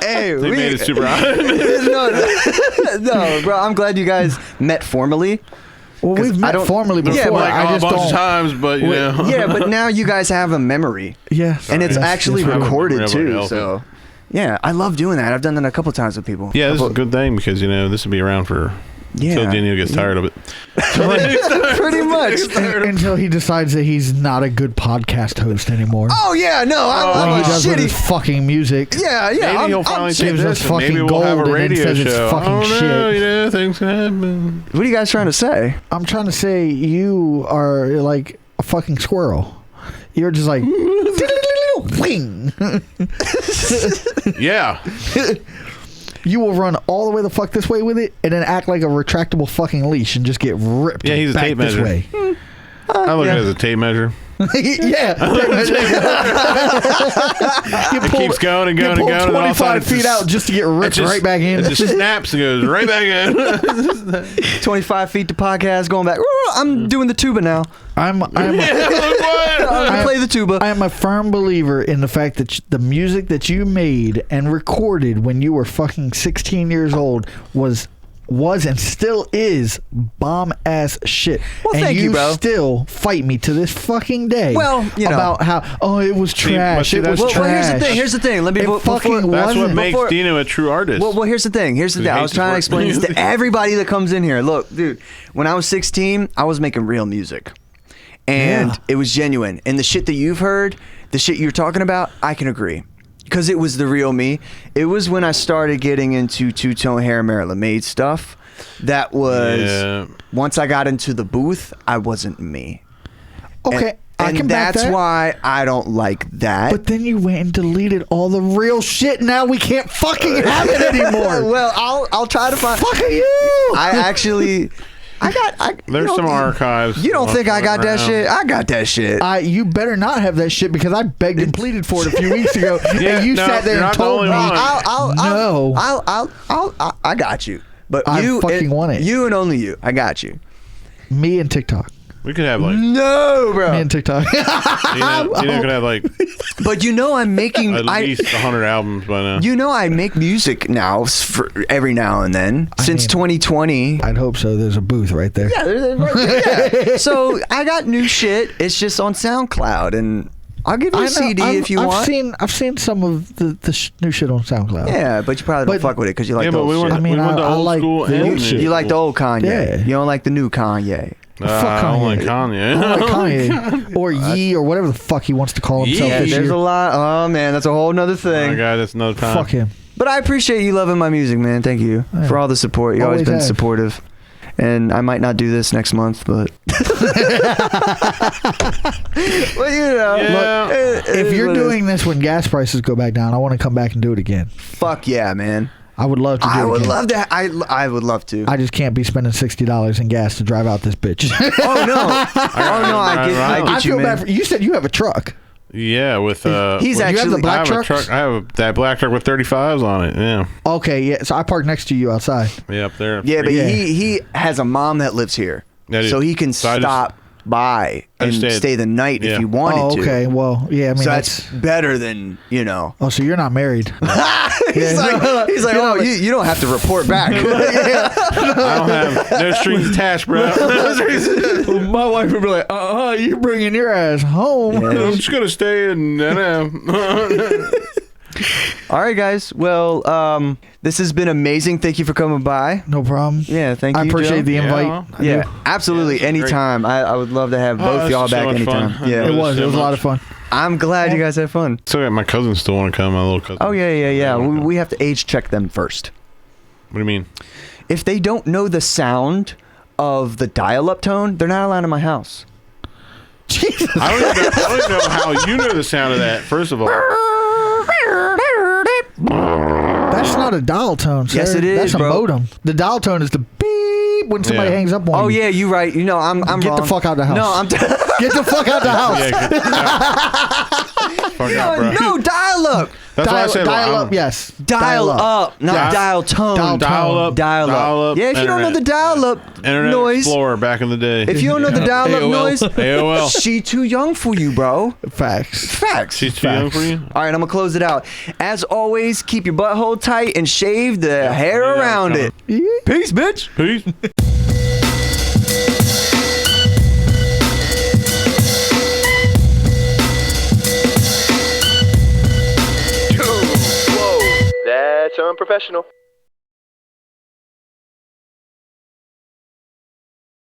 Hey, They made it super hot. no, bro. I'm glad you guys met formally. Well, we've I met don't- formally before. Yeah, but like I a just bunch of don't. times, but you know. Yeah, but now you guys have a memory, Yeah, and it's Yes, actually yes, we do. recorded Remember too. healthy. So, yeah, I love doing that. I've done that a couple times with people. Yeah, this is a good thing because this will be around for until Daniel gets tired of it. Pretty much. Until he decides that he's not a good podcast host anymore. Oh yeah, no, Like I'm he does with his shitty. fucking music. Yeah, yeah. Maybe he'll I'm finally shitty. take gives us this. and Maybe fucking we'll have a gold and then radio says it's show. fucking I don't know, shit. things can happen. What are you guys trying to say? I'm trying to say you are like a fucking squirrel. You're just like wing. Yeah. You will run all the way the fuck this way with it, and then act like a retractable fucking leash and just get ripped. Yeah, he's a back tape this measure. way. I look at yeah. it as a tape measure. Yeah, It keeps going and going and pull going. and all of a sudden 25 feet out just to get ripped right back in. It just snaps and goes right back in. 25 feet to podcast, going back. I'm doing the tuba now. I'm Yeah, like, what? I'm gonna play the tuba. I am a firm believer in the fact that the music that you made and recorded when you were fucking 16 years old was and still is bomb ass shit. Well, and thank you, bro. Still fight me to this fucking day. Well, about how it was trash. see, It was that's- trash. Here's the thing. Let me It fucking That's what wasn't. makes Dino a true artist. Well, here's the thing. Here's the He thing. I hates was trying to his explain this work. to everybody that comes in here. Look, dude, when I was 16, I was making real music. And Yeah. it was genuine. And the shit that you've heard, the shit you're talking about, I can agree. Because it was the real me. It was when I started getting into two-tone hair, Marilyn Maid stuff. That was, once I got into the booth, I wasn't me. Okay, I And can back that's that. why I don't like that. But then you went and deleted all the real shit. Now we can't fucking have it anymore. Well, I'll try to find. Fuck you. I actually, There's some archives. You don't think I got that around. shit? I got that shit. You better not have that shit because I begged and pleaded for it a few weeks ago, Yeah, and you no, sat there you're and not the told only me, one. I got you. But I you fucking want it. You and only you. I got you. me and TikTok. We could have like, No, bro. Me and TikTok. Dino could have like But I'm making. at least 100 albums by now. I make music now for every now and then since mean, 2020. I'd hope so. There's a booth right there. Yeah. So I got new shit. It's just on SoundCloud, and I'll give you a CD if you want. I've seen some of the new shit on SoundCloud. Yeah, but you probably don't But- fuck with it because you like Yeah, the but old we shit. went, I mean, we went to I old like school the and old new. shit. You like the old Kanye. Yeah. You don't like the new Kanye. Fuck I don't like Kanye. Kanye. I like Kanye. Or Yee or whatever the fuck he wants to call himself Yeah, this there's year. a lot. Oh man, that's a whole nother Oh, thing. God, that's another time. Fuck him. But I appreciate you loving my music, man. Thank you for all the support. You've always been have. supportive. And I might not do this next month, but well, you know, Yeah. If you're doing this when gas prices go back down, I want to come back and do it again. fuck yeah, man. I would love to do it I would again. love to. I would love to. I just can't be spending $60 in gas to drive out this bitch. Oh no! I get you, feel man. bad for you. Said you have a truck. Yeah, with He's Well, you have the actually. black I have trucks? a truck. I have that black truck with 35s on it. Yeah, Okay, yeah. So I park next to you outside. yeah, up there. Yeah, but Yeah. he has a mom that lives here, That is- so he can so I just- stop by I and just stay the night yeah. if you wanted Oh, to. okay. Well, yeah. I mean, So that's. that's better than Oh, so you're not married? he's like, oh, you don't have to report back. I don't have no strings attached, bro. My wife would be like, you bringing your ass home. I'm just gonna stay and All right, guys. Well, this has been amazing. Thank you for coming by. No problem. Yeah, thank you. I appreciate Joe. the invite. Yeah. I Yeah, do. absolutely. Yeah, this is great. Anytime. I would love to have both this y'all is so back much anytime. fun. Yeah, It was. so It was a lot much. of fun. I'm glad you guys had fun. So my cousins still want to come. My little cousin. Oh yeah. They wanna come. We have to age check them first. What do you mean? If they don't know the sound of the dial-up tone, they're not allowed in my house. Jesus. I don't even know how you know the sound of that. First of all, That's not a dial tone, sir. Yes, it is, That's a bro. modem. The dial tone is the beep when somebody Yeah. hangs up on Oh you. yeah, you're right. You know, I'm Get the wrong. fuck out of the house. No, I'm. Get the fuck out the house. fuck out, bro. No, dial-up. That's why I said dial I'm- up, yes. Dial up, not Yes. dial tone. Dial Dial up, Dial up. Yeah, if you don't know the dial-up Internet noise, Explorer back in the day. if you don't know the dial-up AOL. noise, AOL. she too young for you, bro. Facts. Facts. She's too young for you. All right, I'm gonna close it out. As always, keep your butthole tight and shave the hair yeah, around it. Peace, bitch. Peace. Whoa, that's unprofessional.